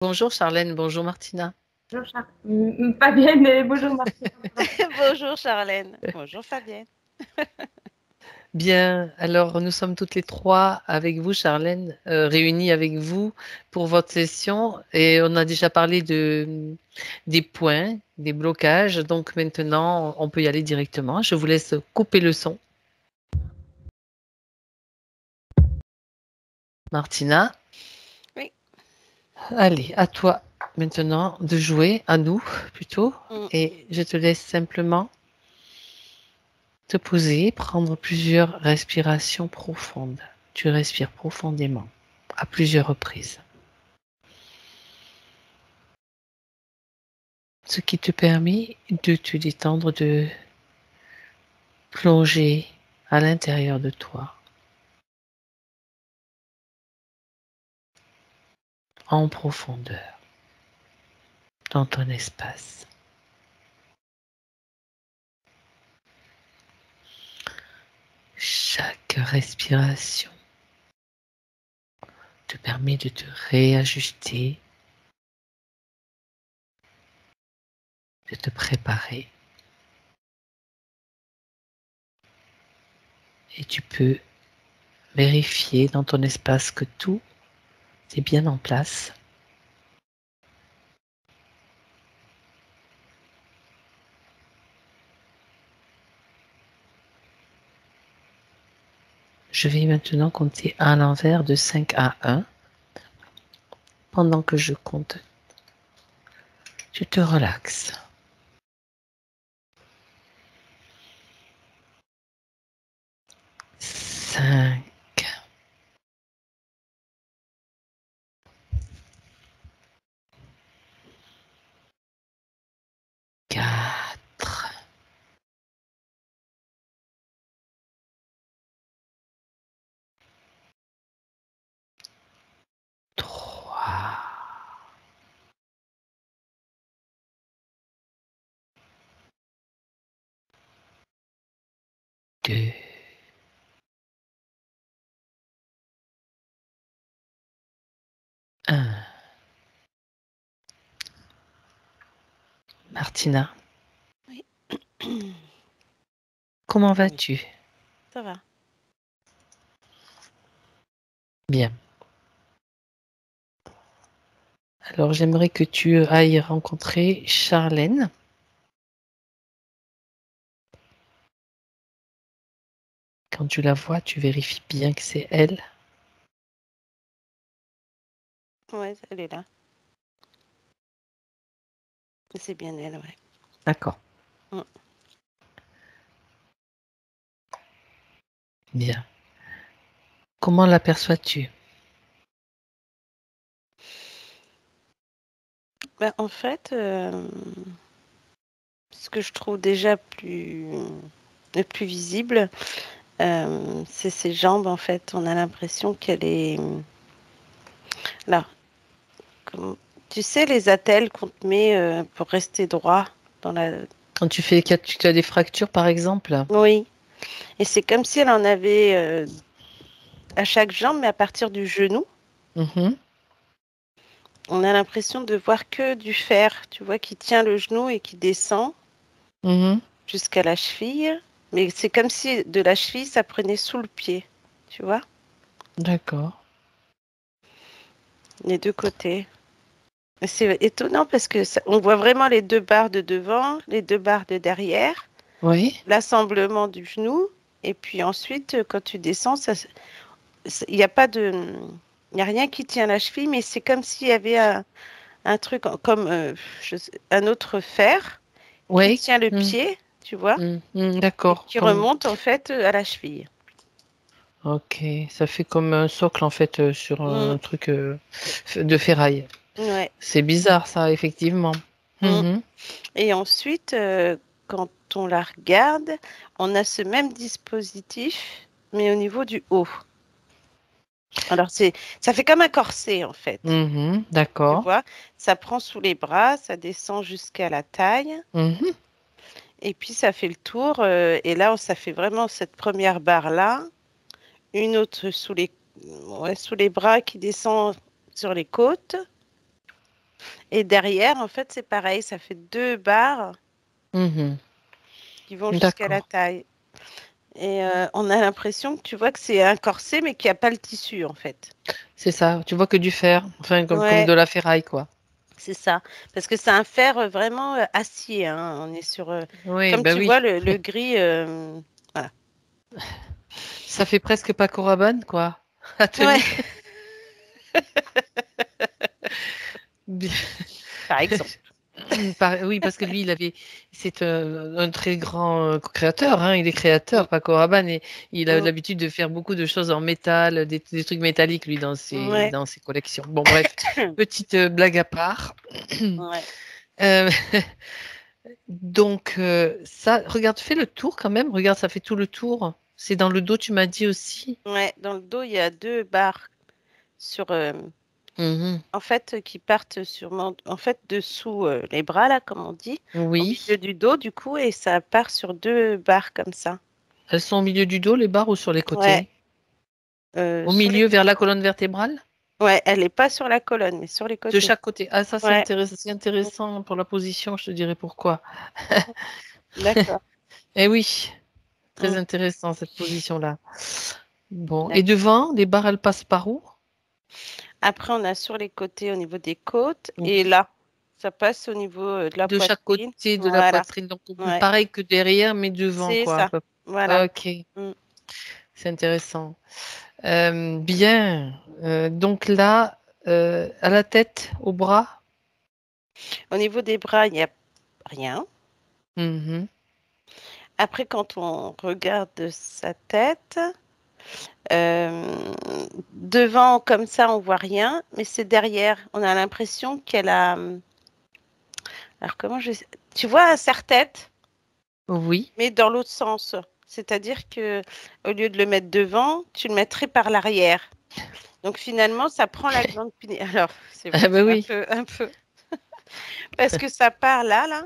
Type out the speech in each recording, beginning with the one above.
Bonjour Charlène, bonjour Martina. Bonjour Fabienne et bonjour Martina. Bonjour Charlène. Bonjour Fabienne. Bien, alors nous sommes toutes les trois avec vous Charlène, réunies avec vous pour votre session et on a déjà parlé des points, des blocages, donc maintenant on peut y aller directement. Je vous laisse couper le son. Martina, Oui. allez, à toi maintenant de jouer, à nous plutôt, Mm. et je te laisse simplement te poser, prendre plusieurs respirations profondes. Tu respires profondément à plusieurs reprises. Ce qui te permet de te détendre, de plonger à l'intérieur de toi, en profondeur, dans ton espace. Chaque respiration te permet de te réajuster, de te préparer. Et tu peux vérifier dans ton espace que tout est bien en place. Je vais maintenant compter à l'envers de 5 à 1. Pendant que je compte, tu te relaxes. 5, 4, 3, 2, 1. Martina, Oui. comment Oui, vas-tu? ça va. Bien. Alors, j'aimerais que tu ailles rencontrer Charlène. Quand tu la vois, tu vérifies bien que c'est elle. Ouais, elle est là. C'est bien elle, ouais. D'accord. Mm. Bien. Comment l'aperçois-tu? En fait, ce que je trouve déjà le plus visible, c'est ses jambes. En fait, on a l'impression qu'elle est. Là, tu sais, les attelles qu'on te met pour rester droit dans la. Quand tu as des fractures, par exemple? Oui. Et c'est comme si elle en avait à chaque jambe, mais à partir du genou. Mhm, On a l'impression de voir que du fer, tu vois, qui tient le genou et qui descend mhm. jusqu'à la cheville. Mais c'est comme si de la cheville, ça prenait sous le pied, tu vois, D'accord. les deux côtés. Et c'est étonnant parce que on voit vraiment les deux barres de devant, les deux barres de derrière, Oui, l'assemblement du genou. Et puis ensuite, quand tu descends, il n'y a pas de, il n'y a rien qui tient la cheville, mais c'est comme s'il y avait un truc comme un autre fer qui oui. tient le Mm, pied, tu vois, et d'accord. qui remonte en fait à la cheville. Ok, ça fait comme un socle en fait sur Mm, un truc de ferraille. ouais. C'est bizarre ça, effectivement. Mm. Mhm. Et ensuite, quand on la regarde, on a ce même dispositif, mais au niveau du haut. Alors, ça fait comme un corset, en fait. Mhm, Tu d'accord. vois, ça prend sous les bras, ça descend jusqu'à la taille, Mhm, et puis ça fait le tour. Et là, ça fait vraiment cette première barre-là, une autre ouais, sous les bras qui descend sur les côtes, Et derrière, en fait, c'est pareil, ça fait 2 barres Mhm. qui vont jusqu'à la D'accord. taille. Et on a l'impression que tu vois que c'est un corset, mais qu'il n'y a pas le tissu, en fait. C'est ça. Tu vois que du fer. Enfin, comme Ouais, de la ferraille, quoi. c'est ça. Parce que c'est un fer vraiment acier, hein. On est sur, Oui, comme ben tu vois, oui. le gris. Voilà. Ça fait presque Paco Rabanne, quoi. La Ouais, tenue. Bien. par exemple. Oui, parce que lui, c'est un très grand créateur, hein. Il est créateur, Mm, Paco Rabanne, et il a mm, l'habitude de faire beaucoup de choses en métal, des trucs métalliques, lui, ouais, dans ses collections. Bon, bref, petite blague à part. ouais, Euh, donc, ça, regarde, fais le tour quand même. Regarde, ça fait tout le tour. C'est dans le dos, tu m'as dit aussi. ouais. Dans le dos, il y a 2 barres sur, Mhm. en fait, qui partent en fait, dessous les bras, là, comme on dit, au milieu Oui. du dos, du coup, et ça part sur 2 barres comme ça. Elles sont au milieu du dos, les barres, ou sur les Ouais, côtés? Au sur les milieu, vers côtés. la colonne vertébrale? Ouais, elle n'est pas sur la colonne, mais sur les De côtés. chaque côté. Ah, ça, Ouais, c'est intéressant pour la position, je te dirai pourquoi. d'accord. Eh oui, très Mm, intéressant cette position-là. Bon, et d'accord. devant, les barres, elles passent par où? Après, on a sur les côtés au niveau des côtes, et Oui. là, ça passe au niveau de la De chaque poitrine. côté de la Voilà, poitrine. Donc, ouais, pareil que derrière, mais devant, c'est quoi. ça. Voilà. Ok, Mm. c'est intéressant. Bien. Donc là, à la tête, au bras. Au niveau des bras, il n'y a rien. Mhm. Après, quand on regarde sa tête, euh, devant, comme ça, on voit rien, mais c'est derrière. On a l'impression qu'elle a. Alors, comment je. Tu vois un serre-tête, Oui. mais dans l'autre sens. C'est-à-dire que au lieu de le mettre devant, tu le mettrais par l'arrière. Donc, finalement, ça prend la glande pinéale. Alors, c'est Ah vrai que ben c'est oui. un peu. Parce que ça part là, là.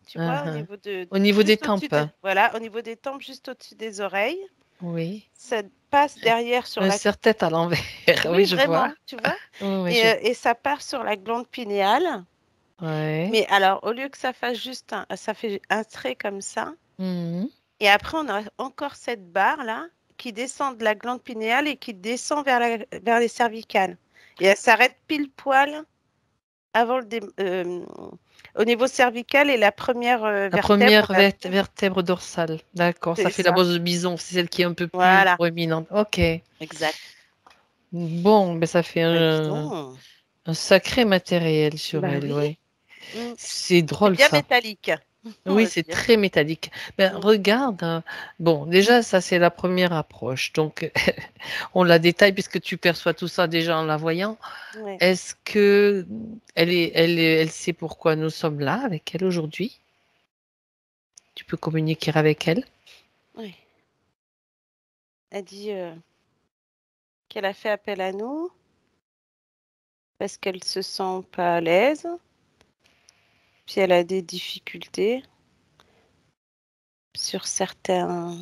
Tu vois, au Mhm. niveau de. Au niveau des Juste au-dessus tempes. de. Voilà, au niveau des tempes, juste au-dessus des oreilles. Oui. Ça passe derrière sur Un la. serre-tête à l'envers. Oui, Oui, je vois. vraiment, tu vois. Oui, oui, je vois. Et ça part sur la glande pinéale. Ouais. Mais alors, au lieu que ça fasse juste ça fait un trait comme ça. Mhm. Et après, on a encore cette barre-là qui descend de la glande pinéale et qui descend vers les cervicales. Et elle s'arrête pile poil avant au niveau cervical et la première La vertèbre. première vertèbre dorsale. D'accord. Ça C'est fait la ça. bosse de bison. C'est celle qui est un peu plus Voilà, proéminente. Ok. exact. Bon, ben ça fait Bah, dis donc. un sacré matériel sur Bah elle, oui. ouais. Mm. C'est C'est drôle, bien ça. métallique, on Oui, va c'est dire. très métallique. Ben, Mm. regarde, hein. Bon, déjà, ça, c'est la première approche. Donc, on la détaille puisque tu perçois tout ça déjà en la voyant. Ouais. Est-ce que elle sait pourquoi nous sommes là avec elle aujourd'hui? Tu peux communiquer avec elle? Ouais. Elle dit qu'elle a fait appel à nous parce qu'elle se sent pas à l'aise, puis elle a des difficultés sur certains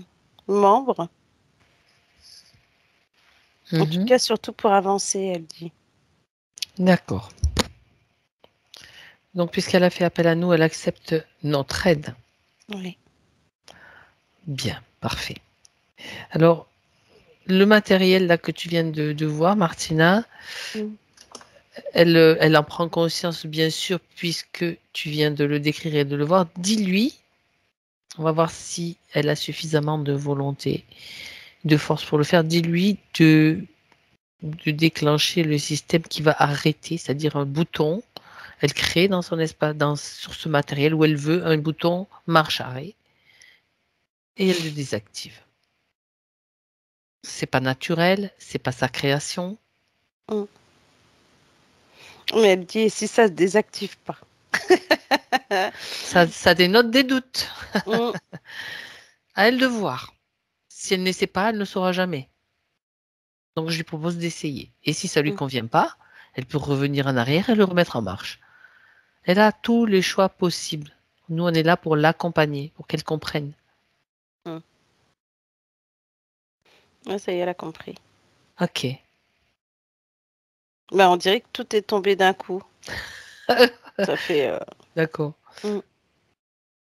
membres. En tout Mhm. cas, surtout pour avancer, elle dit. D'accord. Donc, puisqu'elle a fait appel à nous, elle accepte notre aide. Oui. Bien, parfait. Alors, le matériel là que tu viens de voir, Martina, Mm. elle en prend conscience, bien sûr, puisque tu viens de le décrire et de le voir. Dis-lui, on va voir si elle a suffisamment de volonté, de force pour le faire. Dis-lui de déclencher le système qui va arrêter, c'est-à-dire un bouton. Elle crée dans son espace, sur ce matériel où elle veut un bouton marche arrêt et elle le désactive. C'est pas naturel, c'est pas sa création. Mm. Mais elle dit, et si ça se désactive pas? Ça dénote des doutes. Mm. À elle de voir. Si elle n'essaie pas, elle ne saura jamais. Donc je lui propose d'essayer. Et si ça lui Mm. convient pas, elle peut revenir en arrière et le remettre en marche. Elle a tous les choix possibles. Nous, on est là pour l'accompagner, pour qu'elle comprenne. Mm. Ouais, ça y est, elle a compris. Ok. Bah, on dirait que tout est tombé d'un coup. Ça fait. D'accord. Mm.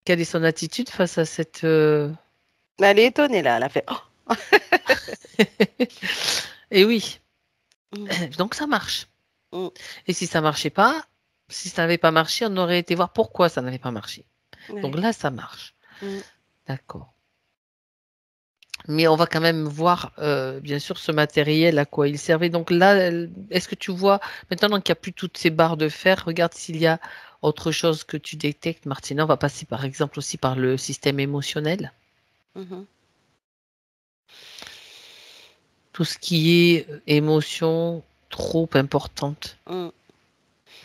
Quelle est son attitude face à cette... Mais elle est étonnée là, elle a fait. Oh. Et oui, Mm. donc ça marche. Mm. Et si ça marchait pas, si ça n'avait pas marché, on aurait été voir pourquoi ça n'avait pas marché. Donc Ouais. là, ça marche. Mm. D'accord. Mais on va quand même voir, bien sûr, ce matériel, à quoi il servait. Donc là, est-ce que tu vois, maintenant qu'il n'y a plus toutes ces barres de fer, regarde s'il y a autre chose que tu détectes, Martina. On va passer par exemple aussi par le système émotionnel. Mhm. Tout ce qui est émotion trop importante, Mm.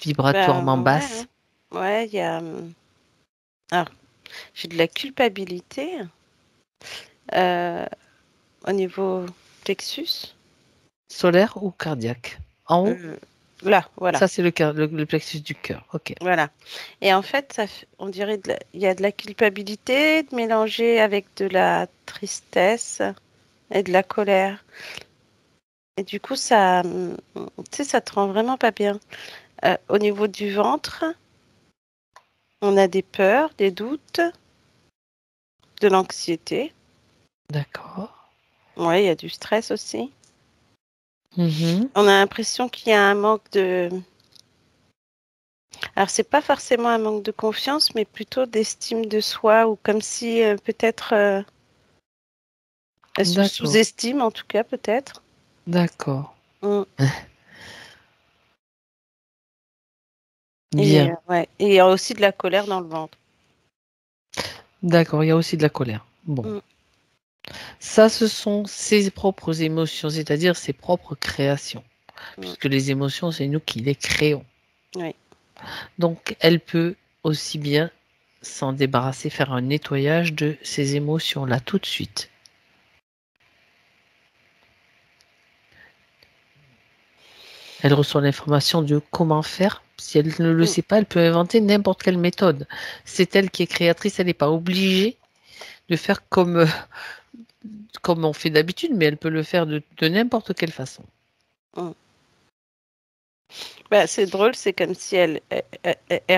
vibratoirement Ben ouais, basse. hein. Ouais, il y a. Alors, j'ai de la culpabilité euh, au niveau plexus. Solaire ou cardiaque? En haut? Là, voilà. Ça, c'est le plexus du cœur. OK. Voilà. Et en fait, on dirait il y a de la culpabilité mélangée avec de la tristesse et de la colère. Et du coup, tu sais, ça te rend vraiment pas bien. Au niveau du ventre, on a des peurs, des doutes, de l'anxiété. D'accord. Ouais, il y a du stress aussi. Mhm. On a l'impression qu'il y a un manque de... Alors, c'est pas forcément un manque de confiance, mais plutôt d'estime de soi, ou comme si peut-être elle se D'accord. sous-estime, en tout cas, peut-être. D'accord. Mm. Et, Bien. ouais. Et il y a aussi de la colère dans le ventre. D'accord. Il y a aussi de la colère. Bon. Mm. Ça, ce sont ses propres émotions, c'est-à-dire ses propres créations. Mm. Puisque les émotions, c'est nous qui les créons. Oui. Donc, elle peut aussi bien s'en débarrasser, faire un nettoyage de ces émotions-là tout de suite. Elle reçoit l'information de comment faire. Si elle ne le Mm. sait pas, elle peut inventer n'importe quelle méthode. C'est elle qui est créatrice, elle n'est pas obligée de faire comme on fait d'habitude, mais elle peut le faire de n'importe quelle façon. Mm. Bah, c'est drôle, c'est comme si elle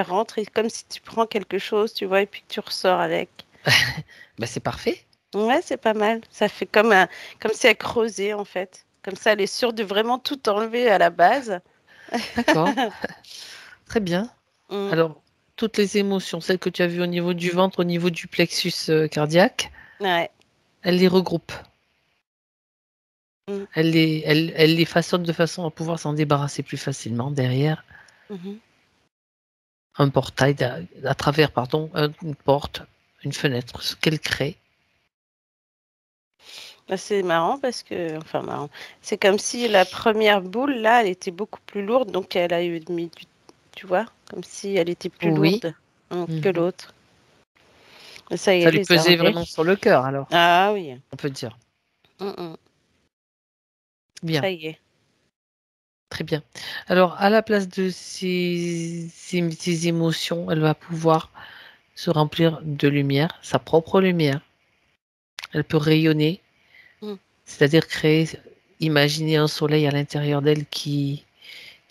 rentre et comme si tu prends quelque chose, tu vois, et puis que tu ressors avec. Ben, c'est parfait. Ouais, c'est pas mal. Ça fait comme si elle creusait, en fait. Comme ça, elle est sûre de vraiment tout enlever à la base. D'accord, très bien. Mm. Alors, toutes les émotions, celles que tu as vues au niveau du ventre, au niveau du plexus cardiaque, Ouais. elle les regroupe. Mm. Elle les façonne de façon à pouvoir s'en débarrasser plus facilement derrière Mhm. un portail, à travers, pardon, une porte, une fenêtre, ce qu'elle crée. Bah, c'est marrant parce que, enfin marrant, c'est comme si la première boule, là, elle était beaucoup plus lourde, donc elle a eu mis tu vois, comme si elle était plus Oui. lourde que Mhm. l'autre. Et ça y est, Ça elle lui les a pesait enlevés. vraiment sur le cœur, alors, Ah oui. on peut dire. Mm. Bien, Ça y est. très bien. Alors, à la place de ces émotions, elle va pouvoir se remplir de lumière, sa propre lumière. Elle peut rayonner, Mm. c'est-à-dire créer, imaginer un soleil à l'intérieur d'elle qui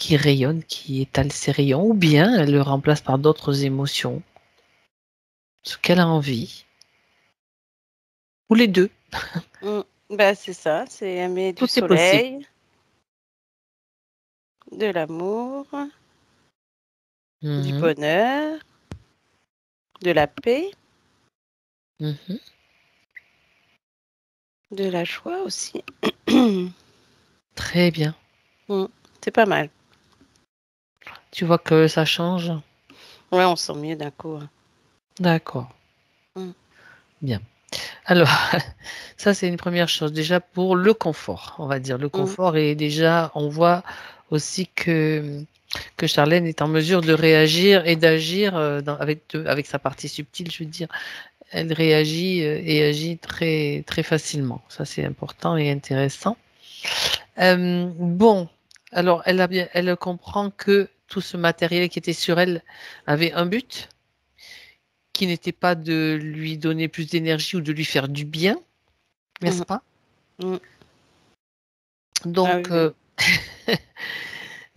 rayonne, qui étale ses rayons, ou bien elle le remplace par d'autres émotions, ce qu'elle a envie, ou les deux. Mm. Bah, c'est ça, c'est aimer du Tout est possible. soleil, de l'amour, du Mhm, bonheur, de la paix, mhm. de la joie aussi. Très bien. Mm. C'est pas mal. Tu vois que ça change? Ouais, on sent mieux d'un coup, hein. D'accord. Mm. Bien. Alors, ça, c'est une première chose. Déjà, pour le confort, on va dire. Le Mm. confort, et déjà, on voit aussi que Charlène est en mesure de réagir et d'agir avec sa partie subtile, je veux dire. Elle réagit et agit très, très facilement. Ça, c'est important et intéressant. Bon, alors, elle comprend que tout ce matériel qui était sur elle avait un but, qui n'était pas de lui donner plus d'énergie ou de lui faire du bien, n'est-ce Mm. pas? Mm. Ah oui, Donc, oui.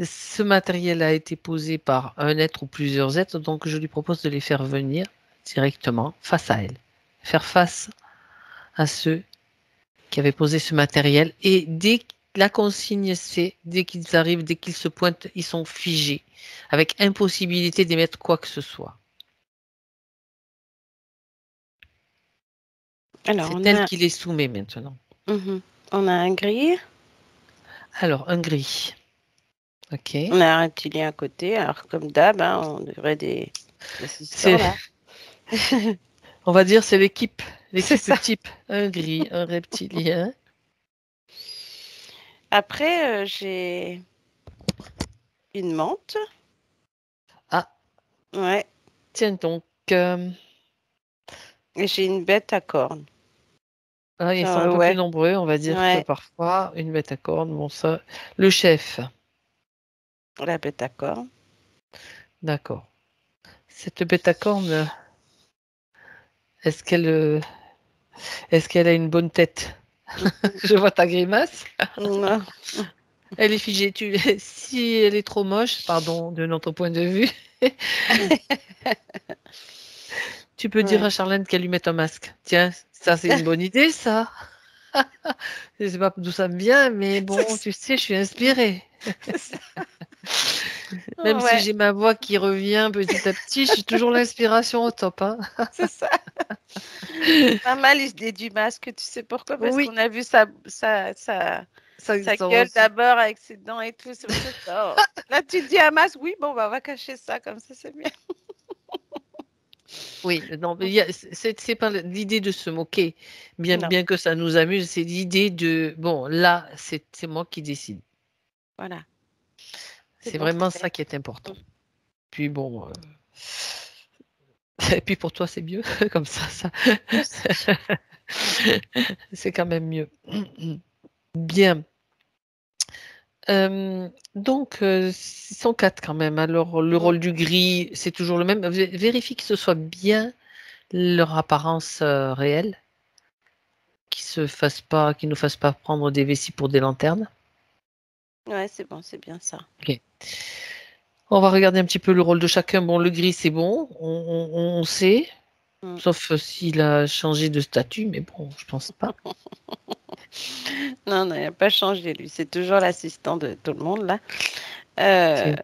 Ce matériel a été posé par un être ou plusieurs êtres, donc je lui propose de les faire venir directement face à elle. Faire face à ceux qui avaient posé ce matériel. Et dès que la consigne, c'est dès qu'ils arrivent, dès qu'ils se pointent, ils sont figés, avec impossibilité d'émettre quoi que ce soit. Alors, C'est elle qui les soumet maintenant. On a un gris. Alors, un gris. Ok. On a un reptilien à côté. Alors, comme d'hab, hein, on devrait des assistants, là. On va dire c'est l'équipe C'est ça. type. Un gris, un reptilien. Après, j'ai une menthe. Ah, Ouais. tiens donc. Et j'ai une bête à cornes. Ils sont un peu plus nombreux, on va dire que parfois, une bête à cornes, bon ça. Le chef. La bête à cornes. D'accord. Cette bête à cornes, est-ce qu'elle a une bonne tête? Je vois ta grimace. Non. Elle est figée. Si elle est trop moche, pardon, de notre point de vue, tu peux dire à Charlène qu'elle lui mette un masque. Tiens, ça c'est une bonne idée, ça. Je ne sais pas d'où ça me vient, mais bon, tu sais, je suis inspirée. Même si j'ai ma voix qui revient petit à petit, j'ai toujours l'inspiration au top. Hein. C'est ça. Pas mal l'idée du masque, tu sais pourquoi? Parce qu'on a vu sa gueule d'abord avec ses dents et tout. C'est ça. Là, tu dis un masque, oui, bon, bah, on va cacher ça, comme ça, c'est bien. Oui, non, c'est pas l'idée de se moquer, bien que ça nous amuse, c'est l'idée de, bon, là, c'est moi qui décide. Voilà. C'est vraiment ça qui est important. Puis bon, et puis pour toi, c'est mieux, comme ça. C'est quand même mieux. Bien. Donc, ils sont 4 quand même. Alors, le rôle du gris, c'est toujours le même. Vérifie que ce soit bien leur apparence réelle, qu'ils ne nous fassent pas prendre des vessies pour des lanternes. Ouais, c'est bon, c'est bien ça. Ok. On va regarder un petit peu le rôle de chacun. Bon, le gris, c'est bon, on sait. Sauf s'il a changé de statut, mais bon, je pense pas. Non, il n'a pas changé, lui. C'est toujours l'assistant de tout le monde, là.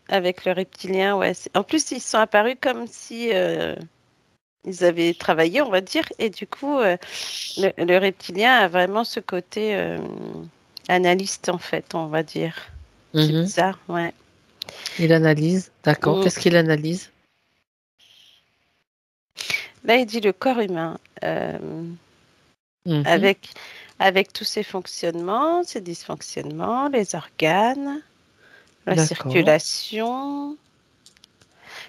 Avec le reptilien, ouais. En plus, ils sont apparus comme si ils avaient travaillé, on va dire. Et du coup, le reptilien a vraiment ce côté analyste, en fait, on va dire. C'est bizarre, ouais. Il analyse, d'accord. Qu'est-ce qu'il analyse? Là, il dit le corps humain. Avec tous ses fonctionnements, ses dysfonctionnements, les organes, la circulation.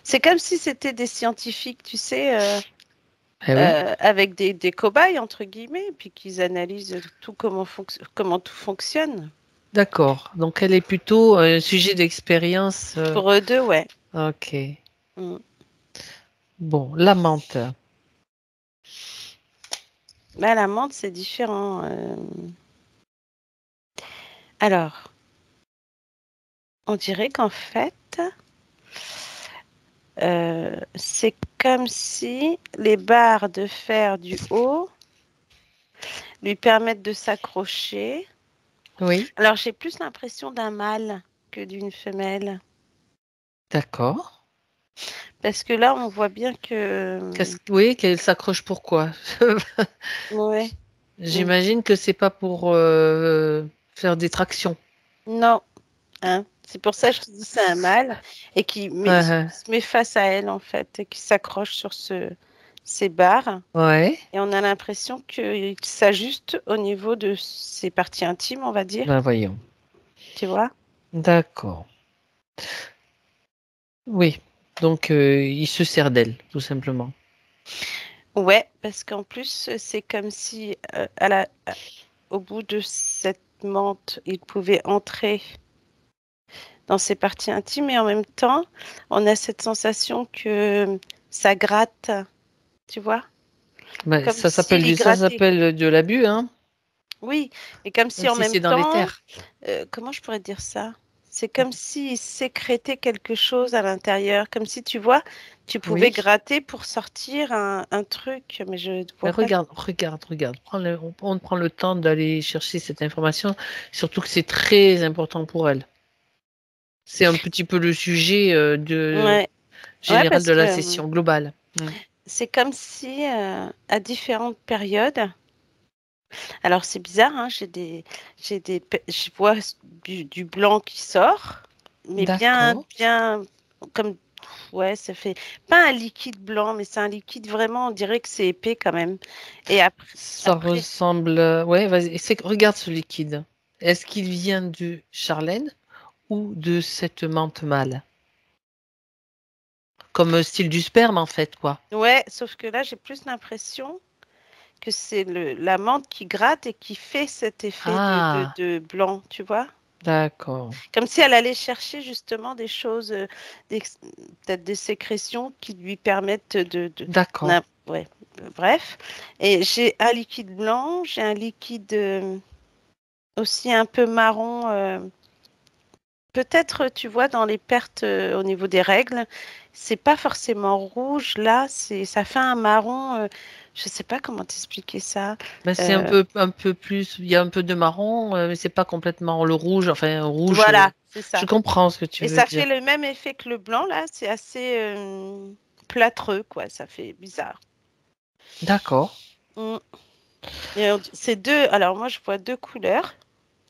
C'est comme si c'était des scientifiques, tu sais, avec des cobayes, entre guillemets, puis qu'ils analysent tout comment tout fonctionne. D'accord. Donc, elle est plutôt un sujet d'expérience. Pour eux deux, ouais. Ok. Bon, la menthe. Bah, la menthe, c'est différent. Alors, on dirait qu'en fait, c'est comme si les barres de fer du haut lui permettent de s'accrocher. Oui. Alors, j'ai plus l'impression d'un mâle que d'une femelle. D'accord. Parce que là, on voit bien que... Oui, qu'elle s'accroche pourquoi? Ouais. J'imagine que c'est pas pour faire des tractions. Non. Hein? C'est pour ça que je te dis c'est un mâle et qui se met face à elle, en fait, et qui s'accroche sur ces barres. Ouais. Et on a l'impression qu'il s'ajuste au niveau de ses parties intimes, on va dire. Ben voyons. Tu vois? D'accord. Oui. Donc, il se sert d'elle, tout simplement. Ouais, parce qu'en plus, c'est comme si au bout de cette menthe, il pouvait entrer dans ses parties intimes et en même temps, on a cette sensation que ça gratte, tu vois? Ben, ça s'appelle de l'abus, hein? Oui, et comme si Même en si même c'est dans les temps, terres. comment je pourrais dire ça? C'est comme s'il sécrétait quelque chose à l'intérieur, comme si tu vois, tu pouvais Oui. gratter pour sortir un truc, mais je Mais vois pas. regarde. On prend le temps d'aller chercher cette information, surtout que c'est très important pour elle. C'est un petit peu le sujet Ouais, ouais, général parce de la que session globale. c'est comme si à différentes périodes. Alors c'est bizarre, hein, je vois du blanc qui sort, mais D'accord. bien, comme, ouais, ça fait pas un liquide blanc, mais c'est un liquide vraiment, on dirait que c'est épais quand même. Et Ça après, ressemble. Ouais, vas-y. Regarde ce liquide. Est-ce qu'il vient de Charlène ou de cette menthe mâle? Comme style du sperme, en fait, quoi. ouais, sauf que là, j'ai plus l'impression que c'est la menthe qui gratte et qui fait cet effet Ah, de blanc, tu vois? d'accord. Comme si elle allait chercher justement des choses, peut-être des sécrétions qui lui permettent D'accord. ouais, bref. Et j'ai un liquide blanc, j'ai un liquide aussi un peu marron. Peut-être, tu vois, dans les pertes au niveau des règles, c'est pas forcément rouge. Là, ça fait un marron. Je sais pas comment t'expliquer ça. Ben, c'est Euh, un peu plus. Il y a un peu de marron, mais c'est pas complètement le rouge. Enfin, un rouge. voilà, c'est Je ça. comprends ce que tu Et veux ça fait dire. le même effet que le blanc, là. C'est assez plâtreux, quoi. Ça fait bizarre. D'accord. Mm. Et c'est deux. Alors, moi, je vois deux couleurs.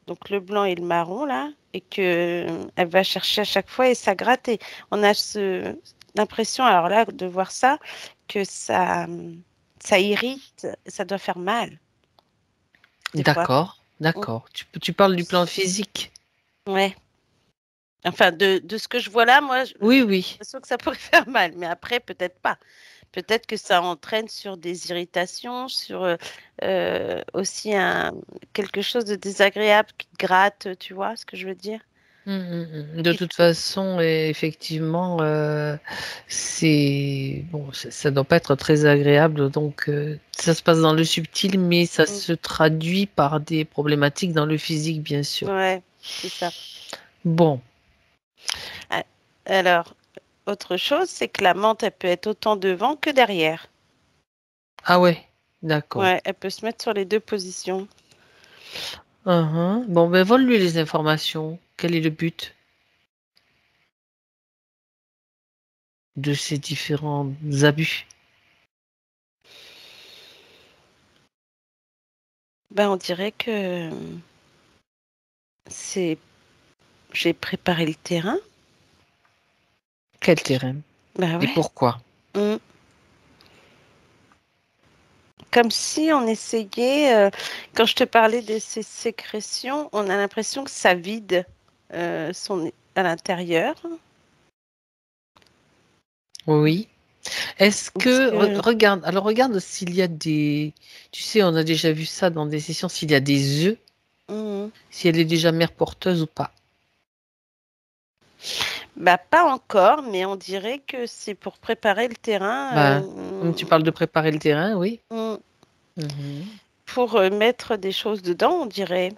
Donc, le blanc et le marron, là. Et que elle va chercher à chaque fois et ça gratte. Et on a l'impression, alors là, de voir ça, que ça irrite. Ça doit faire mal, des fois. D'accord. Mm. D'accord. Tu parles du plan physique. Ouais. Enfin, de ce que je vois là, moi, j'ai Oui, oui. l'impression que ça pourrait faire mal. Mais après, peut-être pas. Peut-être que ça entraîne sur des irritations, sur aussi quelque chose de désagréable qui te gratte, tu vois ce que je veux dire? De Qui toute te- façon, effectivement, c'est bon, ça doit pas être très agréable. Donc, ça se passe dans le subtil, mais ça Mm. se traduit par des problématiques dans le physique, bien sûr. Ouais, c'est ça. Bon. Ah, alors, autre chose, c'est que la menthe, elle peut être autant devant que derrière. Ah ouais. D'accord. Ouais, elle peut se mettre sur les deux positions. Uhum. Bon, ben, vole-lui les informations. Quel est le but de ces différents abus? Ben, on dirait que c'est j'ai préparé le terrain. Quel terrain? Ben Et ouais. pourquoi? Mm. Comme si on essayait, quand je te parlais de ces sécrétions, on a l'impression que ça vide à l'intérieur. Oui. Est-ce Parce que, que, regarde, alors regarde s'il y a des, tu sais, on a déjà vu ça dans des sessions, s'il y a des œufs, Mhm. si elle est déjà mère porteuse ou pas. Bah, pas encore, mais on dirait que c'est pour préparer le terrain Ben, comme tu parles de préparer le terrain, oui. Mhm. pour mettre des choses dedans, on dirait.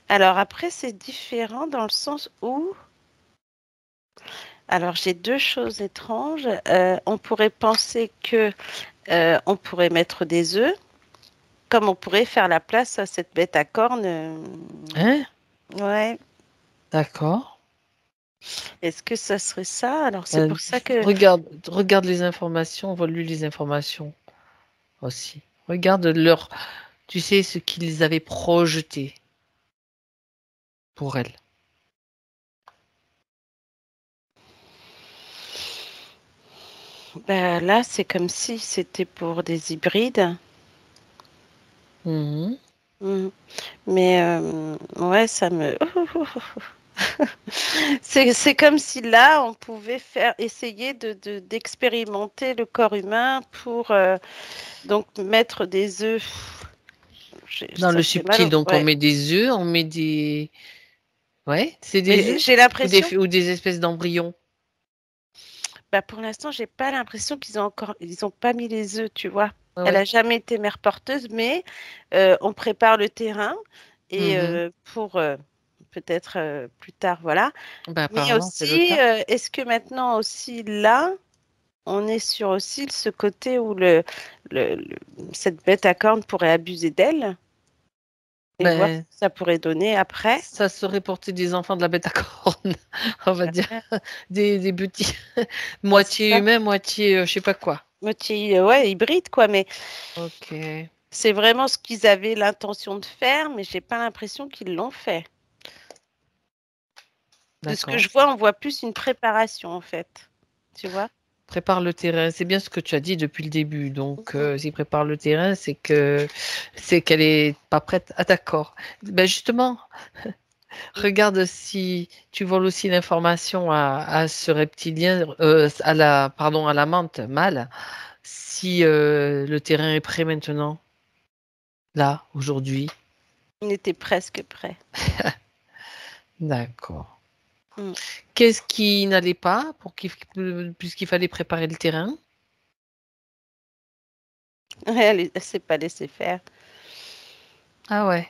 Alors après, c'est différent dans le sens où, alors j'ai deux choses étranges. On pourrait penser que on pourrait mettre des œufs, comme on pourrait faire la place à cette bête à cornes. Hein? Ouais. D'accord. Est-ce que ça serait ça? Alors c'est Ben, pour ça que, regarde les informations, vole-lui les informations aussi. Regarde leur, tu sais, ce qu'ils avaient projeté pour elle. bah, là, c'est comme si c'était pour des hybrides. Mhm. Mm. Mais ouais, ça me... C'est comme si là, on pouvait essayer d'expérimenter le corps humain pour donc mettre des œufs. Dans le Ça fait mal. subtil, donc on Ouais. met des œufs, on met des, ouais, c'est des Mais œufs j'ai l'impression, ou des espèces d'embryons. bah, pour l'instant, j'ai pas l'impression ils ont pas mis les œufs, tu vois. Ouais, Elle a ouais. jamais été mère porteuse, mais on prépare le terrain et Mhm. peut-être plus tard, voilà. Ben, Mais apparemment, c'est le aussi, cas. est-ce que maintenant aussi là, on est sur aussi ce côté où cette bête à cornes pourrait abuser d'elle et voir ce Ben, que ça pourrait donner après? ça serait porter des enfants de la bête à cornes, on va dire. Ouais, Des petits, bah, c'est moitié ça. humains, moitié je sais pas quoi. Moitié, ouais, hybride, quoi. Mais Ok, c'est vraiment ce qu'ils avaient l'intention de faire, mais j'ai pas l'impression qu'ils l'ont fait. De ce que d'accord. je vois, on voit plus une préparation, en fait. Tu vois? Prépare le terrain. C'est bien ce que tu as dit depuis le début. Donc, Mhm. s'il prépare le terrain, c'est qu'elle est pas prête. Ah, d'accord. Ben justement, regarde si tu voles aussi l'information à ce reptilien, pardon, à la menthe mâle, si le terrain est prêt maintenant, là, aujourd'hui. On était presque prêts. D'accord. Mm. Qu'est-ce qui n'allait pas puisqu'il fallait préparer le terrain? Elle s'est pas laissée faire. Ah ouais,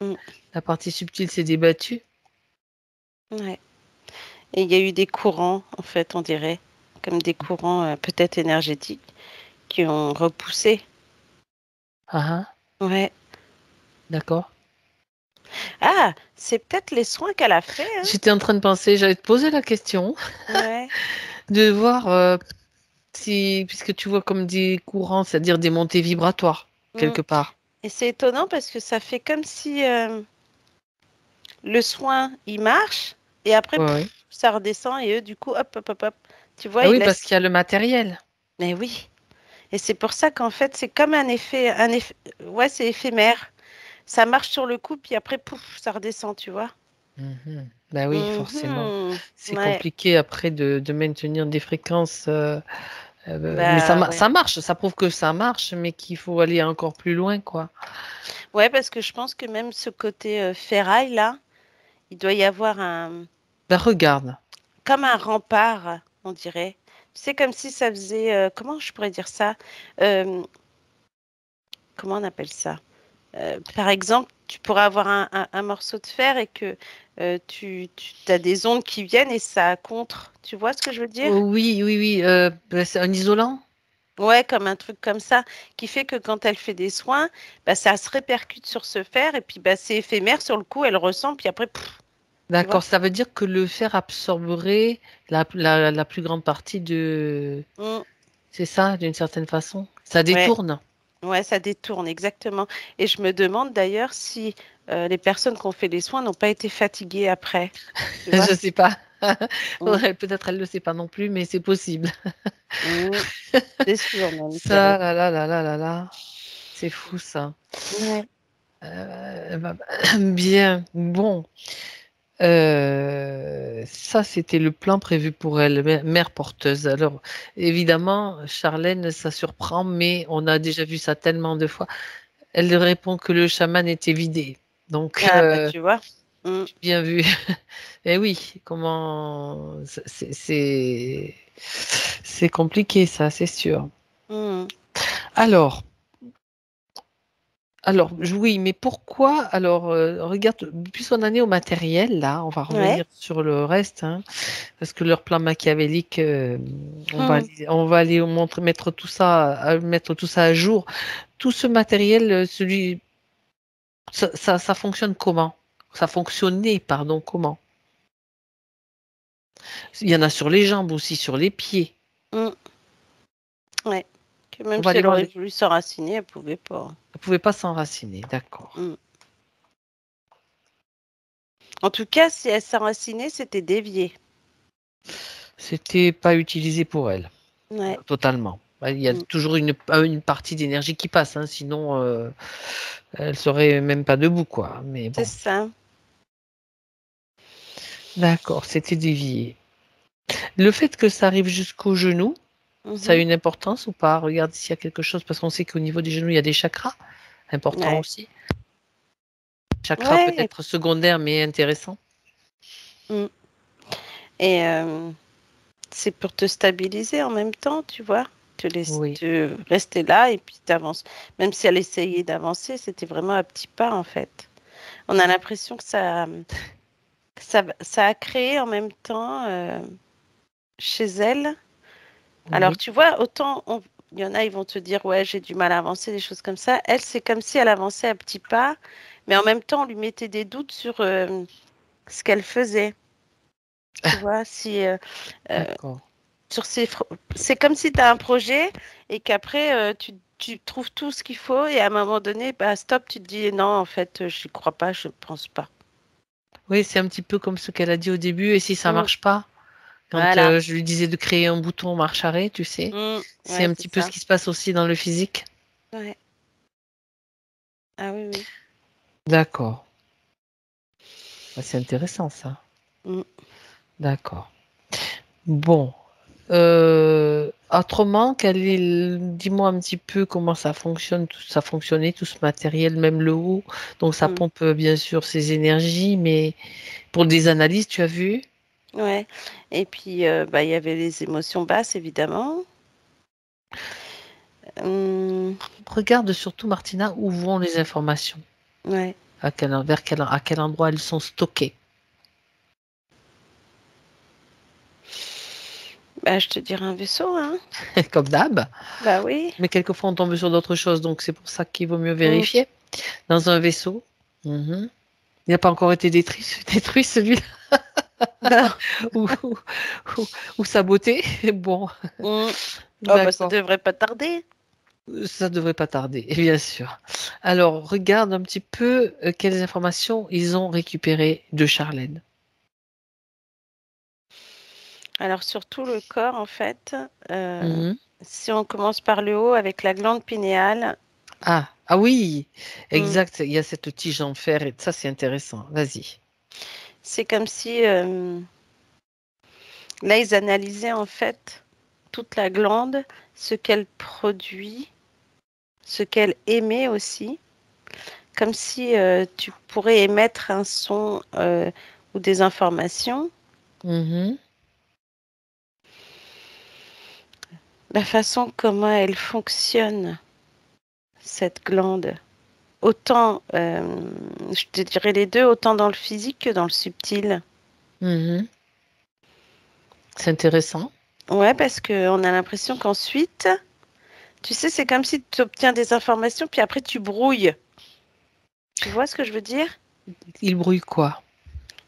Mm. la partie subtile s'est débattue. Ouais. Et il y a eu des courants, en fait, on dirait, comme des courants peut-être énergétiques, qui ont repoussé. Ah, ah, Ouais. d'accord. Ah, c'est peut-être les soins qu'elle a fait, hein? J'étais en train de penser, j'allais te poser la question, Ouais. de voir si, puisque tu vois comme des courants, c'est-à-dire des montées vibratoires, Mm. quelque part. Et c'est étonnant parce que ça fait comme si le soin, il marche, et après, Ouais, ouais. ça redescend, et eux, du coup, hop, hop, hop, hop. Tu vois, Ah ils oui, parce laissent. qu'il y a le matériel. Mais oui. Et c'est pour ça qu'en fait, c'est comme un effet, ouais, c'est éphémère. Ça marche sur le coup, puis après, pouf, ça redescend, tu vois. Mhm. Bah oui, forcément. Mhm. C'est Ouais, compliqué après de maintenir des fréquences. Mais bah ouais. ça marche, ça prouve que ça marche, mais qu'il faut aller encore plus loin, quoi. Ouais, parce que je pense que même ce côté ferraille, là, il doit y avoir Ben regarde. comme un rempart, on dirait. C'est comme si ça faisait, comment je pourrais dire ça? Euh, Comment on appelle ça? Par exemple, tu pourrais avoir un morceau de fer et que tu as des ondes qui viennent et ça contre. Tu vois ce que je veux dire? Oh, oui, oui, oui. Ben, c'est un isolant? Ouais, comme un truc comme ça, qui fait que quand elle fait des soins, bah, ça se répercute sur ce fer et puis bah, c'est éphémère sur le coup, elle ressent, puis après, pff, tu vois? D'accord, ça veut dire que le fer absorberait la plus grande partie de... Mm, C'est ça, d'une certaine façon? Ça ouais, détourne? ouais, ça détourne, exactement. Et je me demande d'ailleurs si les personnes qui ont fait les soins n'ont pas été fatiguées après, tu vois? Je sais pas. Mm, Ouais, peut-être elle le sait pas non plus, mais c'est possible. mm, c'est sûr, même, je Ça, dirais. là, là, là, là, là, là. C'est fou, ça. Ouais. Bah, bien, bon. Ça, c'était le plan prévu pour elle, mère porteuse. Alors, évidemment, Charlène, ça surprend, mais on a déjà vu ça tellement de fois. Elle répond que le chaman était vidé. Donc, Ah, bah, tu vois. Mm, bien vu. Eh oui, comment... C'est compliqué, ça, c'est sûr. mm, Alors, oui, mais pourquoi? Alors, regarde, puisqu'on en est au matériel, là, on va ouais. revenir sur le reste, hein, parce que leur plan machiavélique, Mm. on va aller mettre tout ça, mettre tout ça à jour. Tout ce matériel, ça fonctionne comment? Ça fonctionnait, pardon, comment? Il y en a sur les jambes aussi, sur les pieds. Mm. Ouais. Que On même va si aller elle voir aurait les... voulu s'enraciner, elle pouvait pas. Vous pouvez pas s'enraciner, d'accord. Mm. En tout cas, si elle s'enracinait, c'était dévié. C'était pas utilisé pour elle, Ouais. totalement. Bah, il y a Mm. toujours une partie d'énergie qui passe, hein, sinon elle serait même pas debout, quoi. Mais C'est bon, ça. d'accord, c'était dévié. Le fait que ça arrive jusqu'au genou, ça a Mhm. une importance ou pas? Regarde s'il y a quelque chose, parce qu'on sait qu'au niveau des genoux, il y a des chakras, importants Ouais. aussi. Chakras Ouais. peut-être secondaires, mais intéressants. Mm. Et c'est pour te stabiliser en même temps, tu vois. Te laisser Oui. te rester là et puis t'avances. Même si elle essayait d'avancer, c'était vraiment à petits pas en fait. On a l'impression que ça. ça a créé en même temps chez elle. Oui. Alors, tu vois, autant il y en a, ils vont te dire, ouais, j'ai du mal à avancer, des choses comme ça. Elle, c'est comme si elle avançait à petits pas, mais en même temps, on lui mettait des doutes sur ce qu'elle faisait. Tu vois, si D'accord. sur c'est comme si tu as un projet et qu'après, tu trouves tout ce qu'il faut et à un moment donné, bah, stop, tu te dis, non, en fait, je n'y crois pas, je ne pense pas. Oui, c'est un petit peu comme ce qu'elle a dit au début. Et si ça Mm, marche pas, quand voilà. je lui disais de créer un bouton marche arrêt, tu sais, c'est Ouais, un c'est petit peu ce ça. qui se passe aussi dans le physique. Ouais. Ah oui, oui. D'accord. Bah, c'est intéressant ça. Mm. D'accord. Bon. Autrement, dis-moi un petit peu comment ça fonctionne, ça fonctionnait, tout ce matériel, même le haut. Donc ça Mm. pompe bien sûr ses énergies, mais pour des analyses, tu as vu? Ouais. Et puis, bah, il y avait les émotions basses, évidemment. Hum, Regarde surtout, Martina, où vont les informations, ouais. à quel endroit elles sont stockées. Bah, je te dirais un vaisseau, hein. Comme d'hab. Bah oui. Mais quelquefois, on tombe sur d'autres choses, donc c'est pour ça qu'il vaut mieux Mm. vérifier. Dans un vaisseau. Mhm. Il n'a pas encore été détruit, détruit celui-là, ou, ou, ou saboté. Bon, Mm. Oh, bah, ça d'accord. devrait pas tarder. Ça devrait pas tarder, et bien sûr. Alors, regarde un petit peu quelles informations ils ont récupérées de Charlène. Alors, sur tout le corps, en fait, Mhm. si on commence par le haut avec la glande pinéale, Ah oui, mm, exact. Il y a cette tige en fer, et ça, c'est intéressant. Vas-y. c'est comme si là, ils analysaient en fait toute la glande, ce qu'elle produit, ce qu'elle émet aussi, comme si tu pourrais émettre un son ou des informations. Mhm. La façon comment elle fonctionne, cette glande, autant, je te dirais les deux, autant dans le physique que dans le subtil. Mhm. C'est intéressant. Ouais, parce qu'on a l'impression qu'ensuite, tu sais, c'est comme si tu obtiens des informations, puis après tu brouilles. Tu vois ce que je veux dire? Il brouille quoi?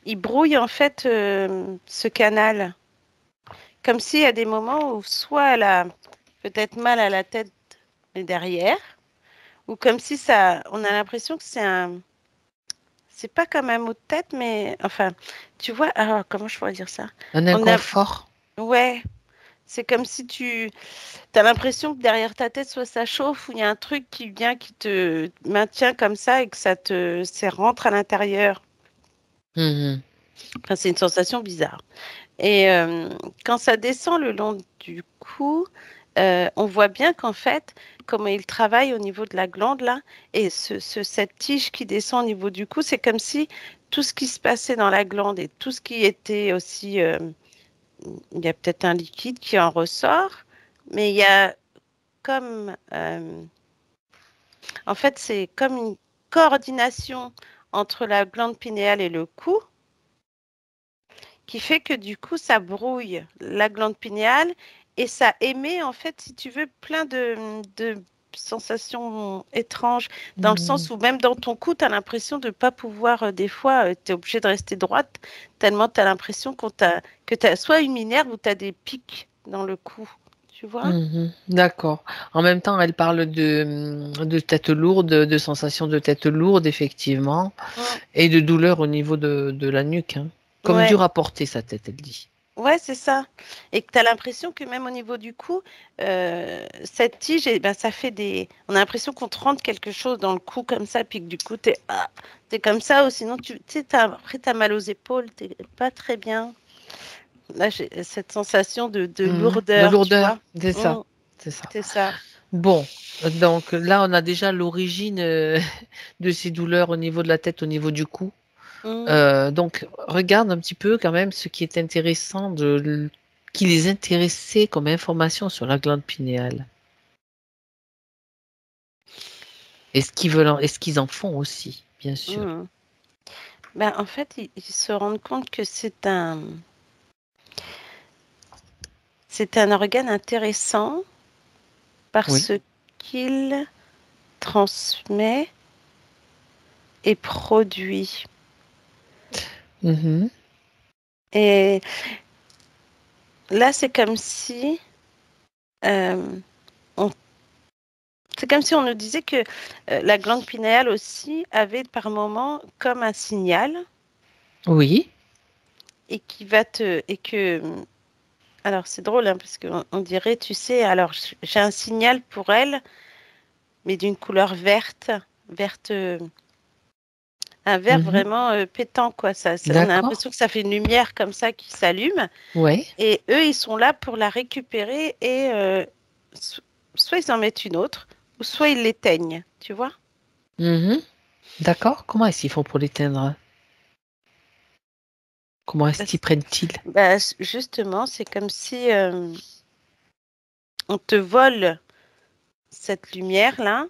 Il brouille en fait ce canal. Comme s'il y a des moments où soit elle a peut-être mal à la tête et derrière, ou comme si ça, on a l'impression que c'est pas comme un mot de tête, mais enfin, tu vois, ah, comment je pourrais dire ça? Un On a, inconfort? ouais, c'est comme si tu as l'impression que derrière ta tête, soit ça chauffe, ou il y a un truc qui vient, qui te maintient comme ça et que ça rentre à l'intérieur. Mhm. Enfin, c'est une sensation bizarre. Et quand ça descend le long du cou, on voit bien qu'en fait, comment il travaille au niveau de la glande là, et cette tige qui descend au niveau du cou, c'est comme si tout ce qui se passait dans la glande et tout ce qui était aussi, il y a peut-être un liquide qui en ressort, mais il y a comme, en fait, c'est comme une coordination entre la glande pinéale et le cou qui fait que du coup, ça brouille la glande pinéale et ça émet, en fait, si tu veux, plein de sensations étranges, dans le Mhm. sens où même dans ton cou, tu as l'impression de ne pas pouvoir, des fois, tu es obligé de rester droite, tellement tu as l'impression que tu as soit une minerve ou tu as des pics dans le cou, tu vois? Mhm. D'accord. En même temps, elle parle de tête lourde, de sensation de tête lourde, effectivement, Mm. et de douleur au niveau de la nuque, hein. Comme Ouais. dur à porter sa tête, elle dit. Ouais, c'est ça. Et que tu as l'impression que même au niveau du cou, cette tige, eh ben, ça fait des. On a l'impression qu'on te rentre quelque chose dans le cou comme ça, puis que du coup, t'es comme ça, ou sinon, tu sais, après, t'as mal aux épaules, t'es pas très bien. Là, j'ai cette sensation de Mhm. De lourdeur, tu vois. lourdeur, c'est ça. Mm, C'est ça. c'est ça. Bon, donc là, on a déjà l'origine de ces douleurs au niveau de la tête, au niveau du cou. Mm, Donc, regarde un petit peu quand même ce qui est intéressant, qui les intéressait comme information sur la glande pinéale. Et ce qu'ils veulent, et ce qu'ils en font aussi, bien sûr. mm. Ben, en fait, ils se rendent compte que c'est un organe intéressant Oui. parce qu'il transmet et produit. Mhm. Et là, c'est comme si euh, on, c'est comme si on nous disait que la glande pinéale aussi avait par moment comme un signal Oui. et qui va te et que alors c'est drôle hein, parce qu'on dirait, tu sais, alors j'ai un signal pour elle, mais d'une couleur verte, verte, un vert Mhm. vraiment pétant quoi. On a D'accord. l'impression que ça fait une lumière comme ça qui s'allume. Ouais. Et eux, ils sont là pour la récupérer et so- soit ils en mettent une autre, ou soit ils l'éteignent, tu vois? Mhm. D'accord. Comment est-ce qu'ils font pour l'éteindre? Comment est-ce qu'ils Parce- prennent-ils? bah, justement, c'est comme si on te vole cette lumière-là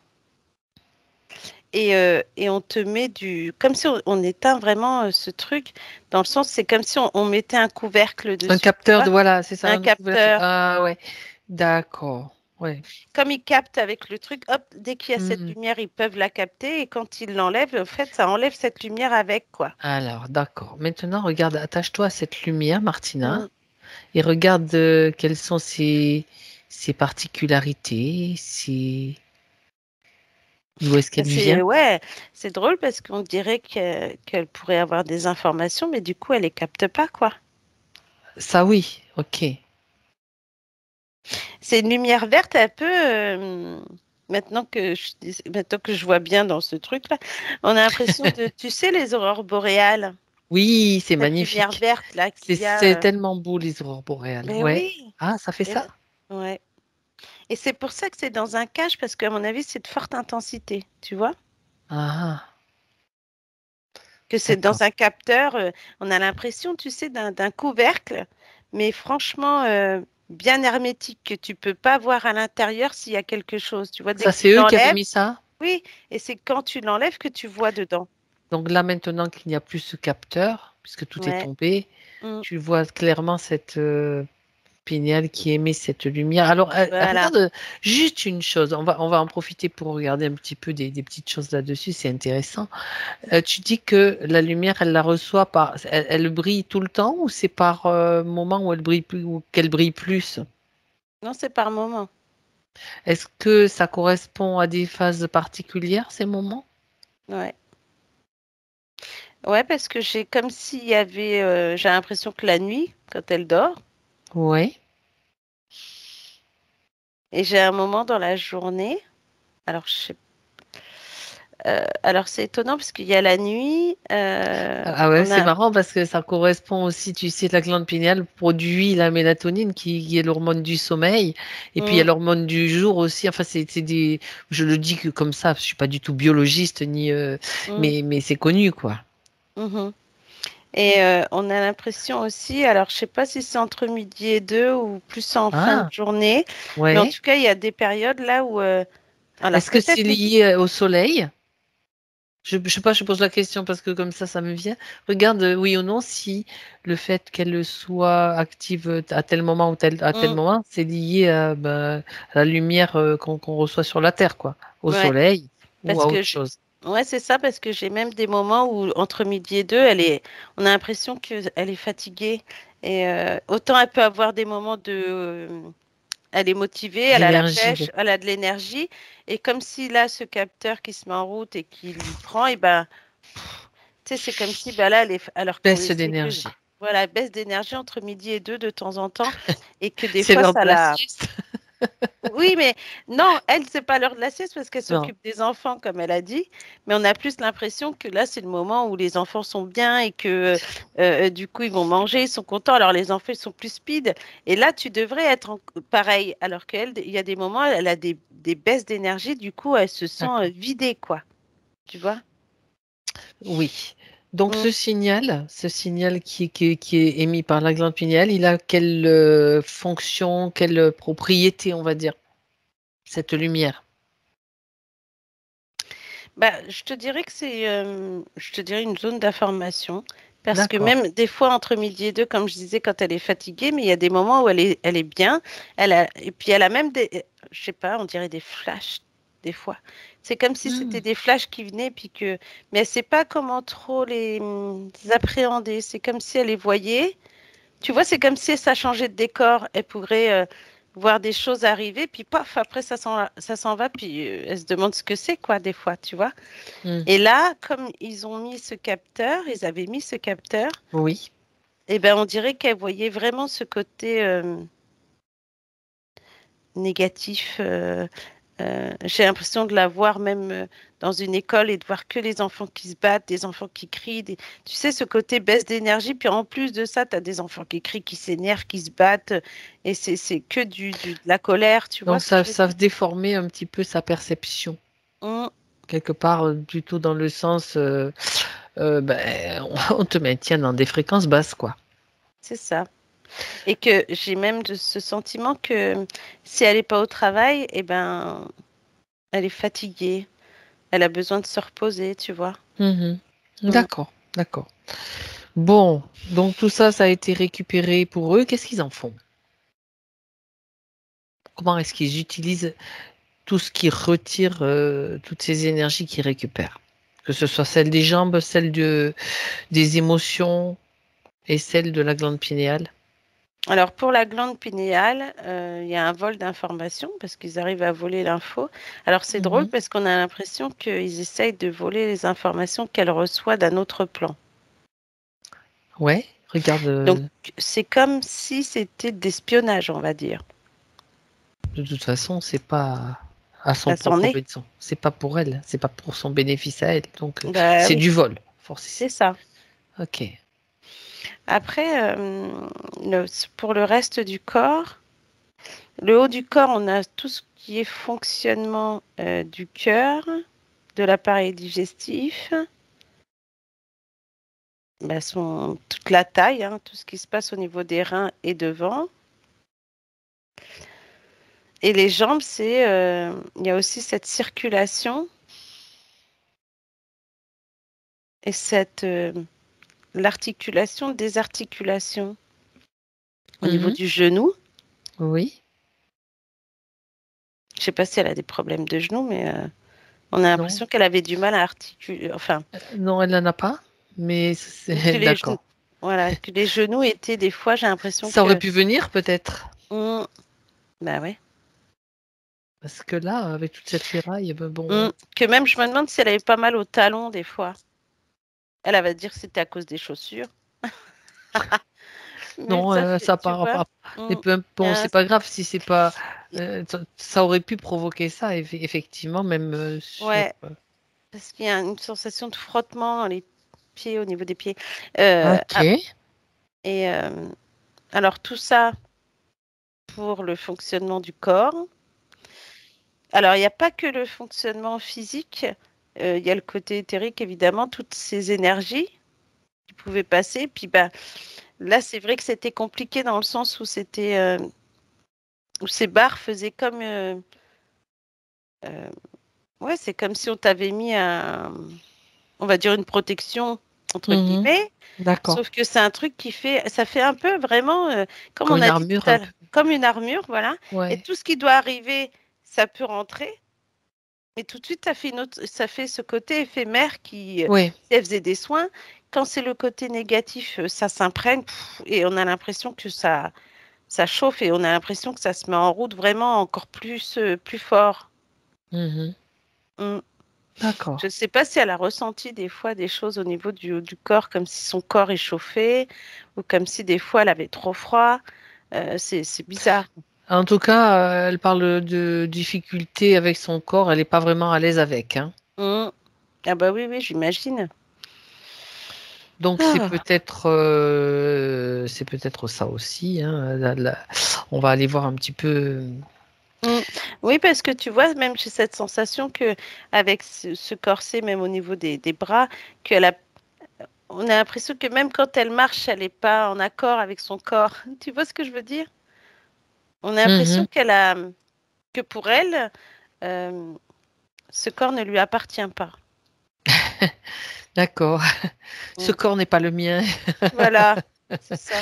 et on te met comme si on éteint vraiment ce truc, dans le sens, c'est comme si on mettait un couvercle Un dessus, tu capteur vois? de voilà, c'est ça, Un un couvercle. capteur. Ah ouais. D'accord. Ouais. Comme ils captent avec le truc, hop, dès qu'il y a cette Mhm. lumière, ils peuvent la capter et quand ils l'enlèvent, en fait, ça enlève cette lumière avec, quoi. Alors, d'accord. Maintenant, regarde, attache-toi à cette lumière, Martina, Mm. et regarde quelles sont ses particularités, d'où est-ce Ben, qu'elle vient. ouais, c'est drôle parce qu'on dirait qu'elle pourrait avoir des informations, mais du coup, elle les capte pas, quoi. Ça, oui. Ok. C'est une lumière verte un peu. Maintenant que je vois bien dans ce truc-là, on a l'impression de, tu sais, les aurores boréales, Oui, c'est cette lumière magnifique. verte là qu'il y C'est a. tellement beau, les aurores boréales. Ben Ouais. oui. Ah, ça fait Et, ça? ouais. Et c'est pour ça que c'est dans un cage parce qu'à mon avis, c'est de forte intensité, tu vois? Ah, Que c'est d'accord. dans un capteur. On a l'impression, tu sais, d'un couvercle, mais franchement bien hermétique, que tu peux pas voir à l'intérieur s'il y a quelque chose. Tu vois, dès Ça, que tu c'est eux qui avaient l'enlèves, mis ça? oui, et c'est quand tu l'enlèves que tu vois dedans. Donc là, maintenant qu'il n'y a plus ce capteur, puisque tout est Ouais. tombé, Mm. tu vois clairement cette pinéale qui émet cette lumière. Alors, Voilà. regarde juste une chose. On va en profiter pour regarder un petit peu des petites choses là-dessus. C'est intéressant. Tu dis que la lumière, elle la reçoit elle brille tout le temps ou c'est par moment où elle brille plus ou qu'elle brille plus? Non, c'est par moment. Est-ce que ça correspond à des phases particulières, ces moments? Ouais. Ouais, parce que j'ai comme s'il y avait, j'ai l'impression que la nuit, quand elle dort, Oui. et j'ai un moment dans la journée. Alors, je sais alors c'est étonnant parce qu'il y a la nuit, Ah ouais, on c'est a, marrant parce que ça correspond aussi, tu sais, la glande pinéale produit la mélatonine qui est l'hormone du sommeil et puis il y a mm, l'hormone du jour aussi. Enfin, je le dis que comme ça, je suis pas du tout biologiste ni, mm, mais c'est connu quoi. mhm. Et on a l'impression aussi, alors je sais pas si c'est entre midi et deux ou plus en fin de Ah, journée, mais en ouais. tout cas, il y a des périodes là où, alors Est-ce que peut-être c'est lié au soleil? Je sais pas, je pose la question parce que comme ça me vient. Regarde, oui ou non, si le fait qu'elle soit active à tel moment ou à tel mm, moment, c'est lié ben, à la lumière qu'on reçoit sur la Terre, quoi, au ouais, soleil ou parce à que autre chose. ouais, c'est ça, parce que j'ai même des moments où entre midi et deux, on a l'impression qu'elle est fatiguée. Et autant elle peut avoir des moments elle est motivée, elle a la D'énergie. pêche, elle a de l'énergie. Et comme si là, ce capteur qui se met en route et qui lui prend, et ben, tu sais, c'est comme si bah là, alors qu'on Baisse essaie que, d'énergie. voilà, baisse d'énergie entre midi et deux de temps en temps, et que des C'est fois, l'heure de ça la la. sieste. Oui, mais non, elle, c'est pas l'heure de la sieste parce qu'elle Non. s'occupe des enfants, comme elle a dit. Mais on a plus l'impression que là, c'est le moment où les enfants sont bien et que du coup, ils vont manger, ils sont contents. Alors, les enfants, ils sont plus speed. Et là, tu devrais être pareil. Alors qu'elle, il y a des moments, elle a des baisses d'énergie. Du coup, elle se sent D'accord. vidée, quoi. Tu vois? Oui. Donc Mm. ce signal qui est émis par la glande pinéale, il a quelle fonction, quelle propriété, on va dire, cette lumière? Je te dirais que je te dirais une zone d'information. Parce que D'accord. même des fois, entre midi et deux, comme je disais, quand elle est fatiguée, mais il y a des moments où elle est bien. Et puis elle a même je sais pas, on dirait des flashs, des fois. C'est comme si Hmm. c'était des flashs qui venaient, mais elle sait pas comment trop les appréhender. C'est comme si elle les voyait. Tu vois, c'est comme si ça changeait de décor. Elle pourrait voir des choses arriver, puis paf, après ça s'en va, puis elle se demande ce que c'est, quoi, des fois, tu vois. Hmm. Et là, comme ils avaient mis ce capteur, Oui. eh ben, on dirait qu'elle voyait vraiment ce côté négatif. J'ai l'impression de la voir même dans une école et de voir que les enfants qui se battent, des enfants qui crient. Tu sais, ce côté baisse d'énergie. Puis en plus de ça, tu as des enfants qui crient, qui s'énervent, qui se battent. Et c'est que de la colère. Tu vois Donc ce que je veux ça dire? déformait un petit peu sa perception. Mm, Quelque part, plutôt dans le sens, ben, on te maintient dans des fréquences basses, quoi. c'est ça. Et que j'ai même ce sentiment que si elle n'est pas au travail, eh ben, elle est fatiguée. Elle a besoin de se reposer, tu vois. Mhm. Mm. D'accord, d'accord. Bon, donc tout ça, ça a été récupéré pour eux. Qu'est-ce qu'ils en font? Comment est-ce qu'ils utilisent tout ce qui retire toutes ces énergies qu'ils récupèrent? Que ce soit celle des jambes, des émotions et celle de la glande pinéale. Alors, pour la glande pinéale, il y a un vol d'informations parce qu'ils arrivent à voler l'info. Alors, c'est drôle Mhm. parce qu'on a l'impression qu'ils essayent de voler les informations qu'elle reçoit d'un autre plan. Ouais, regarde, Donc, c'est comme si c'était d'espionnage, on va dire. de toute façon, c'est pas à son Ça s'en propre est. bénéfice. C'est pas pour elle, c'est pas pour son bénéfice à elle. Donc, Bah c'est oui, du vol, forcément. c'est ça. Ok. Après, pour le reste du corps, le haut du corps, on a tout ce qui est fonctionnement du cœur, de l'appareil digestif, toute la taille, hein, tout ce qui se passe au niveau des reins et devant. Et les jambes, il y a aussi cette circulation et l'articulation, désarticulation au niveau Mhm. du genou. Oui. Je sais pas si elle a des problèmes de genoux, mais on a Non. l'impression qu'elle avait du mal à articuler, enfin, Non, elle n'en a pas. Mais ou que c'est d'accord. voilà, que les genoux étaient des fois, j'ai l'impression Ça aurait que, pu venir peut-être. hmm, bah ouais. Parce que là, avec toute cette ferraille, ben Hmm. bon. Que même je me demande si elle avait pas mal au talon des fois. Elle va dire que c'était à cause des chaussures. Mais Non, ça fait, ça tu part vois. pas. Mais Hmm. bon, c'est pas grave si c'est pas. Ça aurait pu provoquer ça, effectivement, même sur. Ouais, parce qu'il y a une sensation de frottement dans les pieds, au niveau des pieds. Euh, Ok. ah, et alors tout ça pour le fonctionnement du corps. Alors il n'y a pas que le fonctionnement physique, il y a le côté éthérique évidemment, toutes ces énergies qui pouvaient passer. Puis bah là c'est vrai que c'était compliqué dans le sens où ces barres faisaient comme euh, ouais, c'est comme si on t'avait mis on va dire une protection entre Mhm. guillemets. D'accord. Sauf que c'est un truc ça fait un peu vraiment, comme Comme on une a dit tout armure à un l'heure, peu. comme une armure, voilà. Et Ouais. tout ce qui doit arriver, ça peut rentrer. Mais tout de suite, ça fait ce côté éphémère Ouais. si elle faisait des soins. Quand c'est le côté négatif, ça s'imprègne et on a l'impression que ça chauffe et on a l'impression que ça se met en route vraiment encore plus fort. Mhm. Mm. D'accord. Je ne sais pas si elle a ressenti des fois des choses au niveau du corps, comme si son corps échauffait ou comme si des fois elle avait trop froid. C'est bizarre. En tout cas, elle parle de difficultés avec son corps. Elle n'est pas vraiment à l'aise avec, hein. Mm. Ah bah oui, oui, j'imagine. Donc Ah. c'est peut-être ça aussi, hein. On va aller voir un petit peu. Mm. Oui, parce que tu vois, même j'ai cette sensation que avec ce corset, même au niveau des bras, qu'elle a, on a l'impression que même quand elle marche, elle n'est pas en accord avec son corps. Tu vois ce que je veux dire? On a l'impression Mhm. que pour elle, euh, ce corps ne lui appartient pas. D'accord. Ce Mm. corps n'est pas le mien. Voilà, c'est ça.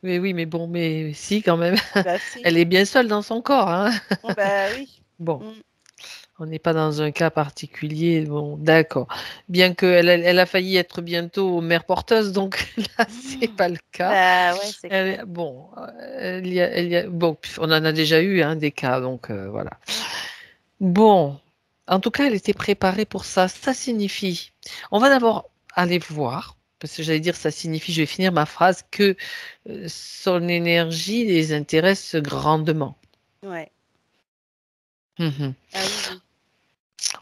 Mais oui, mais bon, mais si quand même. Bah si. Elle est bien seule dans son corps, hein. Bah oui. Bon, Mm. on n'est pas dans un cas particulier. Bon, d'accord. Bien qu'elle a failli être bientôt mère porteuse, donc là, c'est pas le cas. Bah ouais, c'est clair. Bon, bon, on en a déjà eu hein, des cas, donc voilà. Bon, en tout cas, elle était préparée pour ça. Ça signifie, on va d'abord aller voir, parce que j'allais dire ça signifie, je vais finir ma phrase, que son énergie les intéresse grandement. Ouais. Mhm. Ah oui, oui.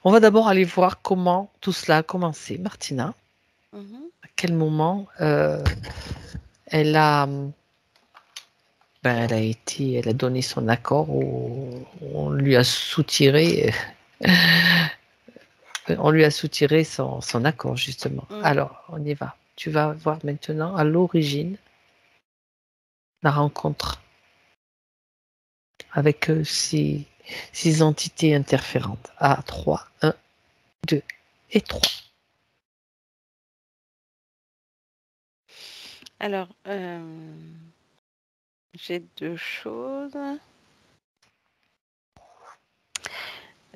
On va d'abord aller voir comment tout cela a commencé, Martina. Mhm. À quel moment elle a, elle a donné son accord, on lui a soutiré, son accord justement. Mm. Alors, on y va. Tu vas voir maintenant à l'origine la rencontre avec ces entités interférentes. À 3, 1, 2 et 3. Alors, j'ai deux choses.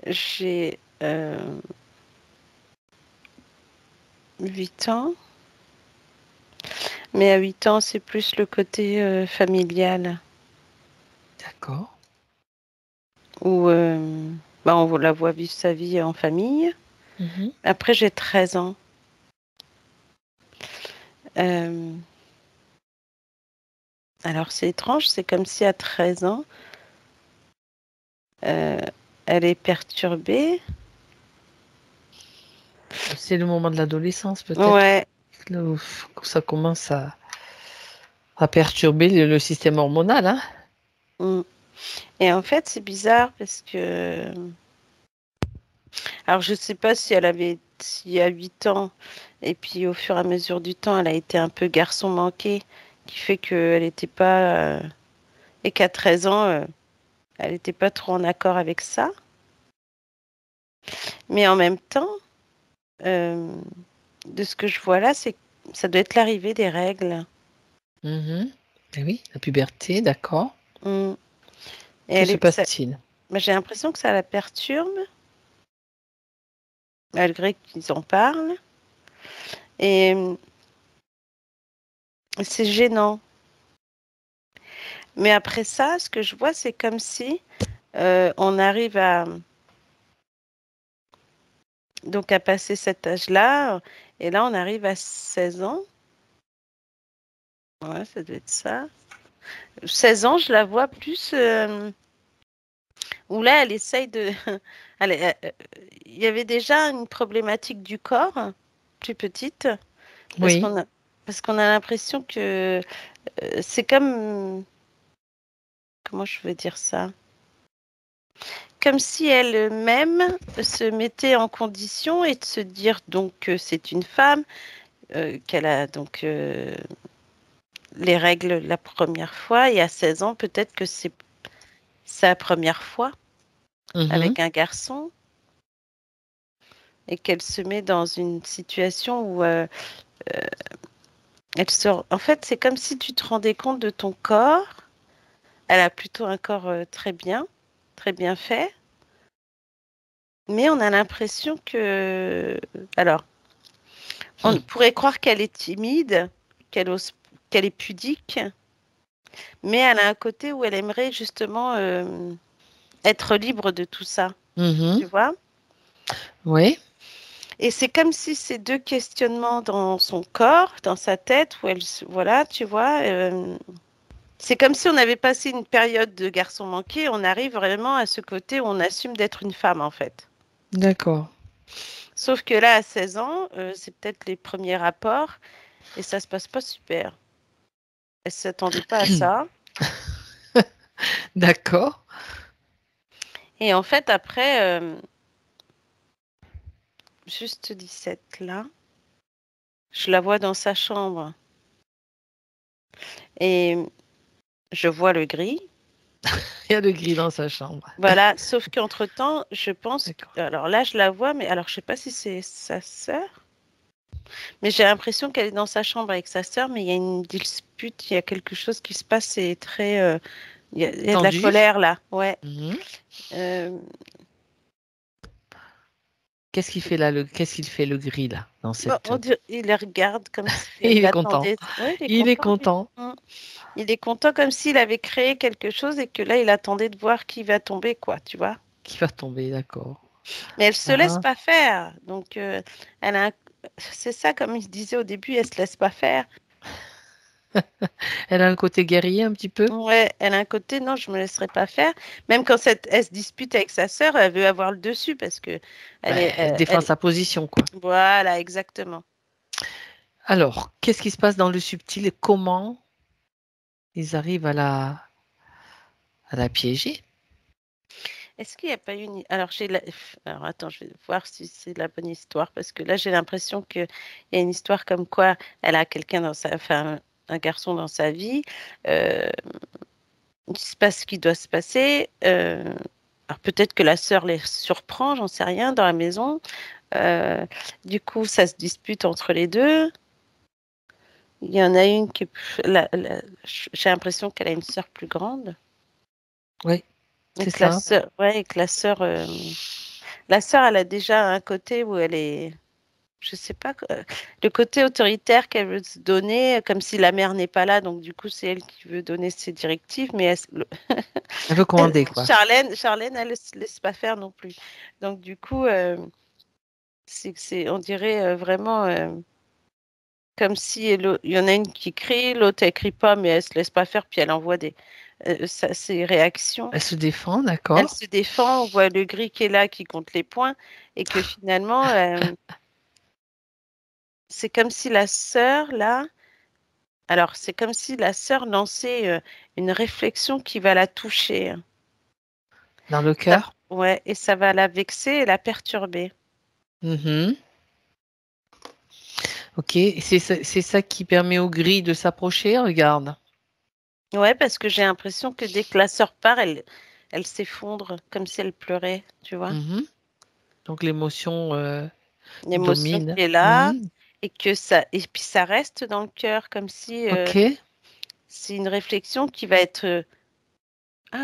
J'ai 8 ans, mais à 8 ans, c'est plus le côté familial, D'accord. où on la voit vivre sa vie en famille. Mhm. Après, j'ai 13 ans. Euh, alors, c'est étrange, c'est comme si à 13 ans, euh, elle est perturbée. C'est le moment de l'adolescence peut-être, Ouais. là où ça commence à perturber le système hormonal. Hein. Mm. Et en fait, c'est bizarre parce que... Alors, je sais pas si à 8 ans, et puis au fur et à mesure du temps, elle a été un peu garçon manqué, qui fait qu'elle n'était pas... et qu'à 13 ans, elle n'était pas trop en accord avec ça. Mais en même temps, euh, de ce que je vois là, c'est que ça doit être l'arrivée des règles. Mhm. Eh oui, la puberté, d'accord. Mm. Et Que se passe-t-il? bah, j'ai l'impression que ça la perturbe, malgré qu'ils en parlent. Et c'est gênant. Mais après ça, ce que je vois, c'est comme si on arrive à passer cet âge-là, et là, on arrive à 16 ans. Ouais, ça doit être ça. 16 ans, je la vois plus où là, elle essaye de... Il y avait déjà une problématique du corps, plus petite, parce Oui. qu'on a l'impression que c'est comme... Comment je veux dire ça? Comme si elle-même se mettait en condition et de se dire donc que c'est une femme, qu'elle a donc les règles la première fois, et à 16 ans, peut-être que c'est sa première fois Mhm. avec un garçon, et qu'elle se met dans une situation où elle sort. En fait, c'est comme si tu te rendais compte de ton corps. Elle a plutôt un corps très bien fait, mais on a l'impression que... Alors, on pourrait croire qu'elle est timide, qu'elle ose, qu'elle est pudique, mais elle a un côté où elle aimerait justement être libre de tout ça, Mhm. tu vois? Oui. Et c'est comme si ces deux questionnements dans son corps, dans sa tête, où voilà, tu vois, c'est comme si on avait passé une période de garçon manqué, on arrive vraiment à ce côté où on assume d'être une femme, en fait. D'accord. Sauf que là, à 16 ans, c'est peut-être les premiers rapports, et ça se passe pas super. Elle s'attendait pas à ça. D'accord. Et en fait, après, juste 17 là, je la vois dans sa chambre et je vois le gris. Il y a le gris dans sa chambre. Voilà, sauf qu'entre-temps, je pense D'accord. alors là, je la vois, mais alors je sais pas si c'est sa sœur. Mais j'ai l'impression qu'elle est dans sa chambre avec sa sœur, mais il y a une dispute, il y a quelque chose qui se passe, c'est très... il y a de la Tendu. colère là, ouais. Mhm. Euh, Qu'est-ce qu'il fait là, qu'est-ce qu'il fait le gris là, dans bon, cette... il les regarde comme Il s'il est content. attendait. Ouais, il est Il est content, lui. content Mm. Il est content comme s'il avait créé quelque chose et que là, il attendait de voir qui va tomber, quoi, tu vois. qu'il va tomber, d'accord. Mais elle se laisse Ah, pas faire. Donc, elle a c'est ça, comme il disait au début, elle se laisse pas faire. elle a un côté guerrier un petit peu. Ouais, elle a un côté, non, je me laisserai pas faire. Même quand elle se dispute avec sa sœur, elle veut avoir le dessus parce que elle Ben, est, elle défend sa position, quoi. voilà, exactement. Alors, qu'est-ce qui se passe dans le subtil et comment ils arrivent à la piéger? Est-ce qu'il n'y a pas une... Alors, Alors, attends, je vais voir si c'est la bonne histoire, parce que là, j'ai l'impression qu'il y a une histoire comme quoi elle a quelqu'un dans sa... Enfin, un garçon dans sa vie. euh, Il se passe ce qui doit se passer. Alors, peut-être que la sœur les surprend, j'en sais rien, dans la maison. Euh, du coup, ça se dispute entre les deux. Il y en a une qui... J'ai l'impression qu'elle a une sœur plus grande. Oui, Et c'est que la ça. sœur... Ouais, et que la sœur... La sœur, elle a déjà un côté où elle est, je sais pas, le côté autoritaire qu'elle veut se donner, comme si la mère n'est pas là, donc du coup, c'est elle qui veut donner ses directives, mais Elle veut commander, quoi. Charlène, elle ne se laisse pas faire non plus. Donc du coup, on dirait vraiment comme si il y en a une qui crie, l'autre elle crie pas, mais elle se laisse pas faire, puis elle envoie ses réactions. Elle se défend, Elle d'accord. se défend, on voit le gris qui est là, qui compte les points, et que finalement, c'est comme si la sœur, là, alors c'est comme si la sœur lançait une réflexion qui va la toucher, hein. Dans le Ça- cœur. ouais, et ça va la vexer et la perturber. Mhm. Ok, c'est ça qui permet au gris de s'approcher, regarde. Ouais, parce que j'ai l'impression que dès que la sœur part, elle s'effondre comme si elle pleurait, tu vois. Mhm. Donc l'émotion L'émotion qui domine. est là, Mhm. et puis ça reste dans le cœur, comme si Ok. c'est une réflexion qui va être,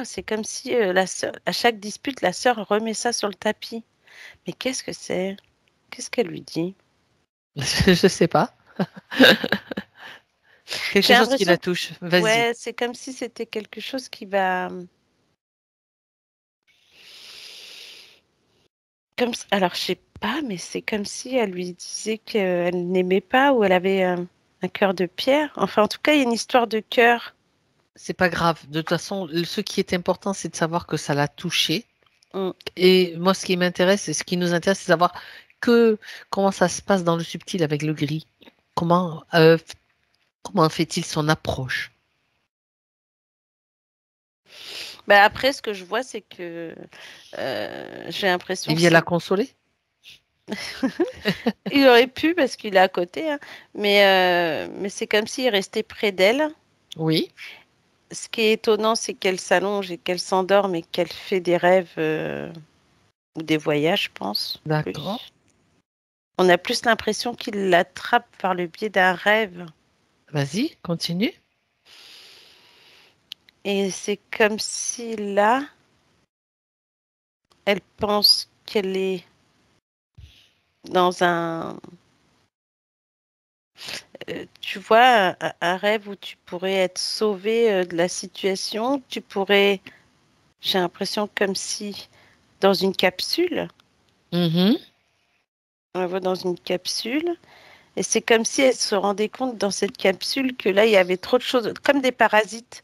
c'est comme si la sœur, à chaque dispute, la sœur remet ça sur le tapis. Mais qu'est-ce que c'est? Qu'est-ce qu'elle lui dit? Je sais pas. J'ai Quelque chose qui l'impression la que, touche. Vas-y. ouais, c'est comme si c'était quelque chose qui va, alors je sais pas, mais c'est comme si elle lui disait qu'elle n'aimait pas ou elle avait un cœur de pierre. Enfin, en tout cas, il y a une histoire de cœur. C'est pas grave. De toute façon, ce qui est important, c'est de savoir que ça l'a touché. Mm. Et moi, ce qui m'intéresse, et ce qui nous intéresse, c'est de savoir comment ça se passe dans le subtil avec le gris. Comment fait-il son approche? Bah, après, ce que je vois, c'est que j'ai Il l'impression que vient la consoler? il aurait pu parce qu'il est à côté, hein, mais c'est comme s'il restait près d'elle. Oui, Ce qui est étonnant, c'est qu'elle s'allonge et qu'elle s'endorme et qu'elle fait des rêves ou des voyages, je pense, d'accord. plus. On a plus l'impression qu'il l'attrape par le biais d'un rêve. Vas-y, continue. Et c'est comme si là, elle pense qu'elle est dans tu vois, un rêve où tu pourrais être sauvé de la situation. J'ai l'impression comme si dans une capsule, Mhm, on la voit dans une capsule. Et c'est comme si elle se rendait compte dans cette capsule que là, il y avait trop de choses, comme des parasites.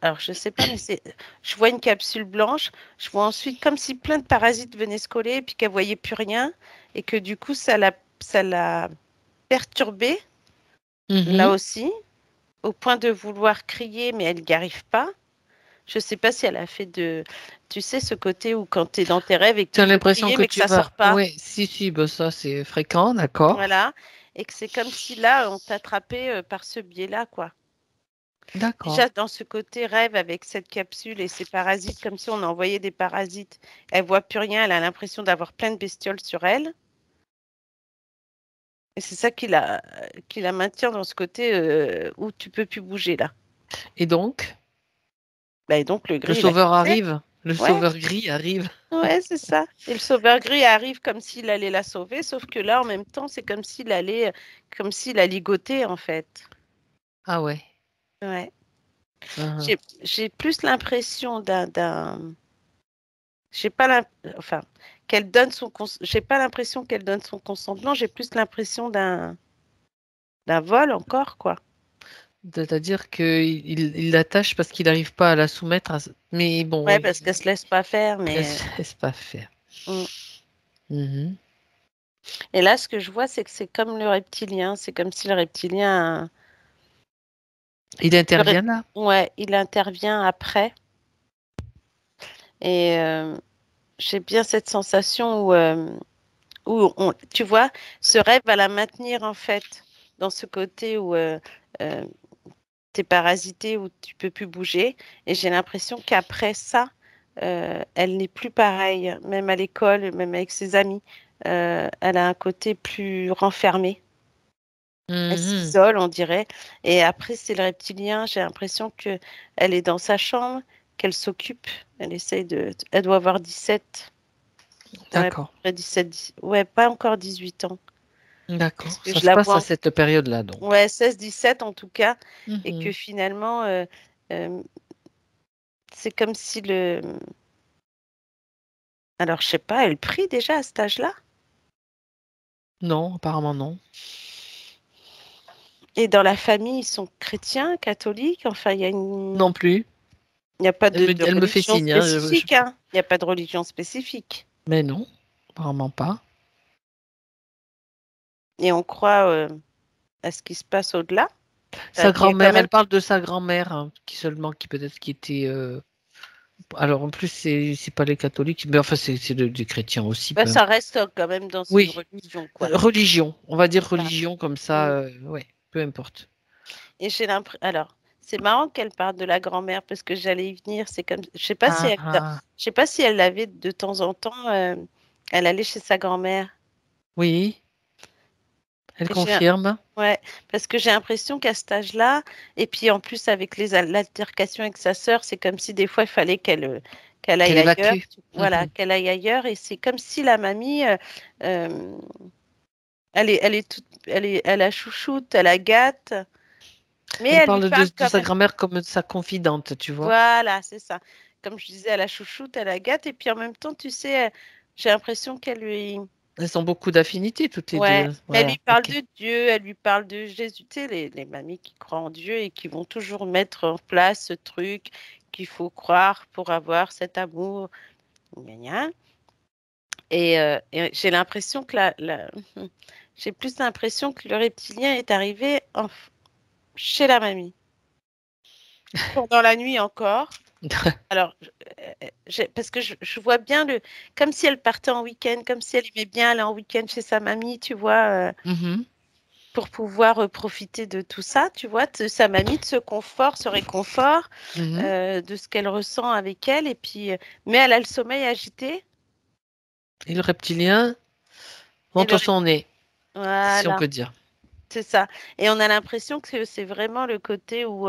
Alors, je sais pas, mais je vois une capsule blanche. Je vois ensuite comme si plein de parasites venaient se coller et puis qu'elle voyait plus rien et que du coup, ça l'a perturbée là mhm. aussi, au point de vouloir crier, mais elle n'y arrive pas. Je sais pas si elle a fait tu sais, ce côté où quand tu es dans tes rêves et que Tu tu as veux l'impression crier, que mais que tu ça vas. sort pas. Oui, si, ben ça c'est fréquent, d'accord. Voilà. Et que c'est comme si là, on t'attrapait par ce biais-là, quoi. D'accord. Déjà, dans ce côté rêve avec cette capsule et ces parasites, comme si on envoyait des parasites. Elle voit plus rien, elle a l'impression d'avoir plein de bestioles sur elle. Et c'est ça qui la maintient dans ce côté où tu peux plus bouger là. Et donc, Bah, et donc le le gris, il a sauveur quitté. arrive, le Ouais, sauveur gris arrive. ouais, c'est ça. Et le sauveur gris arrive comme s'il allait la sauver, sauf que là, en même temps, c'est comme s'il la ligotait en fait. Ah ouais. Ouais. Uhum. J'ai plus l'impression j'ai pas l'im- enfin, qu'elle donne j'ai pas l'impression qu'elle donne son consentement, j'ai plus l'impression d'un vol encore, quoi. C'est-à-dire qu'il l'attache parce qu'il n'arrive pas à la soumettre. Mais bon, Ouais, parce qu'elle se laisse pas faire, elle mais. ne laisse pas faire. Mm. Mhm. Et là, ce que je vois, c'est que c'est comme le reptilien. C'est comme si le reptilien. Il le rep- intervient là? Ouais, il intervient après. Et j'ai bien cette sensation tu vois, ce rêve va la maintenir en fait dans ce côté où euh, t'es parasité, où tu peux plus bouger. Et j'ai l'impression qu'après ça, elle n'est plus pareille, même à l'école, même avec ses amis. Elle a un côté plus renfermé. Elle Mhm. s'isole, on dirait. Et après, c'est le reptilien. J'ai l'impression que elle est dans sa chambre, qu'elle s'occupe. Elle essaye Elle doit avoir 17. Ouais, à peu D'accord. près 17, ouais, pas encore 18 ans. Parce D'accord. que Ça je se la passe vois à cette période-là, donc. ouais, 16, 17 en tout cas. Et que Mhm. finalement, euh, c'est comme si le. Alors, je sais pas, elle prie déjà à cet âge-là. Non, apparemment non. Et dans la famille, ils sont chrétiens, catholiques. Enfin, Non plus. il n'y a pas de Elle me fait religion signe, hein, spécifique, hein. Il n'y a pas de religion spécifique. mais non, apparemment pas. Et on croit à ce qui se passe au-delà. Sa Il y a quand grand-mère, même. elle parle de sa grand-mère, hein, qui seulement, qui peut-être qui était. Alors en plus, c'est pas les catholiques, mais enfin c'est des chrétiens aussi, Bah, peu ça importe. reste quand même dans une Oui, religion, quoi. religion, on va dire Voilà. religion comme ça, Mm. ouais, peu importe. Et j'ai l'impression. Alors, c'est marrant qu'elle parle de la grand-mère parce que j'allais y venir. C'est comme. Ah, ah, Je sais pas si elle l'avait de temps en temps. Elle allait chez sa grand-mère. oui, elle Et j'ai. confirme. Ouais, parce que j'ai l'impression qu'à cet âge-là, et puis en plus avec l'altercation avec sa sœur, c'est comme si des fois il fallait qu'elle aille Qu'elle ailleurs. évacue. Voilà, Mhm. qu'elle aille ailleurs. Et c'est comme si la mamie, euh, elle la chouchoute, elle la gâte, mais Elle elle lui parle parle de quand sa même. grand-mère comme de sa confidente, tu vois. Voilà, c'est ça. Comme je disais, elle la chouchoute, elle la gâte, et puis en même temps, tu sais, j'ai l'impression qu'elle lui. Elles ont beaucoup d'affinités toutes les Ouais, deux. elle lui Voilà, parle ok. de Dieu, elle lui parle de Jésus, tu sais, les mamies qui croient en Dieu et qui vont toujours mettre en place ce truc qu'il faut croire pour avoir cet amour. Gna gna. Et j'ai l'impression que j'ai plus l'impression que le reptilien est arrivé chez la mamie pendant la nuit encore. Alors, parce que je vois bien comme si elle partait en week-end, comme si elle aimait bien aller en week-end chez sa mamie, tu vois. Mhm, Pour pouvoir profiter de tout ça, tu vois, de sa mamie, de ce confort, ce réconfort, mhm. de ce qu'elle ressent avec elle. Et puis, mais elle a le sommeil agité. Et le reptilien Et montre son nez, si on voilà, peut dire. c'est ça. Et on a l'impression que c'est vraiment le côté où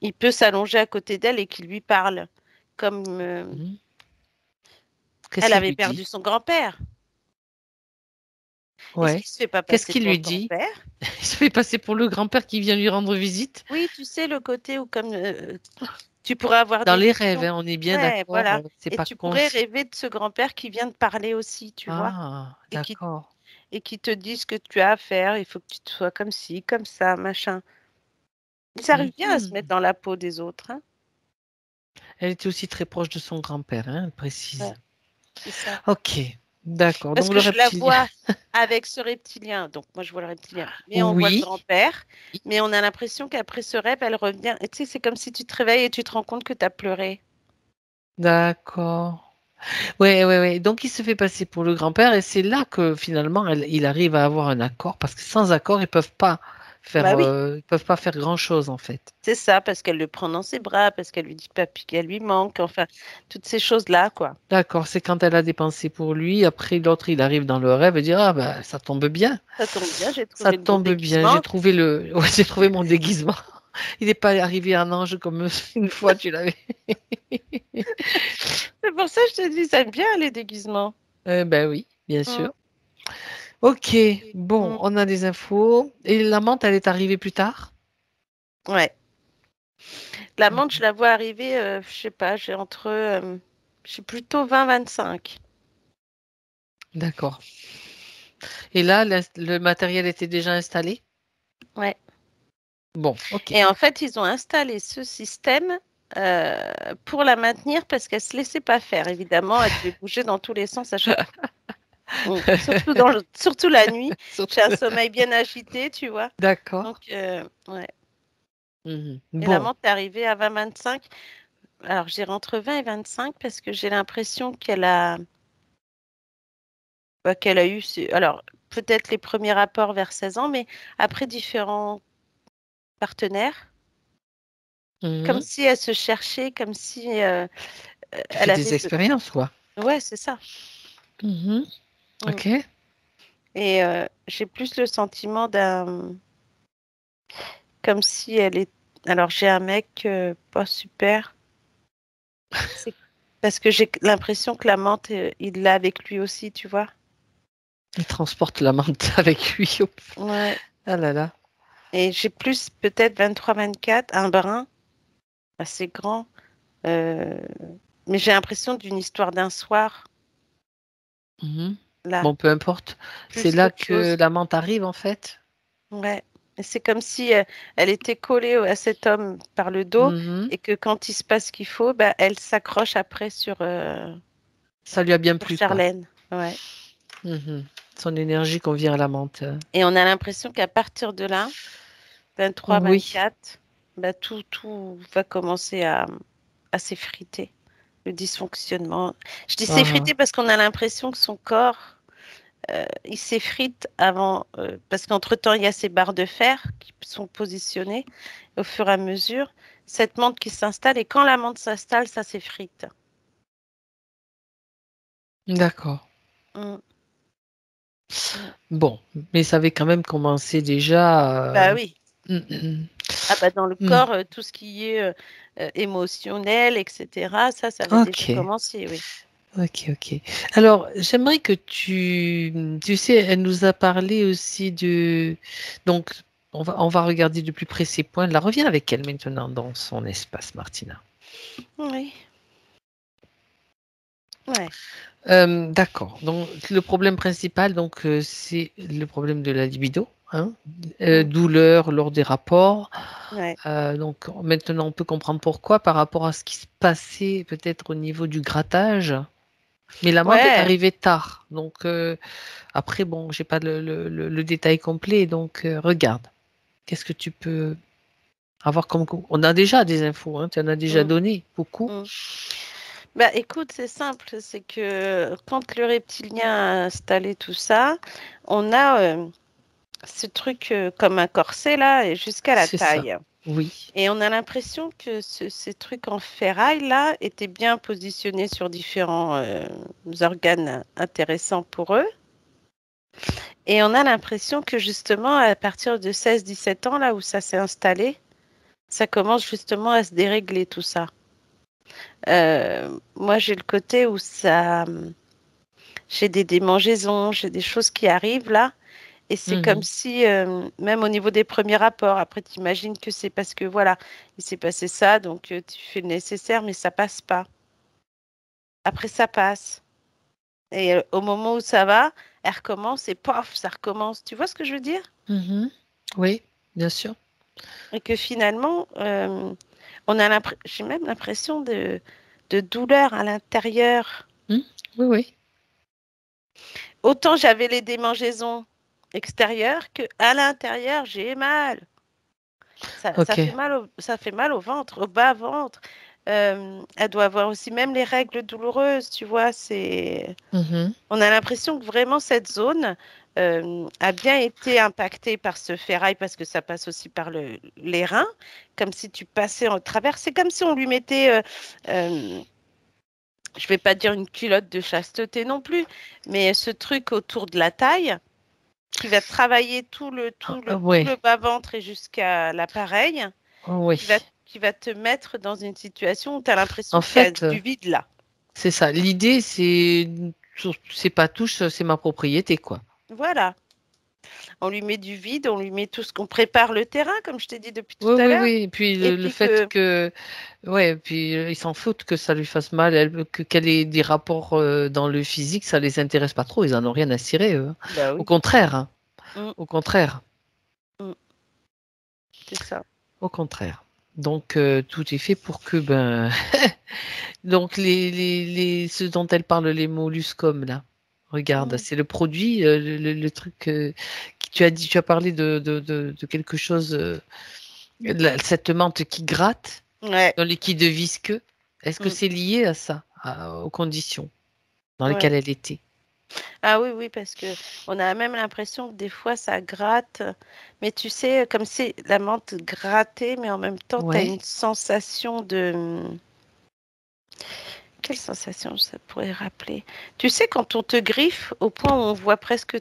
il peut s'allonger à côté d'elle et qu'il lui parle. Comme Mhm. Qu'est-ce elle qu'il avait lui perdu dit? son grand-père. Est-ce Ouais. qu'il se fait pas Qu'est-ce passer qu'il pour le lui dit? grand-père? Il se fait passer pour le grand-père qui vient lui rendre visite. Oui, tu sais, le côté où comme tu pourrais avoir Dans des les rêves, visions. hein, on est bien Ouais, d'accord, voilà. c'est Et pas tu pourrais conscient. rêver de ce grand-père qui vient de parler aussi, tu vois, Ah, et qui, d'accord. et qui te dit ce que tu as à faire. Il faut que tu te sois comme ci, comme ça, machin. Ils arrivent bien à se mettre Mhm. dans la peau des autres, hein. Elle était aussi très proche de son grand-père, hein, elle Ouais, précise. c'est ça. Ok, d'accord. Parce Donc que le je la reptilien. vois avec ce reptilien. Donc, moi, je vois le reptilien. Mais on voit le Oui, grand-père. Mais on a l'impression qu'après ce rêve, elle revient. Et tu sais, c'est comme si tu te réveilles et tu te rends compte que tu as pleuré. d'accord. Ouais, ouais, ouais. Donc il se fait passer pour le grand-père et c'est là que finalement il arrive à avoir un accord parce que sans accord ils peuvent pas faire, Bah oui, ils peuvent pas faire grand-chose en fait. c'est ça, parce qu'elle le prend dans ses bras, parce qu'elle lui dit pas puis qu'elle lui manque, enfin, toutes ces choses-là, quoi. D'accord, c'est quand elle a dépensé pour lui, après l'autre il arrive dans le rêve et dit ah bah ça tombe bien, Ça tombe bien, j'ai ça trouvé le bon tombe bien, j'ai déguisement. trouvé ouais, j'ai trouvé mon déguisement. Il n'est pas arrivé un ange comme une fois tu l'avais. C'est pour ça que je te dis, ça aime bien les déguisements. Ben oui, bien Mm, sûr. Ok, bon, mm. on a des infos. Et la menthe, elle est arrivée plus tard? Ouais. La menthe, je la vois arriver, je sais pas, j'ai plutôt 20-25. D'accord. Et là, le matériel était déjà installé? Ouais. Bon, ok. Et en fait, ils ont installé ce système pour la maintenir parce qu'elle se laissait pas faire. Évidemment, elle devait bouger dans tous les sens à chaque fois. Surtout la nuit. J'ai un Surtout- sommeil bien agité, tu vois. D'accord. Donc, ouais. Mhm. Et la Bon, menthe est arrivée à 20-25. Alors, j'ai entre 20 et 25 parce que j'ai l'impression qu'elle a eu, alors peut-être les premiers rapports vers 16 ans, mais après différents partenaires, comme mhm. si elle se cherchait, comme si Tu fais elle avait... des expériences, quoi. Ouais, c'est ça. Mhm. Mm. Ok. Et j'ai plus le sentiment comme si elle est... Alors, j'ai un mec pas super. C'est parce que j'ai l'impression que la menthe, il l'a avec lui aussi, tu vois. Il transporte la menthe avec lui. Ouais. Ah là là. Et j'ai plus peut-être 23-24, un brun assez grand. euh, mais j'ai l'impression d'une histoire d'un soir, Mhm. là, Bon, peu importe. C'est plus là qu'autre que chose. la menthe arrive, en fait. Ouais. Et c'est comme si elle était collée à cet homme par le dos Mhm. et que quand il se passe ce qu'il faut, bah, elle s'accroche après Ça lui a bien sur plu, quoi. Charlène. Ouais. Mhm. Son énergie convient à la menthe. Et on a l'impression qu'à partir de là, Oui. 23-24, bah, tout va commencer à s'effriter. Le dysfonctionnement. Je dis Ah, s'effriter parce qu'on a l'impression que son corps, il s'effrite avant, parce qu'entre-temps, il y a ces barres de fer qui sont positionnées au fur et à mesure, cette menthe qui s'installe, et quand la menthe s'installe, ça s'effrite. d'accord. Mm, mm. Bon, mais ça avait quand même commencé déjà. Bah oui. Mm, mm, Ah bah dans le mm. corps, tout ce qui est émotionnel, etc., ça avait déjà Ok, commencé, oui. ok, ok. Alors, j'aimerais que tu sais, elle nous a parlé aussi donc, on va regarder de plus près ces points. Là, reviens avec elle maintenant dans son espace, Martina. Oui, ouais. D'accord. Donc, le problème principal, donc, c'est le problème de la libido, hein. Mm, Douleur lors des rapports. ouais. Donc maintenant, on peut comprendre pourquoi par rapport à ce qui se passait peut-être au niveau du grattage. Mais la menthe est Ouais. arrivée tard. Donc après, bon, j'ai pas le détail complet. Donc regarde, qu'est-ce que tu peux avoir comme... On a déjà des infos, hein, tu en as déjà Mm, donné beaucoup. mm. Bah écoute, c'est simple, c'est que quand le reptilien a installé tout ça, on a ce truc comme un corset là, et jusqu'à la C'est ça. taille. Oui. Et on a l'impression que ces trucs en ferraille là étaient bien positionnés sur différents organes intéressants pour eux. Et on a l'impression que justement à partir de 16-17 ans là où ça s'est installé, ça commence justement à se dérégler tout ça. Moi j'ai le côté où j'ai des démangeaisons, j'ai des choses qui arrivent là. Et c'est comme Mhm. si, même au niveau des premiers rapports, après, tu imagines que c'est parce que, voilà, il s'est passé ça, donc tu fais le nécessaire, mais ça passe pas. Après, ça passe. Et au moment où ça va, elle recommence et pof, ça recommence. Tu vois ce que je veux dire? Mhm. Oui, bien sûr. Et que finalement, j'ai même l'impression de douleur à l'intérieur. Hmm. Oui, oui. Autant j'avais les démangeaisons extérieures que à l'intérieur, j'ai mal. Ça Ok. fait mal ça fait mal au ventre, au bas-ventre. elle doit avoir aussi même les règles douloureuses, tu vois. On a l'impression que vraiment cette zone a bien été impactée par ce ferraille parce que ça passe aussi par les reins, comme si tu passais en travers. C'est comme si on lui mettait, je vais pas dire une culotte de chasteté non plus, mais ce truc autour de la taille qui va travailler tout Ouais, le bas-ventre et jusqu'à l'appareil, oui. qui va te mettre dans une situation où tu as l'impression En qu'il y a fait, du vide là. c'est ça. L'idée, c'est pas touche, c'est ma propriété, quoi. Voilà. On lui met du vide, on lui met tout ce qu'on prépare le terrain, comme je t'ai dit depuis tout Oui, à oui, l'heure. oui. Et puis Et le puis fait que, que, ouais, puis ils s'en foutent que ça lui fasse mal, qu'elle ait des rapports dans le physique, ça les intéresse pas trop. Ils en ont rien à cirer, eux, hein. bah Au oui, contraire, hein. mm, Au contraire, mm, c'est ça. au contraire. Donc tout est fait pour que ben donc ce dont elle parle, les molluscum là. Regarde, Mm. c'est le produit, le truc qui tu as dit, tu as parlé de quelque chose, cette menthe qui gratte Ouais, dans le liquide visqueux. Est-ce que mm, c'est lié à ça, aux conditions dans ouais. lesquelles elle était? Ah oui, oui, parce que on a même l'impression que des fois ça gratte, mais tu sais, comme si la menthe grattait, mais en même temps, tu as Ouais, une sensation de... Quelle sensation ça pourrait rappeler? Tu sais, quand on te griffe, au point où on voit presque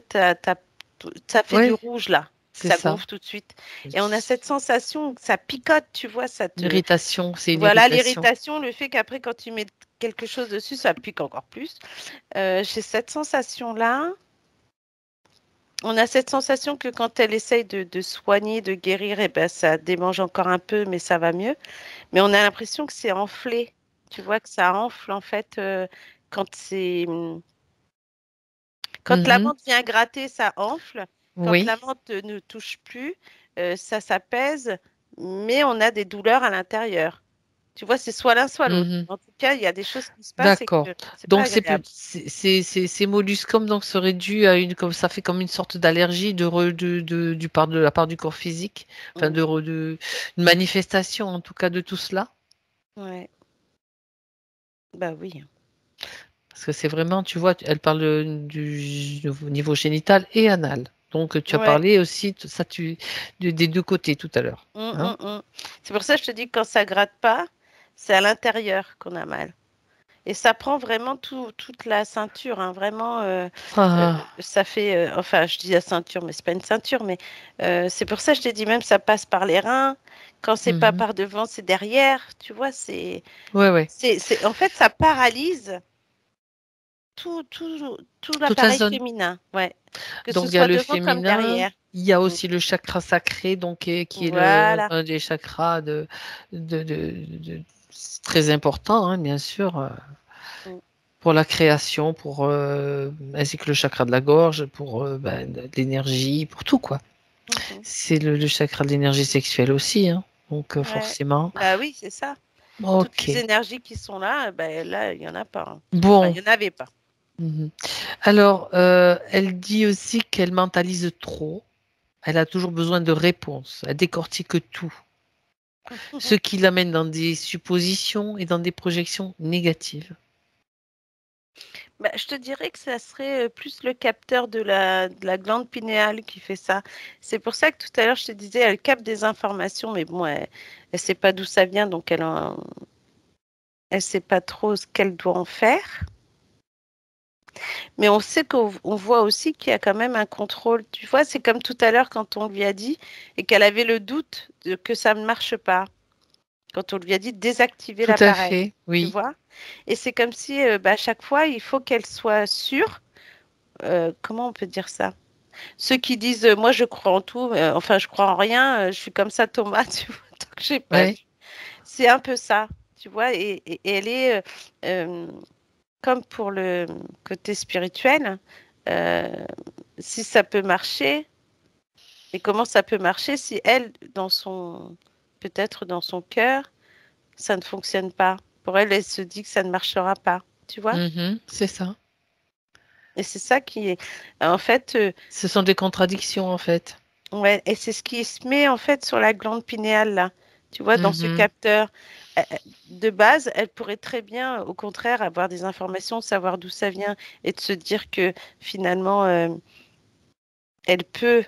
ça fait du ouais, rouge là, c'est ça ça. gonfle tout de suite. Et on a cette sensation que ça picote, tu vois, L'irritation, c'est une Voilà irritation. l'irritation, le fait qu'après, quand tu mets quelque chose dessus, ça pique encore plus. J'ai cette sensation-là. On a cette sensation que quand elle essaye de soigner, de guérir, eh ben, ça démange encore un peu, mais ça va mieux. Mais on a l'impression que c'est enflé. Tu vois que ça enfle en fait quand c'est quand la Mhm. menthe vient gratter, ça enfle. Quand Oui. la menthe ne touche plus, ça s'apaise, mais on a des douleurs à l'intérieur. Tu vois, c'est soit l'un, soit l'autre. Mhm. En tout cas, il y a des choses qui se passent et D'accord. que c'est pas Donc agréable. ces molluscums donc seraient dus à comme ça fait comme une sorte d'allergie de la part du corps physique, enfin Mm. une manifestation en tout cas de tout cela, Ouais, bah oui. parce que c'est vraiment, tu vois, elle parle du niveau génital et anal. Donc tu as Ouais. parlé aussi des deux côtés tout à l'heure, Mm, hein? mm, mm. C'est pour ça que je te dis que quand ça gratte pas, c'est à l'intérieur qu'on a mal. Et ça prend vraiment toute la ceinture, hein, vraiment. Ah, Ça fait, enfin, je dis la ceinture, mais c'est pas une ceinture, mais c'est pour ça que je t'ai dit même ça passe par les reins. Quand c'est pas mhm. par devant, c'est derrière. Tu vois, Ouais, ouais. en fait, ça paralyse tout Toute la l'appareil zone. féminin, ouais, que ce Donc, il y a soit le devant comme féminin, derrière. il y a Mm. aussi le chakra sacré, donc, qui est Voilà. un des chakras c'est très important, hein, bien sûr, Mm. pour la création, ainsi que le chakra de la gorge, pour ben, de l'énergie, pour tout, quoi. Mhm. C'est le chakra de l'énergie sexuelle aussi, hein, donc Ouais. forcément. Bah oui, c'est ça. Toutes les Ok. énergies qui sont là, ben là, il y en a pas, hein. Enfin, il Bon. y en avait pas. Mhm. Alors, elle dit aussi qu'elle mentalise trop. Elle a toujours besoin de réponses. Elle décortique tout. Ce qui l'amène dans des suppositions et dans des projections négatives. Bah, je te dirais que ça serait plus le capteur de la glande pinéale qui fait ça. C'est pour ça que tout à l'heure, je te disais, elle capte des informations, mais bon, elle ne sait pas d'où ça vient, donc elle sait pas trop ce qu'elle doit en faire. Mais on sait qu'on voit aussi qu'il y a quand même un contrôle. Tu vois, c'est comme tout à l'heure quand on lui a dit et qu'elle avait le doute que ça ne marche pas. Quand on lui a dit de désactiver Tout à l'appareil, fait, tu oui. vois? Et c'est comme si bah, à chaque fois, il faut qu'elle soit sûre. Comment on peut dire ça? Ceux qui disent moi je crois en tout, enfin je crois en rien, je suis comme ça Thomas, tu vois, tant que j'ai pas Ouais. vu. C'est un peu ça, tu vois, et elle est euh, comme pour le côté spirituel, euh, si ça peut marcher, et comment ça peut marcher si elle, peut-être dans son cœur, ça ne fonctionne pas. Pour elle, elle se dit que ça ne marchera pas, tu vois? Mhm, c'est ça. Et c'est ça qui est, en fait, Ce sont des contradictions, en fait. ouais, et c'est ce qui se met en fait sur la glande pinéale là, tu vois, dans ce Mhm, capteur. de base, elle pourrait très bien, au contraire, avoir des informations, savoir d'où ça vient et de se dire que finalement, elle peut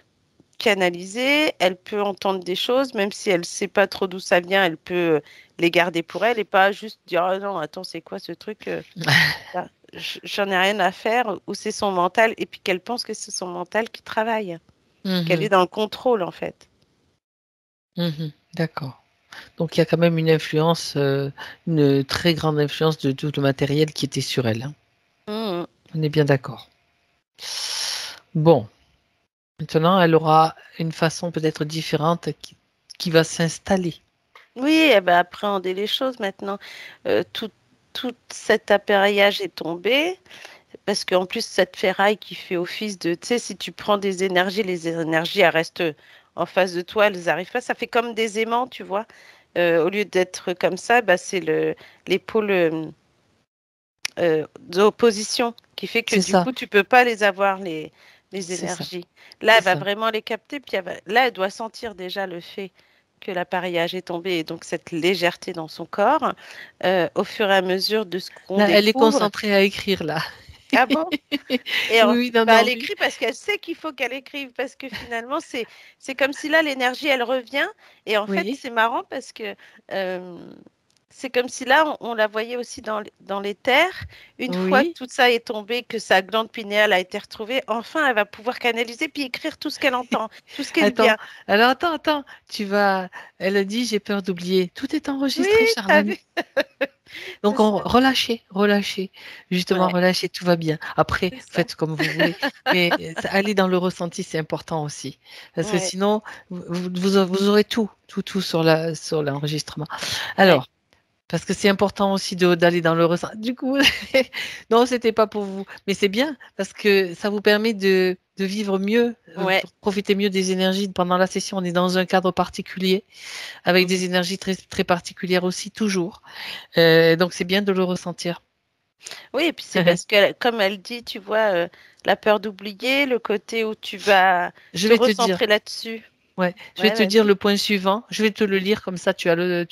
canaliser, elle peut entendre des choses, même si elle ne sait pas trop d'où ça vient, elle peut les garder pour elle et pas juste dire ah non, attends, c'est quoi ce truc là, j'en ai rien à faire, ou c'est son mental, et puis qu'elle pense que c'est son mental qui travaille, qu'elle est dans le contrôle en fait. D'accord. Donc il y a quand même une influence, une très grande influence de tout le matériel qui était sur elle. Mhm. On est bien d'accord. Bon, maintenant elle aura une façon peut-être différente qui va s'installer. Oui, elle va appréhender les choses maintenant. Tout, tout cet appareillage est tombé. Parce qu'en plus, cette ferraille qui fait office de, tu sais, si tu prends des énergies, les énergies, elles restent en face de toi, elles n'arrivent pas. Ça fait comme des aimants, tu vois. Au lieu d'être comme ça, bah, c'est les pôles d'opposition qui fait que C'est du ça, coup, tu peux pas les avoir, les c'est ça, énergies. Là, c'est elle va ça. vraiment les capter, puis là, elle doit sentir déjà le fait que l'appareillage est tombé et donc cette légèreté dans son corps au fur et à mesure de ce qu'on Là, elle est découvre. concentrée à écrire là. Ah bon? Et Oui, oui, non, bah, non, elle oui. écrit parce qu'elle sait qu'il faut qu'elle écrive, parce que finalement, c'est comme si là, l'énergie, elle revient. Et en fait, Oui, c'est marrant parce que euh, c'est comme si là, on la voyait aussi dans les terres. Une fois que oui. tout ça est tombé, que sa glande pinéale a été retrouvée, enfin, elle va pouvoir canaliser puis écrire tout ce qu'elle entend, tout ce qu'elle Attends, vient. alors attends, elle a dit j'ai peur d'oublier. Tout est Oui, enregistré, t'as Charlène. vu? C'est Donc ça. relâchez, justement Ouais, relâchez, tout va bien. Après, c'est ça. faites comme vous voulez, mais aller dans le ressenti, c'est important aussi, parce que Ouais, sinon, vous aurez tout sur l'enregistrement. ouais. Alors, parce que c'est important aussi d'aller dans le ressenti. Du coup, non, c'était pas pour vous, mais c'est bien parce que ça vous permet de vivre mieux, Ouais. pour profiter mieux des énergies pendant la session. On est dans un cadre particulier, avec des Mhm. énergies très, très particulières aussi, toujours. Donc c'est bien de le ressentir. Oui, et puis c'est parce que, comme elle dit, tu vois, la peur d'oublier, le côté où tu vas Je te vais te dire, recentrer là-dessus. ouais, je vais Ouais, te dire vas-y. le point suivant. Je vais te le lire comme ça, tu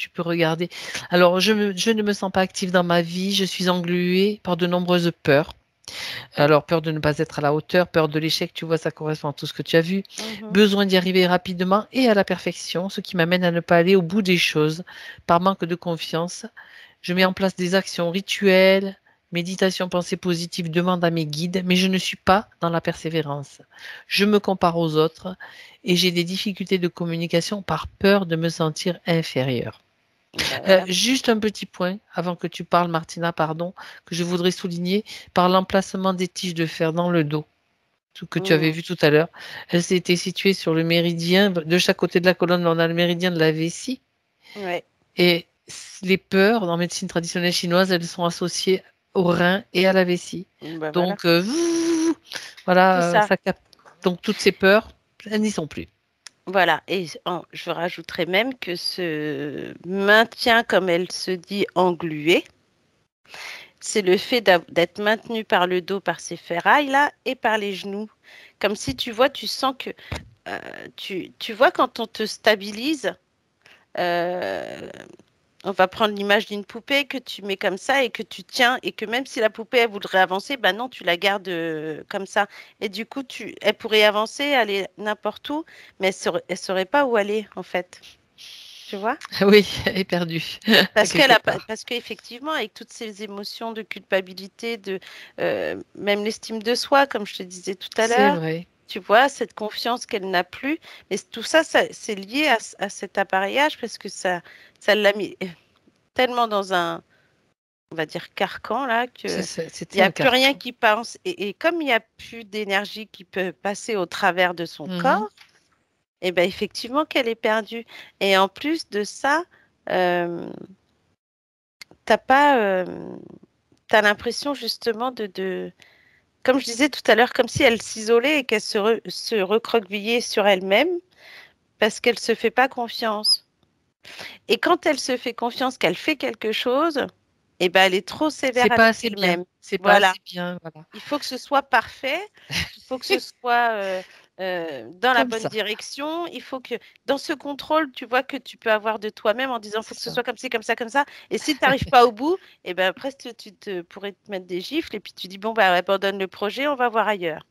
peux regarder. Alors, je ne me sens pas active dans ma vie. Je suis engluée par de nombreuses peurs. Alors, peur de ne pas être à la hauteur, peur de l'échec, tu vois, ça correspond à tout ce que tu as vu. Mhm. Besoin d'y arriver rapidement et à la perfection, ce qui m'amène à ne pas aller au bout des choses par manque de confiance. Je mets en place des actions rituelles, méditation, pensée positive, demande à mes guides, mais je ne suis pas dans la persévérance. Je me compare aux autres et j'ai des difficultés de communication par peur de me sentir inférieure. Bah voilà. Juste un petit point, avant que tu parles, Martina, pardon, que je voudrais souligner, par l'emplacement des tiges de fer dans le dos, tout que tu avais Mhm. vu tout à l'heure. Elles étaient situées sur le méridien, de chaque côté de la colonne, on a le méridien de la vessie. Ouais. Et les peurs, en médecine traditionnelle chinoise, elles sont associées au rein et à la vessie. Bah voilà. Donc, C'est voilà, ça. ça capte. Donc, toutes ces peurs, elles n'y sont plus. Voilà. Et je rajouterais même que ce maintien, comme elle se dit, englué, c'est le fait d'être maintenu par le dos, par ces ferrailles-là, et par les genoux. Comme si tu vois, tu sens que tu vois quand on te stabilise. euh, On va prendre l'image d'une poupée que tu mets comme ça et que tu tiens et que même si la poupée elle voudrait avancer, ben non, tu la gardes comme ça. Et du coup, elle pourrait avancer, aller n'importe où, mais elle saurait pas où aller en fait. Tu vois? Oui, elle est perdue, quelque part. Parce qu'effectivement, avec toutes ces émotions de culpabilité, de même l'estime de soi, comme je te disais tout à C'est l'heure, vrai. tu vois, cette confiance qu'elle n'a plus. Mais tout ça, c'est lié à cet appareillage parce que ça l'a mis tellement dans un, on va dire, carcan là, que il n'y C'était a un plus rien carcan. qui passe. Et comme il n'y a plus d'énergie qui peut passer au travers de son Mhm. corps, et ben effectivement qu'elle est perdue. Et en plus de ça, euh, t'as pas, t'as l'impression justement comme je disais tout à l'heure, comme si elle s'isolait et qu'elle se recroquevillait sur elle-même parce qu'elle se fait pas confiance. Et quand elle se fait confiance qu'elle fait quelque chose, eh ben, elle est trop C'est sévère pas avec assez bien. elle-même. C'est pas Voilà. assez bien. Voilà. Il faut que ce soit parfait. Il faut que ce soit dans la Comme bonne ça, direction. Il faut que, dans ce contrôle, tu vois que tu peux avoir de toi-même en disant, il faut c'est que ce ça. soit comme ci, comme ça, comme ça. Et si tu n'arrives pas au bout, et ben après, pourrais te mettre des gifles et puis tu dis, bon, bah, abandonne le projet, on va voir ailleurs.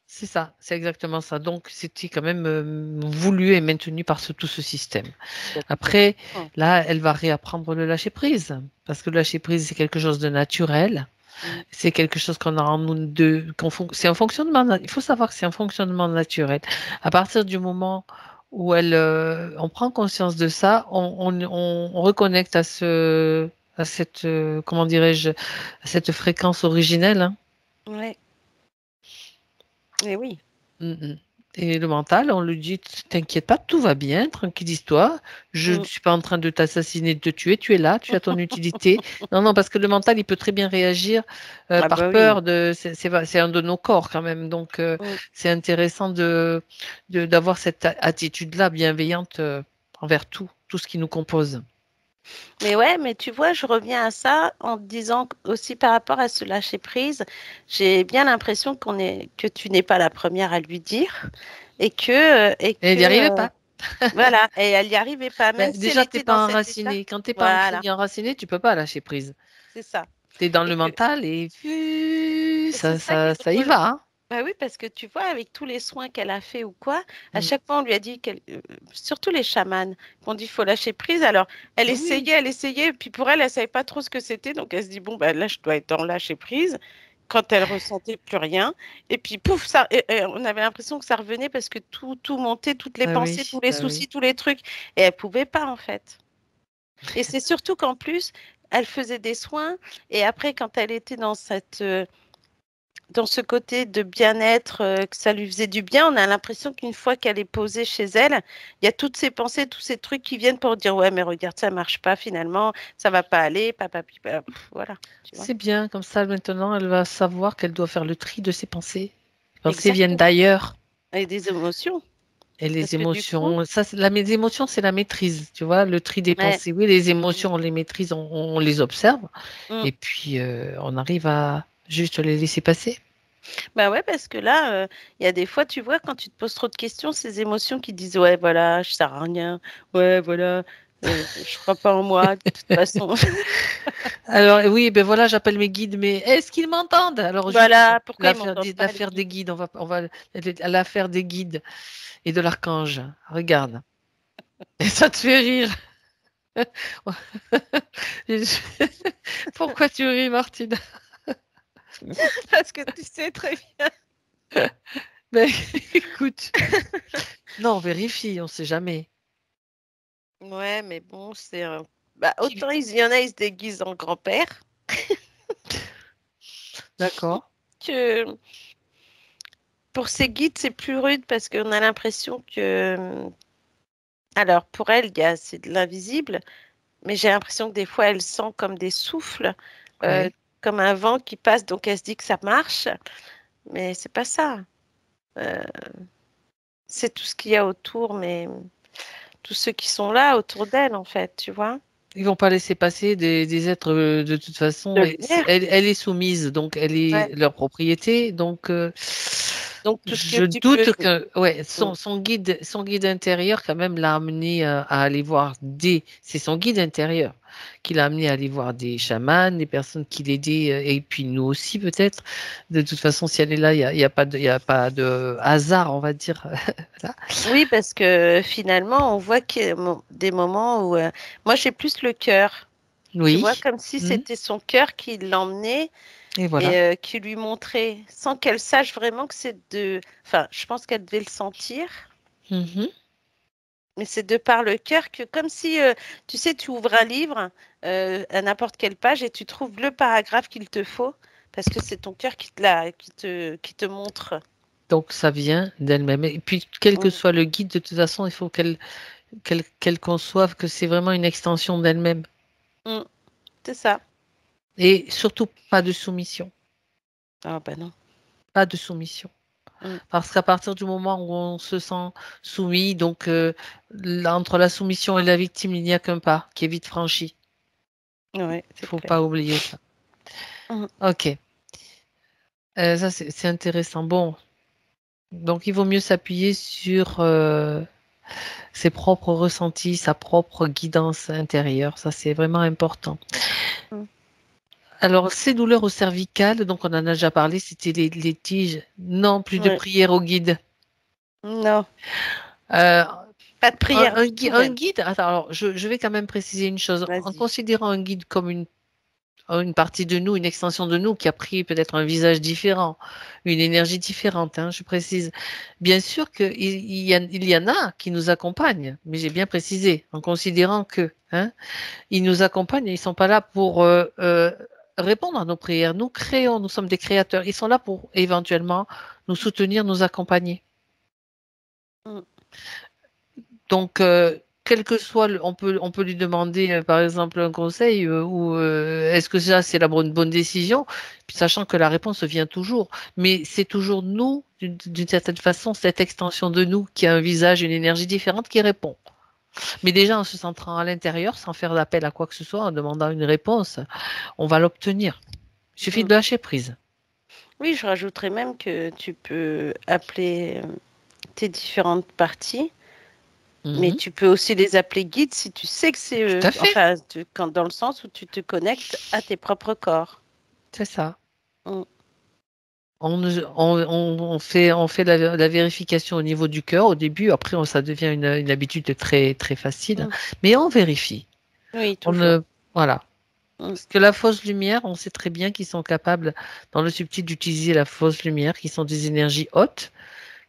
C'est ça, c'est exactement ça. Donc, c'était quand même voulu et maintenu par tout ce système. Après, Complètement. là, elle va réapprendre le lâcher prise. Parce que le lâcher prise, c'est quelque chose de naturel. Mm. C'est quelque chose qu'on a en nous de, c'est un fonctionnement, il faut savoir que c'est un fonctionnement naturel. À partir du moment où on prend conscience de ça, on reconnecte à cette, comment dirais-je, à cette fréquence originelle, hein. Ouais. Et oui. Mm, mm. Et le mental, on lui dit, t'inquiète pas, tout va bien, tranquillise-toi. Je ne Mm. suis pas en train de t'assassiner, de te tuer. Tu es là, tu as ton utilité. Non, non, parce que le mental, il peut très bien réagir Ah par bah oui. peur de. C'est un de nos corps quand même. Donc, Mm. c'est intéressant d'avoir cette attitude-là bienveillante envers tout ce qui nous compose. Mais ouais, mais tu vois, je reviens à ça en te disant aussi par rapport à ce lâcher prise, j'ai bien l'impression que tu n'es pas la première à lui dire et Et il que n'y arrivait pas. voilà, et elle n'y arrivait pas, même Ben, si elle déjà, t'es était dans pas cet état. enraciné. Quand t'es pas Voilà, ancré enraciné, tu peux pas lâcher prise. c'est ça. T'es dans Et le que mental et et c'est ça qui est ça y drôle. va, hein. Bah oui, parce que tu vois, avec tous les soins qu'elle a fait ou quoi, à Mm. chaque fois on lui a dit surtout les chamans, qu'on dit faut lâcher prise. Alors Oui. elle essayait, et puis pour elle, elle savait pas trop ce que c'était, donc elle se dit bon bah là je dois être dans lâcher prise. Quand elle ressentait plus rien, et puis pouf, et on avait l'impression que ça revenait parce que tout montait, toutes les Ah pensées, oui, tous les bah oui. soucis, tous les trucs, et elle pouvait pas en fait. Et c'est surtout qu'en plus, elle faisait des soins, et après quand elle était dans ce côté de bien-être, que ça lui faisait du bien, on a l'impression qu'une fois qu'elle est posée chez elle, il y a toutes ces pensées, tous ces trucs qui viennent pour dire, ouais, mais regarde, ça marche pas finalement, ça va pas aller, papa, voilà, tu vois. C'est bien, comme ça maintenant elle va savoir qu'elle doit faire le tri de ses pensées. Les pensées viennent Exactement. d'ailleurs. Et des émotions, Et les parce que du coup, émotions, ça, les émotions, c'est la maîtrise, tu vois, le tri des ouais, pensées. Oui, les émotions, on les maîtrise, on les observe, mm. et puis on arrive à juste les laisser passer. Bah ouais, parce que là, il y a des fois, tu vois, quand tu te poses trop de questions, ces émotions qui disent, ouais, voilà, je sers à rien, ouais, voilà, je crois pas en moi, de toute façon. Alors oui, ben voilà, j'appelle mes guides, mais est-ce qu'ils m'entendent? Alors juste Voilà, pourquoi ils m'entendent pas, les l'affaire des guides? guides, on va l'affaire des guides et de l'archange. Regarde, et ça te fait rire. Pourquoi tu ris, Martine? Parce que tu sais très bien. Ben écoute, non, on vérifie, on sait jamais. Ouais, mais bon, bah, Qui- autant il y en a, ils se déguisent en grand-père, D'accord. que pour ces guides, c'est plus rude parce qu'on a l'impression que... Alors, pour elle, c'est de l'invisible, mais j'ai l'impression que des fois, elle sent comme des souffles, euh, Oui. comme un vent qui passe, donc elle se dit que ça marche, mais c'est pas ça. Euh, c'est tout ce qu'il y a autour, mais tous ceux qui sont là autour d'elle, en fait, tu vois, Ils vont pas laisser passer des êtres de toute façon. de Et lumière. elle est soumise, donc elle Ouais. est leur propriété. Donc Donc, tout ce que je tu peux... doute que ouais, Mm. son guide intérieur quand même l'a amené à aller voir c'est son guide intérieur qui l'a amené à aller voir des chamans, des personnes qui l'aidaient, et puis nous aussi peut-être. De toute façon, si elle est là, il y a pas de hasard, on va dire. Voilà. Oui, parce que finalement, on voit qu'il y a des moments où moi j'ai plus le cœur. Tu vois, Oui. comme si Mhm. c'était son cœur qui l'emmenait Et et voilà. qui lui montrait, sans qu'elle sache vraiment que c'est de... Enfin, je pense qu'elle devait le sentir, Mhm. mais c'est de par le cœur que comme si, tu sais, tu ouvres un livre à n'importe quelle page et tu trouves le paragraphe qu'il te faut, parce que c'est ton cœur qui te montre. Donc ça vient d'elle-même. Et puis, quel que Mm, soit le guide, de toute façon, il faut qu'elle conçoive que c'est vraiment une extension d'elle-même. mm, c'est ça. Et surtout, pas de soumission. Ah bah non. Pas de soumission. Mm, Parce qu'à partir du moment où on se sent soumis, donc entre la soumission et la victime, il n'y a qu'un pas qui est vite franchi. ouais, Il c'est faut clair. pas oublier ça. Mm. Ok. Ça, c'est intéressant. Bon, Donc, il vaut mieux s'appuyer sur ses propres ressentis, sa propre guidance intérieure. Ça, c'est vraiment important. Mm. Alors, ces douleurs au cervical, donc on en a déjà parlé, c'était les tiges. Non, plus de Ouais. prière au guide. Non, Euh, pas de prière du tout un même. guide, attends, alors je vais quand même préciser une chose. En Vas-y. considérant un guide comme une partie de nous, une extension de nous qui a pris peut-être un visage différent, une énergie différente, hein, je précise. Bien sûr il y en a qui nous accompagnent, mais j'ai bien précisé, en considérant que, hein, ils nous accompagnent et ils sont pas là pour répondre à nos prières. Nous créons, nous sommes des créateurs. Ils sont là pour éventuellement nous soutenir, nous accompagner. Mm. Donc, quel que soit, on peut lui demander, par exemple, un conseil ou est-ce que ça, c'est la bonne décision, puis sachant que la réponse vient toujours. Mais c'est toujours nous, d'une certaine façon, cette extension de nous qui a un visage, une énergie différente qui répond. Mais déjà, en se centrant à l'intérieur, sans faire d'appel à quoi que ce soit, en demandant une réponse, on va l'obtenir. Il suffit Mm. de lâcher prise. Oui, je rajouterais même que tu peux appeler tes différentes parties, mais Mhm. tu peux aussi les appeler guides si tu sais que c'est Tout eux. à fait, Enfin, dans le sens où tu te connectes à tes propres corps. c'est ça. Mm. On fait la vérification au niveau du cœur au début, après ça devient une habitude très, très facile, Mm. mais on vérifie. Oui, On toujours. ne, voilà. Mm. Parce que la fausse lumière, on sait très bien qu'ils sont capables, dans le subtil, d'utiliser la fausse lumière, qui sont des énergies hautes,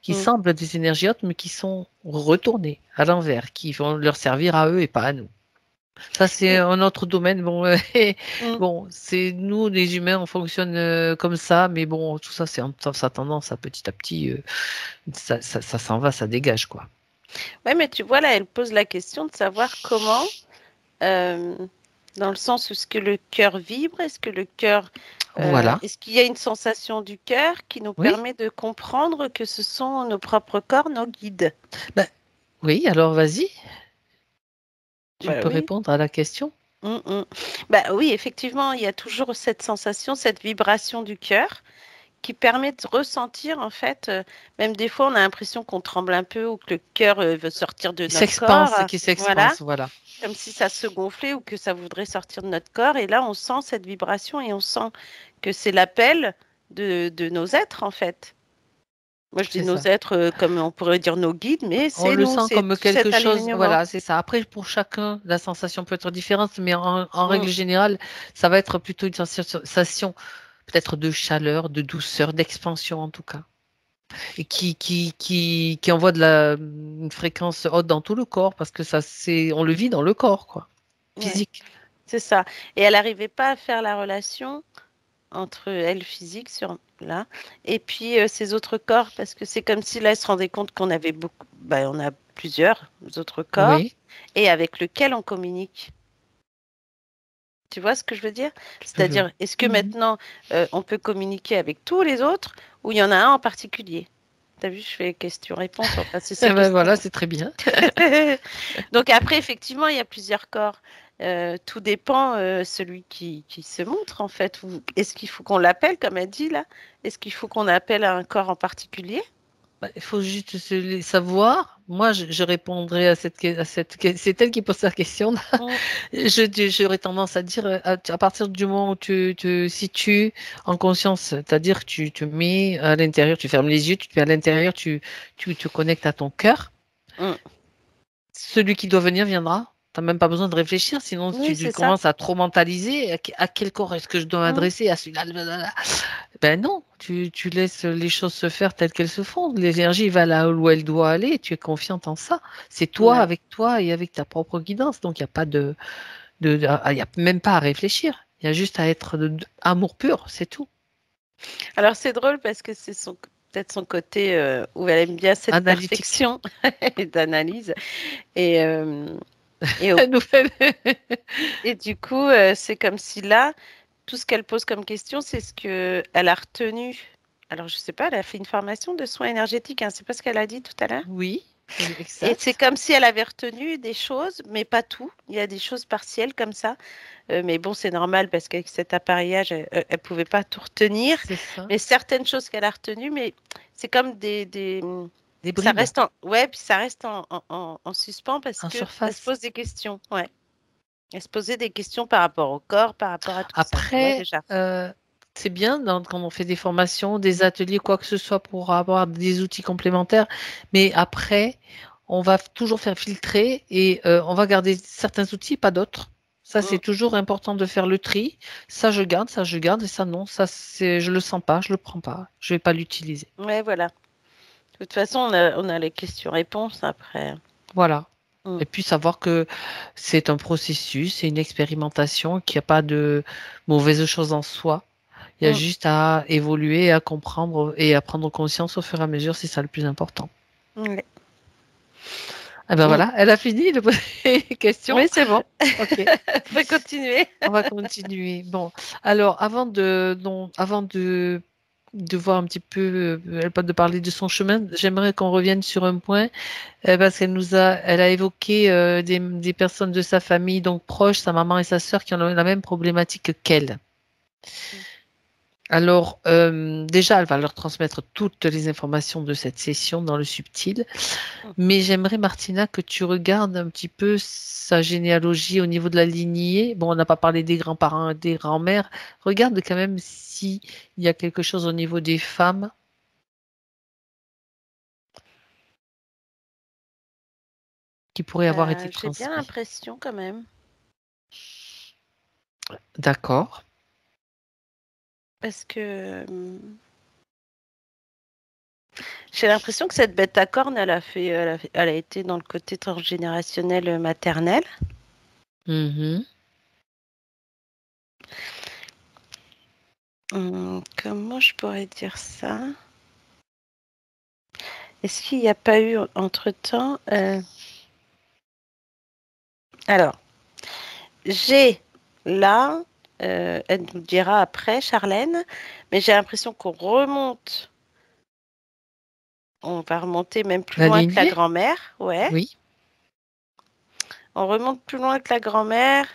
qui Mm. semblent des énergies hautes, mais qui sont retournées à l'envers, qui vont leur servir à eux et pas à nous. Ça, c'est Oui. un autre domaine. Bon, Mm. bon, c'est nous, les humains, on fonctionne comme ça, mais bon, tout ça, ça a tendance à petit, ça s'en va, ça dégage, quoi. Ouais, mais tu vois, là, elle pose la question de savoir comment, euh, dans le sens où est-ce que le cœur vibre, est-ce que le cœur, Voilà. est-ce qu'il y a une sensation du cœur qui nous Oui, permet de comprendre que ce sont nos propres corps, nos guides? ben, oui, alors vas-y, tu Bah peux oui. répondre à la question. Mm, mm. Bah oui, effectivement, il y a toujours cette sensation, cette vibration du cœur qui permet de ressentir, en fait, même des fois, on a l'impression qu'on tremble un peu ou que le cœur veut sortir de notre corps. Qui Voilà, s'expanse, voilà. comme si ça se gonflait ou que ça voudrait sortir de notre corps. Et là, on sent cette vibration et on sent que c'est l'appel de nos êtres, en fait. Moi, je dis C'est nos ça. êtres comme on pourrait dire nos guides, mais On c'est le nous, sent c'est comme tout quelque cet chose, alignement. voilà, c'est ça. Après, pour chacun, la sensation peut être différente, mais en Mm, règle générale, ça va être plutôt une sensation peut-être de chaleur, de douceur, d'expansion en tout cas. Et qui envoie une fréquence haute dans tout le corps parce que on le vit dans le corps, quoi, ouais, physique. c'est ça. Et elle n'arrivait pas à faire la relation entre elle physique sur là et puis ses autres corps parce que c'est comme si là elle se rendait compte qu'on avait beaucoup on a plusieurs autres corps Oui, et avec lequel on communique. Tu vois ce que je veux dire? je- C'est-à-dire, est-ce que Mhm. maintenant on peut communiquer avec tous les autres ou il y en a un en particulier? T'as vu, je fais question-réponse, enfin c'est Eh ben question. voilà, c'est très bien. Donc après, effectivement, il y a plusieurs corps. Tout dépend celui qui se montre en fait. Est-ce qu'il faut qu'on l'appelle, comme elle dit là? Est-ce qu'il faut qu'on appelle à un corps en particulier? Bah, il faut juste savoir. Moi, je répondrai c'est elle qui pose la question. Mm, J'aurais tendance à dire, à partir du moment où tu te situes en conscience, c'est-à-dire que tu te mets à l'intérieur, tu fermes les yeux, tu te mets à l'intérieur, tu te connectes à ton cœur. mm. Celui qui doit venir viendra. Tu n'as même pas besoin de réfléchir, sinon Oui, tu c'est ça. commences à trop mentaliser. À quel corps est-ce que je dois Mm, m'adresser? À celui-là, blablabla. Ben non, tu laisses les choses se faire telles qu'elles se font. L'énergie va là où elle doit aller, et tu es confiante en ça. C'est ouais. avec toi et avec ta propre guidance. Donc il n'y a pas y a même pas à réfléchir. Il y a juste à être amour pur, c'est tout. Alors c'est drôle parce que c'est peut-être son côté où elle aime bien cette Analytique. perfection et d'analyse. Et, et, au- Nouvelle. et du coup, c'est comme si là, tout ce qu'elle pose comme question, c'est ce que elle a retenu. Alors, je sais pas, elle a fait une formation de soins énergétiques, hein, c'est pas ce qu'elle a dit tout à l'heure? Oui, Et Exact. c'est comme si elle avait retenu des choses, mais pas tout. Il y a des choses partielles comme ça. Mais bon, c'est normal parce qu'avec cet appareillage, elle ne pouvait pas tout retenir. C'est ça. Mais certaines choses qu'elle a retenues, mais c'est comme Des ça bribes reste ouais, puis ça reste en suspens parce en que elle se surface. pose des questions. Ouais. Elle se posait des questions par rapport au corps, par rapport à tout ça, tu vois Après, déjà. c'est bien quand on fait des formations, des ateliers, quoi que ce soit pour avoir des outils complémentaires. Mais après, on va toujours faire filtrer et on va garder certains outils, pas d'autres. Ça, c'est Mm. toujours important de faire le tri. Ça je garde, et ça non, je le sens pas, je le prends pas, je vais pas l'utiliser. Ouais, voilà. De toute façon, on a les questions-réponses après. Voilà. Mm. Et puis savoir que c'est un processus, c'est une expérimentation, qu'il n'y a pas de mauvaises choses en soi. Il y a Mm. juste à évoluer, à comprendre et à prendre conscience au fur et à mesure, c'est ça le plus important. Ouais. Ah ben Mm. voilà, elle a fini de poser les questions. Oui, c'est bon. Ok, On peut continuer. on va continuer. Bon, alors avant de voir un petit peu, de parler de son chemin, j'aimerais qu'on revienne sur un point parce elle a évoqué des personnes de sa famille, donc proches, sa maman et sa sœur, qui ont la même problématique qu'elle. Alors, déjà, elle va leur transmettre toutes les informations de cette session dans le subtil, mais j'aimerais, Martina, que tu regardes un petit peu sa généalogie au niveau de la lignée. Bon, on n'a pas parlé des grands-parents et des grands-mères. Regarde quand même s'il y a quelque chose au niveau des femmes qui pourrait avoir été J'ai bien transmis. l'impression quand même. D'accord. Parce que j'ai l'impression que cette bête à cornes, elle a été dans le côté transgénérationnel maternel. Mhm. Comment je pourrais dire ça? Est-ce qu'il n'y a pas eu entre-temps Alors, j'ai là, elle nous dira après, Charlène, mais j'ai l'impression qu'on remonte. On va remonter même plus La loin que la lignée? grand-mère, ouais. Oui. On remonte plus loin que la grand-mère.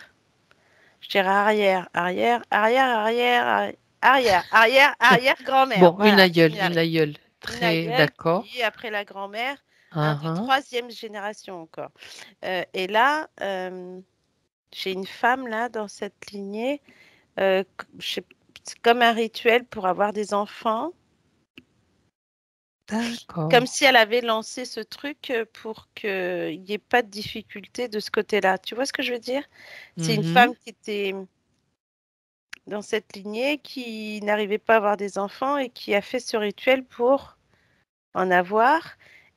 Je dirais arrière, arrière, arrière, arrière, arrière, arrière, arrière, grand-mère. Bon, Voilà, on y une arrive. aïeule. Une Très aïeule, d'accord. puis après la grand-mère, du Uhum. troisième génération encore. Et là, j'ai une femme là dans cette lignée. C'est comme un rituel pour avoir des enfants. Comme D'accord. si elle avait lancé ce truc pour qu'il n'y ait pas de difficulté de ce côté-là. Tu vois ce que je veux dire? C'est une Mhm. femme qui était dans cette lignée, qui n'arrivait pas à avoir des enfants et qui a fait ce rituel pour en avoir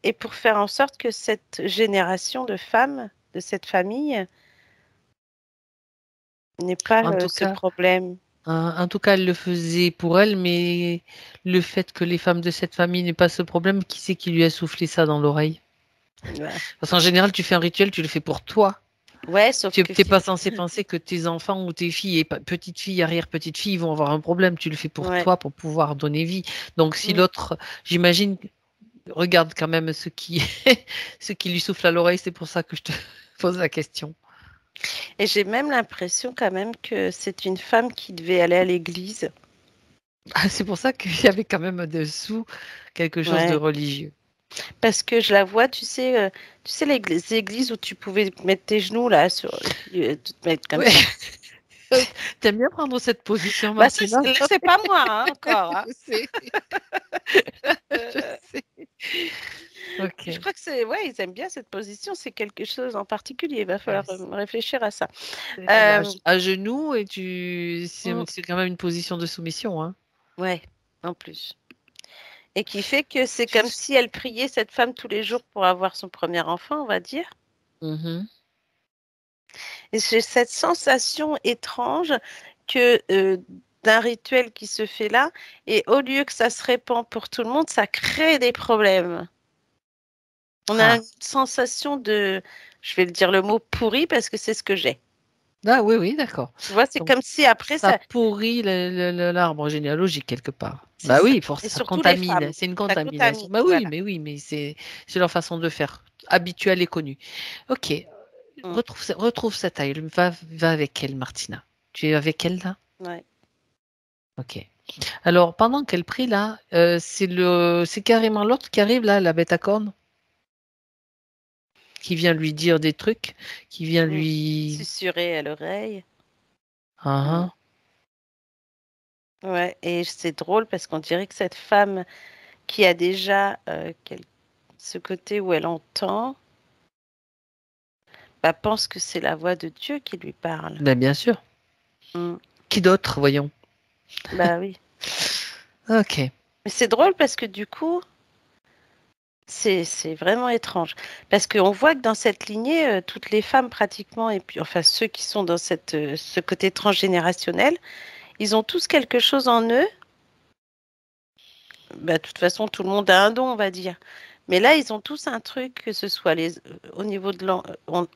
et pour faire en sorte que cette génération de femmes, de cette famille, n'ait pas En tout ce cas, problème. en tout cas, elle le faisait pour elle, mais le fait que les femmes de cette famille n'aient pas ce problème, qui c'est qui lui a soufflé ça dans l'oreille? Ouais, Parce qu'en général, tu fais un rituel, tu le fais pour toi. ouais, sauf Tu que n'es pas censé penser que tes enfants ou tes filles et petites filles, arrière-petites filles vont avoir un problème. Tu le fais pour ouais. toi, pour pouvoir donner vie. Donc, si Mm. l'autre, j'imagine, regarde quand même ce qui, ce qui lui souffle à l'oreille, c'est pour ça que je te pose la question. Et j'ai même l'impression quand même que c'est une femme qui devait aller à l'église. Ah, c'est pour ça qu'il y avait quand même dessous quelque chose de Ouais. religieux. Parce que je la vois, tu sais les églises où tu pouvais mettre tes genoux là sur, et puis te mettre comme Ouais. ça. T'aimes bien prendre cette position, Bah ça, Martina? c'est pas moi hein, encore. Hein. Je sais, je Euh, sais. Ok. je crois que ouais, ils aiment bien cette position. C'est quelque chose en particulier. Il va falloir réfléchir à ça. Euh, À genoux et mm, c'est quand même une position de soumission, hein. ouais, en plus. Et qui fait que c'est comme si elle priait cette femme tous les jours pour avoir son premier enfant, on va dire. Mhm. Et j'ai cette sensation étrange que d'un rituel qui se fait là, et au lieu que ça se répand pour tout le monde, ça crée des problèmes. On a Ah. une sensation de, je vais le dire le mot pourri parce que c'est ce que j'ai. Ah oui, oui, d'accord. Tu vois, c'est Donc, comme si après ça ça, pourrit l'arbre généalogique quelque part. c'est Bah ça. oui, Et ça surtout les contamine. femmes, C'est une ça contamination. contamine. Bah oui, Voilà. mais oui, mais c'est leur façon de faire. habituelle et connue. Ok, Mm. retrouve sa taille. Va avec elle, Martina. Tu es avec elle là? Ouais. Ok. Alors, pendant qu'elle prie là, c'est carrément l'autre qui arrive là, la bête à cornes, qui vient lui dire des trucs, qui vient Mm. lui. Susurrer à l'oreille. Ah, Ouais, et c'est drôle parce qu'on dirait que cette femme qui a déjà ce côté où elle entend, bah, pense que c'est la voix de Dieu qui lui parle. ben bien sûr. Mm. Qui d'autre, voyons. Bah oui. Ok. Mais c'est drôle parce que du coup, c'est vraiment étrange. Parce qu'on voit que dans cette lignée, toutes les femmes pratiquement, et puis enfin ceux qui sont dans ce côté transgénérationnel, ils ont tous quelque chose en eux. Bah, de toute façon, tout le monde a un don, on va dire. Mais là, ils ont tous un truc, que ce soit au niveau de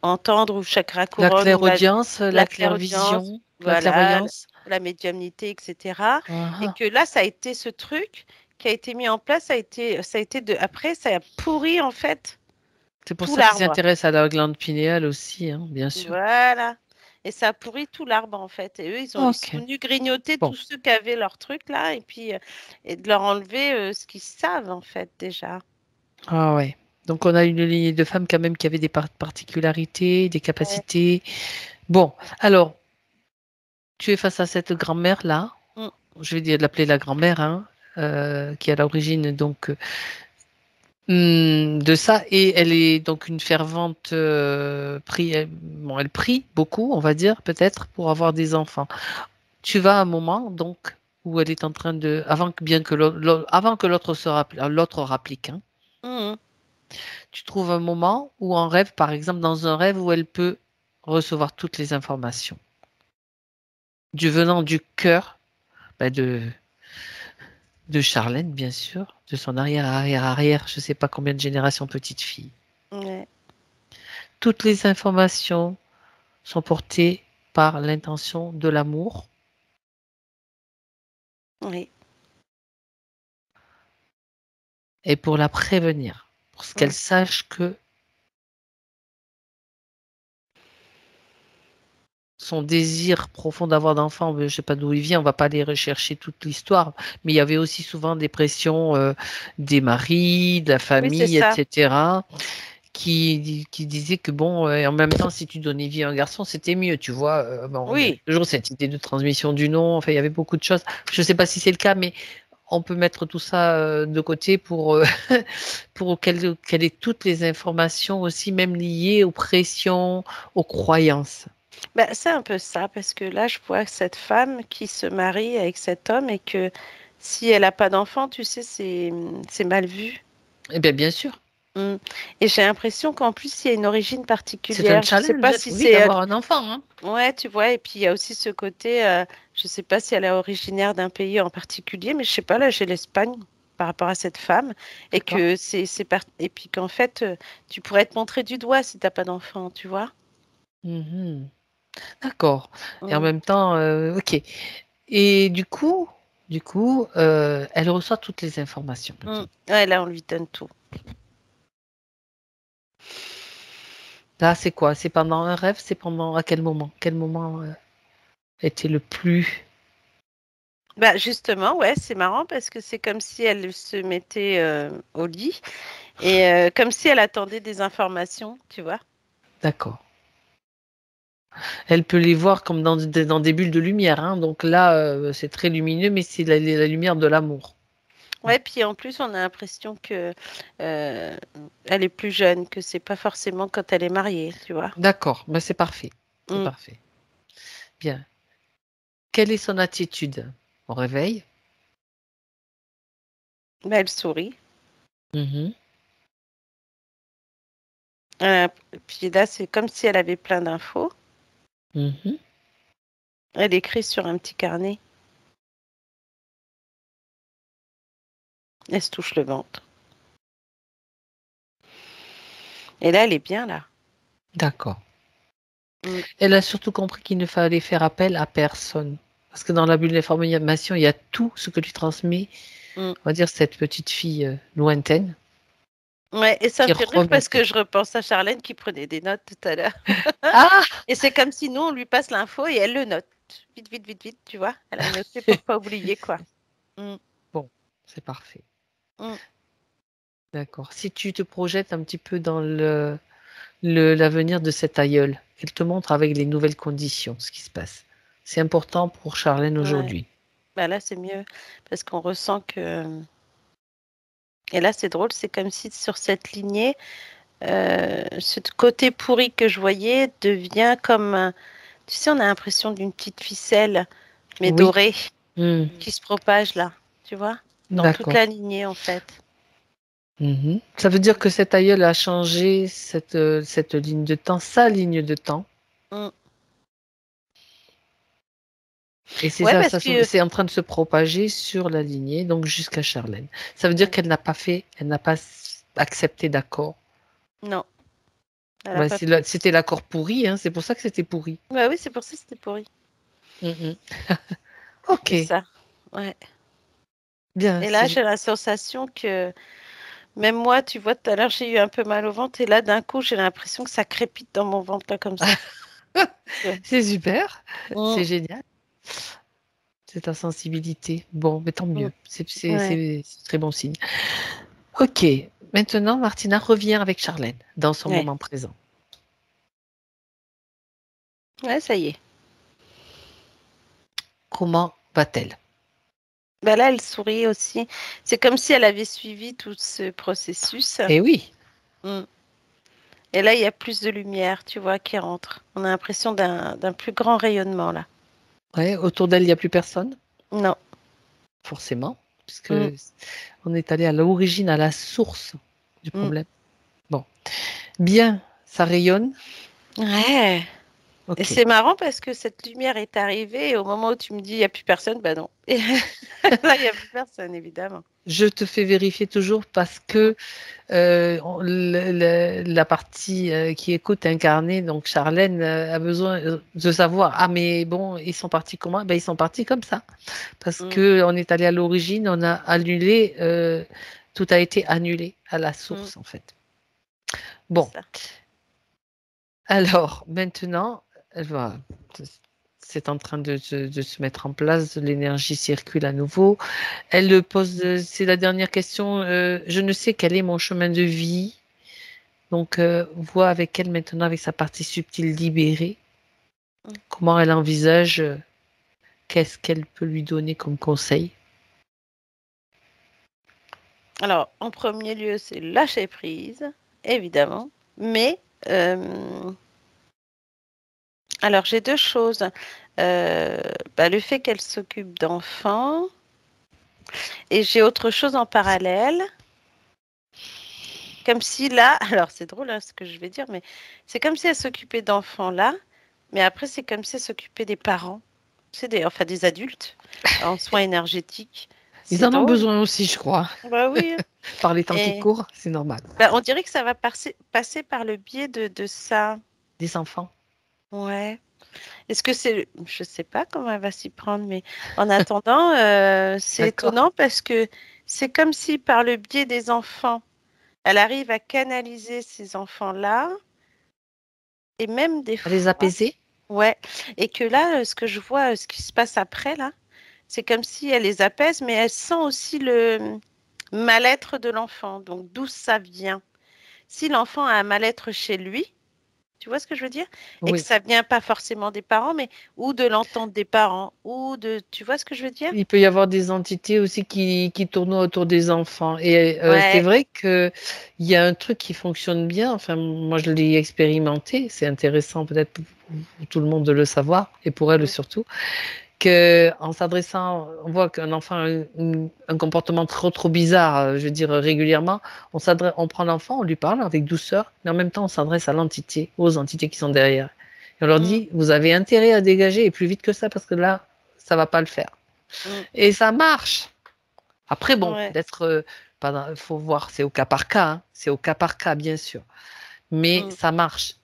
entendre ou chakra La couronne ou clairaudience, la la clairaudience, clairvision, la voilà, clairvoyance. la médiumnité, etc. Et Ah, que là, ça a été ce truc qui a été mis en place, après, ça a pourri en fait c'est pour tout ça qu'ils l'arbre. s'intéressent à la glande pinéale aussi, hein, bien sûr. Voilà. Et ça a pourri tout l'arbre en fait. Et eux, ils sont Ok. venus grignoter Bon. tous ceux qui avaient leur truc là et puis et de leur enlever ce qu'ils savent en fait déjà. Ah ouais. Donc on a une lignée de femmes quand même qui avaient des particularités, des Ouais. capacités. Bon, alors, tu es face à cette grand-mère-là, Mm. je vais dire l'appeler la grand-mère, hein, qui est à l'origine donc de ça, et elle est donc une fervente bon, elle prie beaucoup, on va dire, peut-être, pour avoir des enfants. Tu vas à un moment, donc, où elle est en train de, avant que l'autre l'autre rapplique, hein, Mm. tu trouves un moment où en rêve, par exemple, dans un rêve où elle peut recevoir toutes les informations, venant du cœur, bah, de Charlène, bien sûr, de son arrière, je ne sais pas combien de générations petite fille. Ouais. Toutes les informations sont portées par l'intention de l'amour Oui. et pour la prévenir, pour ce qu'elle Mm. sache que son désir profond d'avoir d'enfants, je ne sais pas d'où il vient, on ne va pas aller rechercher toute l'histoire, mais il y avait aussi souvent des pressions des maris, de la Oui, c'est famille, ça. etc., qui disaient que bon, en même temps, si tu donnais vie à un garçon, c'était mieux, tu vois. Bon, il y avait Oui. toujours cette idée de transmission du nom, enfin, il y avait beaucoup de choses. Je ne sais pas si c'est le cas, mais on peut mettre tout ça de côté pour, pour qu'elle ait toutes les informations aussi, même liées aux pressions, aux croyances. Bah, c'est un peu ça, parce que là, je vois cette femme qui se marie avec cet homme et que si elle n'a pas d'enfant, tu sais, c'est mal vu. Eh bien, bien sûr, Mm. Et j'ai l'impression qu'en plus, il y a une origine c'est un particulière. Je ne sais pas challenge, si oui, c'est... d'avoir un enfant, hein. ouais, tu vois, et puis il y a aussi ce côté, je ne sais pas si elle est originaire d'un pays en particulier, mais je sais pas, là, j'ai l'Espagne par rapport à cette femme, et D'accord. que et puis qu'en fait, tu pourrais te montrer du doigt si t'as pas d'enfant, tu vois. Mhm. D'accord. Et en Mm. même temps, ok. Et elle reçoit toutes les informations, Mm. peut-être. Ouais, là, on lui donne tout. Là, c'est quoi? C'est pendant un rêve? C'est pendant à quel moment? Quel moment était le plus... Bah justement, ouais, c'est marrant parce que c'est comme si elle se mettait au lit et comme si elle attendait des informations, tu vois. D'accord. Elle peut les voir comme dans des bulles de lumière, hein. Donc là, c'est très lumineux, mais c'est la lumière de l'amour. Ouais, puis en plus, on a l'impression que elle est plus jeune, que c'est pas forcément quand elle est mariée, tu vois. D'accord. Ben, c'est parfait. C'est Mm. parfait. Bien. Quelle est son attitude au réveil? Bah, elle sourit. Mhm. Puis là, c'est comme si elle avait plein d'infos. Mhm. Elle écrit sur un petit carnet. Elle se touche le ventre. Et là, elle est bien là. D'accord. Mm. Elle a surtout compris qu'il ne fallait faire appel à personne. Parce que dans la bulle d'information, il y a tout ce que tu transmets, Mm. on va dire, cette petite fille lointaine. Ouais, et ça qui me fait rire parce remettait. que je repense à Charlène qui prenait des notes tout à l'heure. Ah! Et c'est comme si nous, on lui passe l'info et elle le note. Vite, vite, vite, vite, tu vois. Elle a noté pour pas oublier, quoi. Mm, Bon, c'est parfait. mm. D'accord. Si tu te projettes un petit peu dans l'avenir de cette aïeule, elle te montre avec les nouvelles conditions ce qui se passe. C'est important pour Charlène Ouais. aujourd'hui. Bah là, c'est mieux parce qu'on ressent que. Et là, c'est drôle, c'est comme si sur cette lignée, ce côté pourri que je voyais devient comme, tu sais, on a l'impression d'une petite ficelle, mais Oui. dorée, Hmm. qui se propage là, tu vois, dans toute D'accord. la lignée en fait. Mhm. Ça veut dire que cette aïeule a changé cette ligne de temps, sa ligne de temps. Mm. Et c'est Ouais, ça, parce que c'est en train de se propager sur la lignée, donc jusqu'à Charlène. Ça veut dire qu'elle n'a pas fait, elle n'a pas accepté d'accord. non, elle a Ouais, pas. c'était l'accord pourri, hein, c'est pour ça que c'était pourri. Bah oui, c'est pour ça que c'était pourri. Mhm. C'est Ok, ça. Ouais. bien. Et là, j'ai la sensation que même moi, tu vois, tout à l'heure, j'ai eu un peu mal au ventre et là, d'un coup, j'ai l'impression que ça crépite dans mon ventre là comme ça. Ouais. C'est super, Mm, c'est génial. C'est ta sensibilité. Bon, mais tant mm. mieux. Ouais. C'est très bon signe. Ok, maintenant, Martina revient avec Charlène dans son Ouais. moment présent. Ouais, ça y est. Comment va-t-elle? Bah là, elle sourit aussi. C'est comme si elle avait suivi tout ce processus. Eh oui, Mm. Et là, il y a plus de lumière, tu vois, qui rentre. On a l'impression d'un plus grand rayonnement là. ouais, autour d'elle, il n'y a plus personne, Non. forcément, puisque Mm, on est allé à l'origine, à la source du mm. problème. Bon, bien, ça rayonne. Ouais. Et Ok. c'est marrant parce que cette lumière est arrivée et au moment où tu me dis il n'y a plus personne, bah non. Et là, il n'y a plus personne, évidemment. Je te fais vérifier toujours parce Mm, que la partie qui écoute incarnée, donc Charlène, a besoin de savoir, ah mais bon, ils sont partis comment? Ben, ils sont partis comme ça. Parce mm, que on est allé à l'origine, on a annulé, tout a été annulé à la mm. source en fait. C'est Bon, ça. alors maintenant, voilà, c'est en train de se mettre en place, l'énergie circule à nouveau. Elle pose, c'est la dernière question, je ne sais quel est mon chemin de vie. Donc, vois avec elle maintenant, avec sa partie subtile libérée, Mm. comment elle envisage, qu'est-ce qu'elle peut lui donner comme conseil. Alors, en premier lieu, c'est lâcher prise, évidemment. Mais, euh, alors, j'ai deux choses. Bah, le fait qu'elle s'occupe d'enfants et j'ai autre chose en parallèle. Comme si là, alors c'est drôle hein, ce que je vais dire, mais c'est comme si elle s'occupait d'enfants là, mais après c'est comme si elle s'occupait des parents, tu sais, enfin des adultes en soins énergétiques. Ils C'est en ont drôle. besoin aussi, je crois. Bah oui. Par les temps qui Et courent, c'est normal. bah, on dirait que ça va passer par le biais de ça. Des enfants. Ouais. Est-ce que c'est, je sais pas comment elle va s'y prendre, mais en attendant, c'est D'accord. étonnant parce que c'est comme si par le biais des enfants, elle arrive à canaliser ces enfants-là et même des À les fois. apaiser. Ouais, et que là, ce que je vois, ce qui se passe après, là, c'est comme si elle les apaise, mais elle sent aussi le mal-être de l'enfant. Donc, d'où ça vient? Si l'enfant a un mal-être chez lui, tu vois ce que je veux dire? Et que Oui. ça vient pas forcément des parents, mais ou de l'entente des parents, ou de... Tu vois ce que je veux dire? Il peut y avoir des entités aussi qui tournent autour des enfants. Et c'est Ouais. vrai qu'il y a un truc qui fonctionne bien. Enfin, moi, je l'ai expérimenté. C'est intéressant peut-être pour tout le monde de le savoir, et pour elle Mm, surtout. Que en s'adressant, on voit qu'un enfant a un comportement trop bizarre, je veux dire régulièrement, on prend l'enfant, on lui parle avec douceur, mais en même temps on s'adresse à l'entité, aux entités qui sont derrière. Et on leur mm, dit, vous avez intérêt à dégager et plus vite que ça parce que là, ça va pas le faire. mm. Et ça marche. Après, bon, Ouais. d'être, faut voir, c'est au cas par cas, hein, c'est au cas par cas bien sûr, mais Mm. ça marche.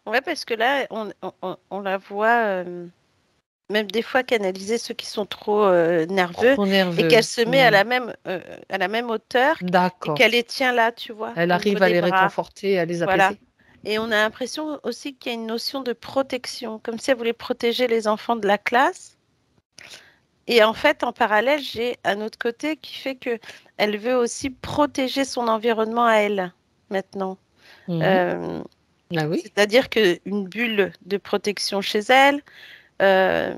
Ouais, parce que là, on la voit. même des fois canaliser ceux qui sont trop nerveux Trop et nerveux. qu'elle se met à la même hauteur et D'accord. qu'elle les tient là, tu vois, Elle au niveau arrive à des les bras. réconforter, à les Voilà. apaiser. Et on a l'impression aussi qu'il y a une notion de protection, comme si elle voulait protéger les enfants de la classe. Et en fait, en parallèle, j'ai un autre côté qui fait que elle veut aussi protéger son environnement à elle maintenant. Mhm. Euh, Ah oui, C'est-à-dire qu'une bulle de protection chez elle, euh,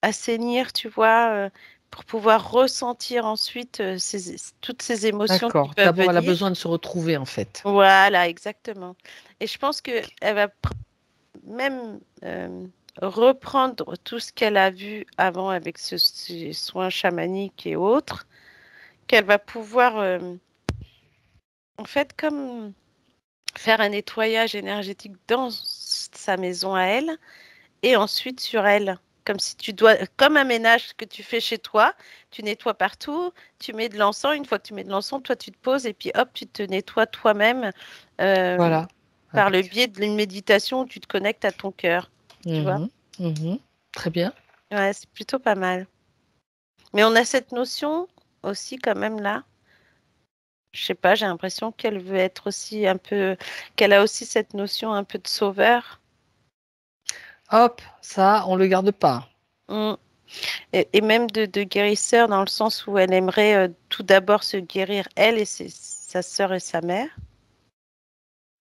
assainir, tu vois, pour pouvoir ressentir ensuite toutes ces émotions qui d'accord. peuvent D'abord, elle a venir. besoin de se retrouver, en fait. Voilà, exactement. Et je pense qu'elle va même reprendre tout ce qu'elle a vu avant avec ces soins chamaniques et autres, qu'elle va pouvoir, en fait, comme faire un nettoyage énergétique dans sa maison à elle et ensuite sur elle. Comme si tu dois, comme un ménage que tu fais chez toi, tu nettoies partout, tu mets de l'encens. Une fois que tu mets de l'encens, toi tu te poses et puis hop, tu te nettoies toi-même euh, Voilà. par le Avec. biais d'une méditation où tu te connectes à ton cœur. Tu vois? Mhm. Mhm. Très bien. Ouais, c'est plutôt pas mal. Mais on a cette notion aussi quand même là. Je sais pas, j'ai l'impression qu'elle veut être aussi un peu, qu'elle a aussi cette notion un peu de sauveur. Hop, ça, on le garde pas. Mm. Et même de guérisseur dans le sens où elle aimerait tout d'abord se guérir elle et sa sœur et sa mère.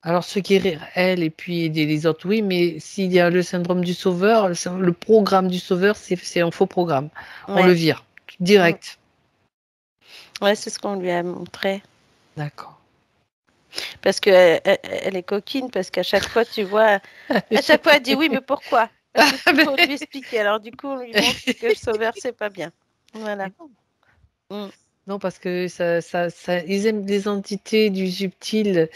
Alors, se guérir, elle, et puis aider les autres, oui, mais s'il y a le syndrome du sauveur, le programme du sauveur, c'est un faux programme. On le Ouais, vire, mm. direct. Ouais, c'est ce qu'on lui a montré. D'accord. Parce que elle est coquine, parce qu'à chaque fois, tu vois, à chaque fois, elle dit oui, mais pourquoi? Parce que il faut lui expliquer. Alors, du coup, on lui montre que le sauveur, c'est pas bien. Voilà. Mais non. Mm. Non, parce que ils aiment des entités du subtil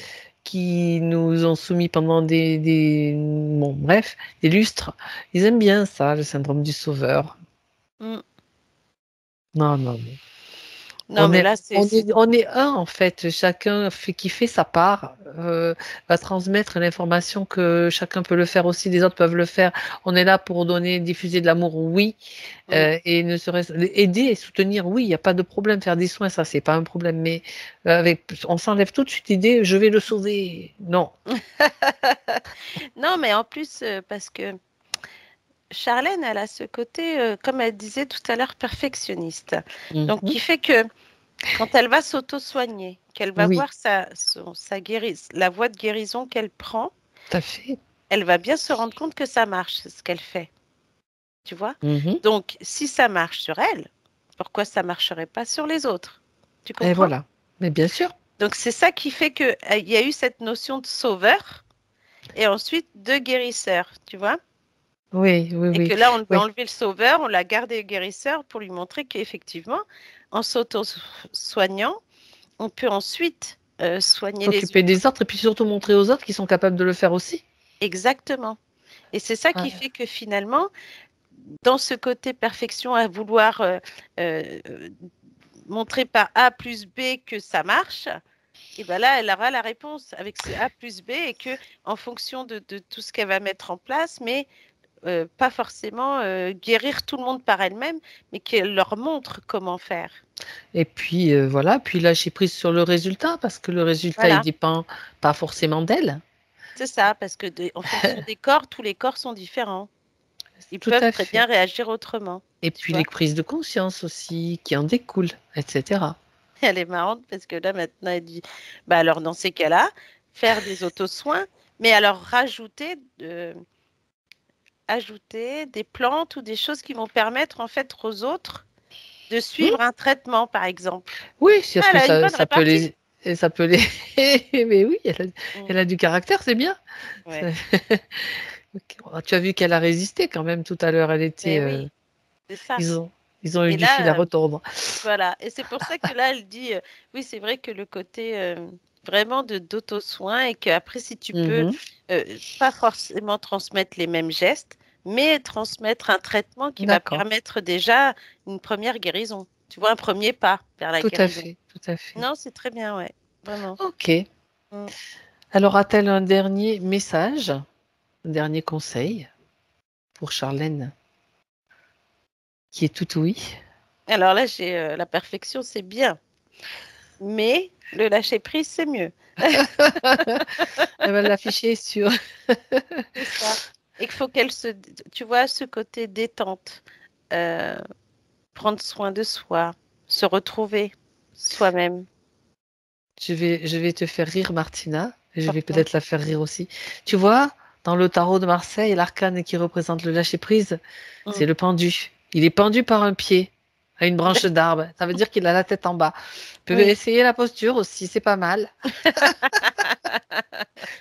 qui nous ont soumis pendant bon, bref, des lustres. Ils aiment bien ça, le syndrome du sauveur. Mm. Non, non, non. Non, mais là, On est un, en fait. Chacun fait, qui fait sa part, va transmettre l'information que chacun peut le faire aussi, les autres peuvent le faire. On est là pour donner, diffuser de l'amour, oui. Mm. Et ne serait-ce aider et soutenir, oui, il n'y a pas de problème. Faire des soins, ça, c'est pas un problème. Mais on s'enlève tout de suite l'idée, je vais le sauver. Non. Non, mais en plus, parce que Charlène, elle a ce côté, comme elle disait tout à l'heure, perfectionniste. Donc, Mhm. qui fait que quand elle va s'auto-soigner, qu'elle va Oui, voir la voie de guérison qu'elle prend, tout à fait. elle va bien se rendre compte que ça marche, ce qu'elle fait. Tu vois? Mhm. Donc, si ça marche sur elle, pourquoi ça marcherait pas sur les autres? Tu Et comprends? voilà. Mais bien sûr. Donc, c'est ça qui fait que, il y a eu cette notion de sauveur et ensuite de guérisseur, tu vois? Oui, oui, Et oui. que là, on lui a Oui. enlevé le sauveur, on l'a gardé guérisseur pour lui montrer qu'effectivement, en s'auto-soignant, on peut ensuite soigner les S'occuper autres. des autres et puis surtout montrer aux autres qu'ils sont capables de le faire aussi. Exactement. Et c'est ça qui Ah, fait que finalement, dans ce côté perfection à vouloir euh, euh, montrer par A plus B que ça marche, et ben là, elle aura la réponse avec ce A plus B et que en fonction de tout ce qu'elle va mettre en place, mais pas forcément guérir tout le monde par elle-même, mais qu'elle leur montre comment faire. et puis voilà, puis lâcher prise sur le résultat, parce que le résultat, il Voilà, dépend pas forcément d'elle. c'est ça, parce que en fonction des corps, tous les corps sont différents. Ils Tout peuvent à très fait. bien réagir autrement, Et tu puis les vois. prises de conscience aussi qui en découlent, etc. Elle est marrante parce que là, maintenant, elle dit, bah alors dans ces cas-là, faire des auto-soins, mais alors ajouter des plantes ou des choses qui vont permettre en fait aux autres de Hmm. suivre un traitement, par exemple. Oui, c'est parce Ah, elle que a une bonne ça peut répartie. les... et ça peut les... Mais oui, Mm. elle a du caractère, c'est bien. Ouais, Ok. Oh, tu as vu qu'elle a résisté quand même tout à l'heure. Elle était... mais oui, c'est ça. Ils ils ont eu Et du fil à là, retordre. voilà. Et c'est pour ça que là, elle dit, oui, c'est vrai que le côté vraiment de d'auto-soin et qu'après, si tu peux, Mhm. pas forcément transmettre les mêmes gestes, mais transmettre un traitement qui va D'accord. permettre déjà une première guérison. Tu vois, un premier pas vers la Tout à guérison. fait. Tout à fait. Non, c'est très bien, ouais. Vraiment. Ok. Mm. Alors, a-t-elle un dernier message, un dernier conseil pour Charlène? qui est tout oui. Alors là, j'ai la perfection, c'est bien. Mais le lâcher-prise, c'est mieux. Elle va l'afficher sur... C'est ça. Et qu'il faut qu'elle se... Tu vois, ce côté détente, euh, prendre soin de soi, se retrouver soi-même. Je vais te faire rire, Martina, et je vais Pourquoi? peut-être la faire rire aussi. Tu vois, dans le tarot de Marseille, l'arcane qui représente le lâcher-prise, Mm. c'est le pendu. Il est pendu par un pied à une branche d'arbre. Ça veut dire qu'il a la tête en bas. Tu peux Oui. essayer la posture aussi, c'est pas mal.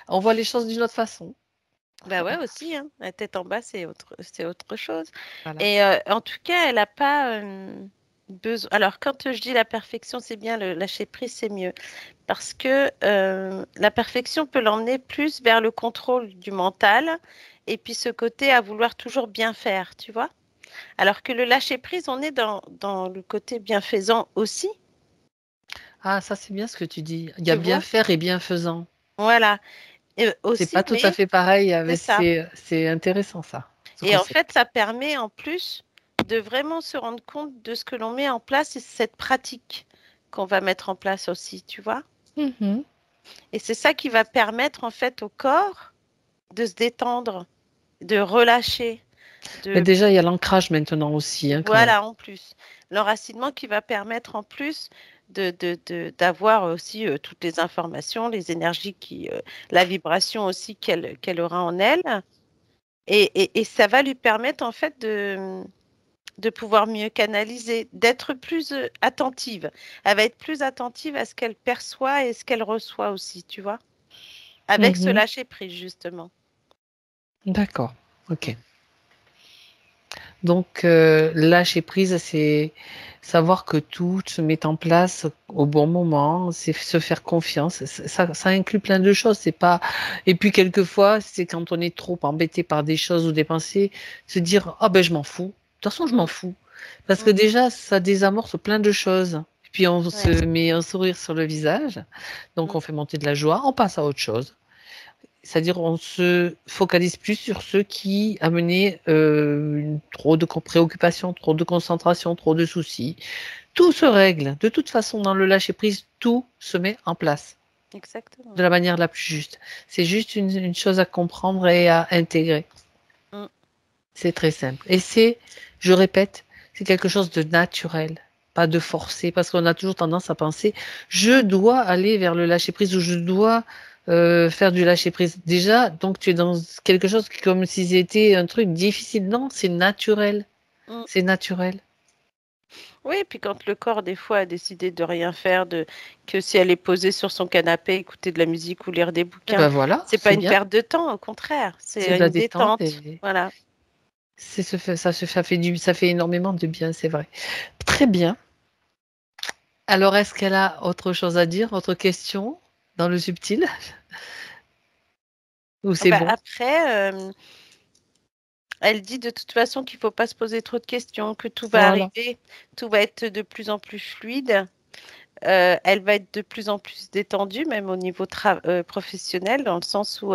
On voit les choses d'une autre façon. Bah ouais, aussi, hein. La tête en bas, c'est autre chose. Voilà. Et en tout cas, elle n'a pas besoin. Alors, quand je dis la perfection, c'est bien, le lâcher prise, c'est mieux. Parce que la perfection peut l'emmener plus vers le contrôle du mental et puis ce côté à vouloir toujours bien faire, tu vois. Alors que le lâcher prise, on est dans le côté bienfaisant aussi, Ah, ça c'est bien ce que tu dis. Il y a tu bien vois. faire et bienfaisant. Voilà. Et C'est pas aussi, tout à mais fait pareil, c'est mais ça. c'est intéressant ça, ce Et en fait, concept. ça permet en plus de vraiment se rendre compte de ce que l'on met en place et cette pratique qu'on va mettre en place aussi, tu vois. Mhm. Et c'est ça qui va permettre en fait au corps de se détendre, de relâcher, Mais de déjà, il y a l'ancrage maintenant aussi, hein, quand même. voilà en plus. L'enracinement qui va permettre en plus d'avoir aussi toutes les informations, les énergies la vibration aussi qu'elle aura en elle. Et ça va lui permettre en fait de pouvoir mieux canaliser, d'être plus attentive. Elle va être plus attentive à ce qu'elle perçoit et ce qu'elle reçoit aussi, tu vois, avec ce Mhm. lâcher prise, justement. D'accord, ok. Donc, lâcher prise, c'est savoir que tout se met en place au bon moment, c'est se faire confiance. Ça inclut plein de choses. C'est pas. Et puis quelquefois, c'est quand on est trop embêté par des choses ou des pensées, se dire ah ben je m'en fous. De toute façon, je m'en Mm, fous. Parce que mm, déjà, ça désamorce plein de choses. Puis on se ouais, met un sourire sur le visage, donc mm, on fait monter de la joie, on passe à autre chose. C'est-à-dire, on se focalise plus sur ceux qui amenaient trop de préoccupations, trop de concentration, trop de soucis. Tout se règle. De toute façon, dans le lâcher-prise, tout se met en place de exactement. la manière la plus juste. C'est juste une chose à comprendre et à intégrer. Mm, C'est très simple. Et c'est, je répète, c'est quelque chose de naturel, pas de forcé, parce qu'on a toujours tendance à penser, je dois aller vers le lâcher-prise ou je dois faire du lâcher-prise. Déjà, donc tu es dans quelque chose comme si c'était un truc difficile. Non, c'est naturel. mm. C'est naturel. Oui, puis quand le corps, des fois, a décidé de rien faire, que si elle est posée sur son canapé, écouter de la musique ou lire des Et bouquins, ben voilà, c'est pas c'est une bien. perte de temps, au contraire, C'est c'est de la une détente détente. et Voilà. ça fait ça fait énormément de bien, c'est vrai. Très bien. Alors, est-ce qu'elle a autre chose à dire, autre question dans le subtil? Ou c'est Bah, bon? après, elle dit de toute façon qu'il ne faut pas se poser trop de questions, que tout va Voilà. arriver, tout va être de plus en plus fluide. Elle va être de plus en plus détendue, même au niveau professionnel, dans le sens où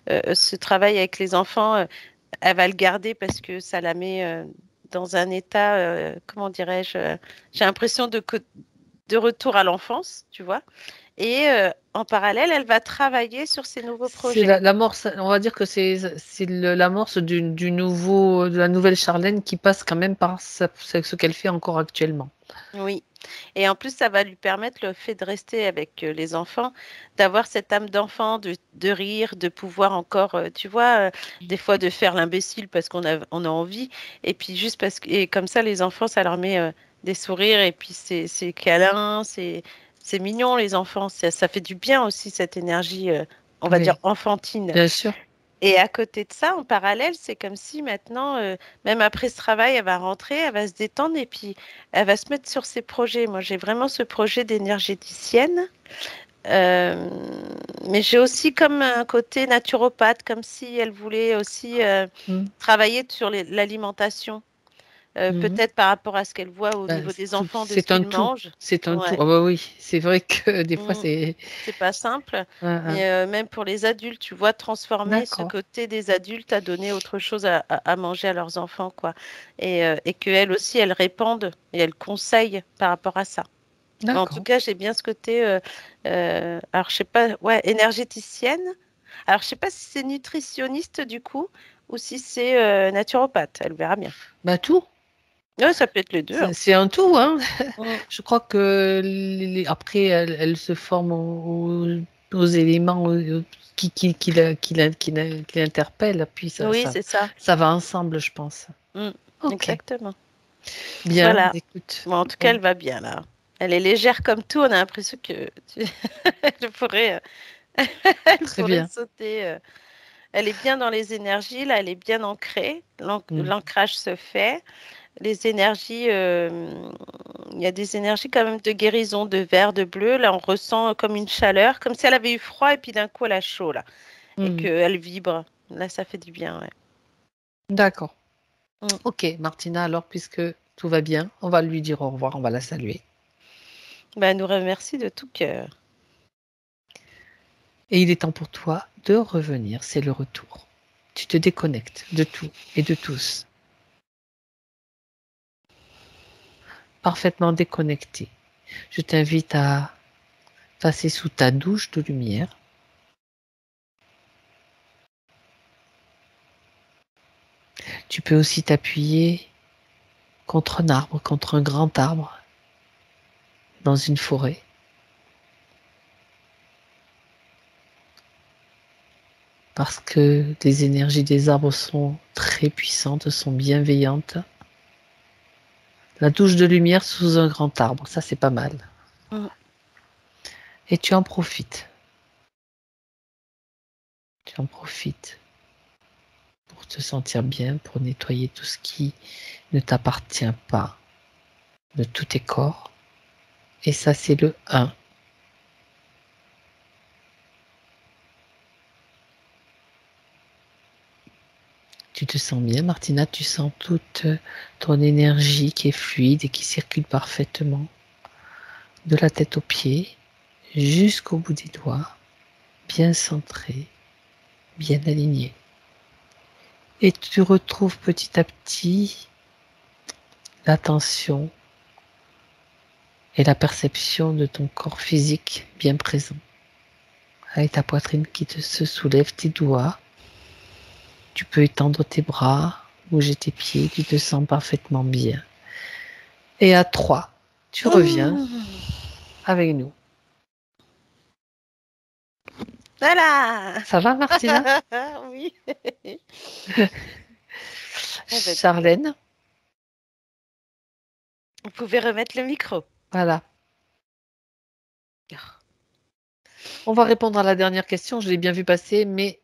ce travail avec les enfants, elle va le garder parce que ça la met dans un état, comment dirais-je, j'ai l'impression de retour à l'enfance, tu vois. Et en parallèle, elle va travailler sur ses nouveaux C'est projets. l'amorce, on va dire que c'est l'amorce du nouveau, de la nouvelle Charlène qui passe quand même par ce qu'elle fait encore actuellement. Oui. Et en plus, ça va lui permettre le fait de rester avec les enfants, d'avoir cette âme d'enfant, de rire, de pouvoir encore, tu vois, des fois de faire l'imbécile parce on a envie. Et puis juste parce que, et comme ça, les enfants, ça leur met des sourires et puis c'est câlin, c'est mignon, les enfants. Ça fait du bien aussi, cette énergie, on va dire, Oui, enfantine. bien sûr. Et à côté de ça, en parallèle, c'est comme si maintenant, même après ce travail, elle va rentrer, elle va se détendre et puis elle va se mettre sur ses projets. Moi, j'ai vraiment ce projet d'énergéticienne, euh, mais j'ai aussi comme un côté naturopathe, comme si elle voulait aussi Mm. travailler sur l'alimentation. Mhm. peut-être par rapport à ce qu'elle voit au Ben, niveau des enfants, de ce c'est un qu'ils tout. mangent. C'est un tout. Ouais. Ah bah oui, c'est vrai que des fois, Mm. c'est... C'est pas simple, Hein. mais même pour les adultes, tu vois, transformer ce D'accord, côté des adultes à donner autre chose à manger à leurs enfants, quoi. Et qu'elles aussi, elles répandent et elles conseillent par rapport à ça. En tout d'accord. cas, j'ai bien ce côté, alors je sais pas, ouais, énergéticienne. Alors je sais pas si c'est nutritionniste du coup ou si c'est naturopathe. Elle verra bien. Bah tout, Ouais, ça peut être les deux, hein. c'est un tout, hein. Mm. Je crois que après, elle se forme aux éléments qui l'interpellent, puis Oui, c'est ça. ça va ensemble, je pense. Mm. Ok, Exactement. bien, Voilà. écoute. Bon, en tout cas, Bon, elle va bien là. Elle est légère comme tout. On a l'impression que elle pourrait, elle très pourrait bien. sauter. Elle est bien dans les énergies. Là, elle est bien ancrée. Mm. L'ancrage se fait. Les énergies, il y a des énergies quand même de guérison, de vert, de bleu. Là, on ressent comme une chaleur, comme si elle avait eu froid et puis d'un coup, elle a chaud là et Mm. qu'elle vibre. Là, ça fait du bien. Ouais. D'accord. Mm. Ok, Martina, alors, puisque tout va bien, on va lui dire au revoir, on va la saluer. Ben, elle nous remercie de tout cœur. Et il est temps pour toi de revenir, c'est le retour. Tu te déconnectes de tout et de tous, parfaitement déconnecté. Je t'invite à passer sous ta douche de lumière. Tu peux aussi t'appuyer contre un arbre, contre un grand arbre, dans une forêt, parce que les énergies des arbres sont très puissantes, sont bienveillantes. La douche de lumière sous un grand arbre, ça c'est pas mal. Mm. Et tu en profites. Tu en profites pour te sentir bien, pour nettoyer tout ce qui ne t'appartient pas de tous tes corps. Et ça, c'est le 1. Tu te sens bien, Martina, tu sens toute ton énergie qui est fluide et qui circule parfaitement de la tête aux pieds jusqu'au bout des doigts, bien centré, bien aligné. Et tu retrouves petit à petit l'attention et la perception de ton corps physique bien présent, avec ta poitrine qui se soulève, tes doigts. Tu peux étendre tes bras, bouger tes pieds, tu te sens parfaitement bien. Et à 3, tu reviens Mm. avec nous. Voilà. Ça va, Martina? Oui. Eh ben, dis donc. Charlène, Vous pouvez remettre le micro. voilà. On va répondre à la dernière question. Je l'ai bien vu passer, mais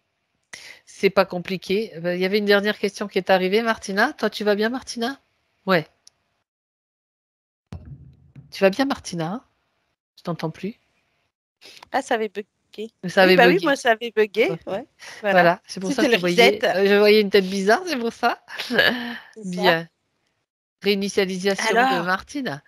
c'est pas compliqué. Il y avait une dernière question qui est arrivée, Martina. Toi, tu vas bien, Martina? Ouais. Tu vas bien, Martina? Hein. Je t'entends plus. Ah, ça avait bugué. Ça Oui, avait bah oui, bugué. moi, ça avait bugué. Ouais, voilà. Voilà, c'est pour ça C'était que le reset. je voyais une tête bizarre, c'est pour ça. C'est ça. Bien. Réinitialisation de Alors, Martina.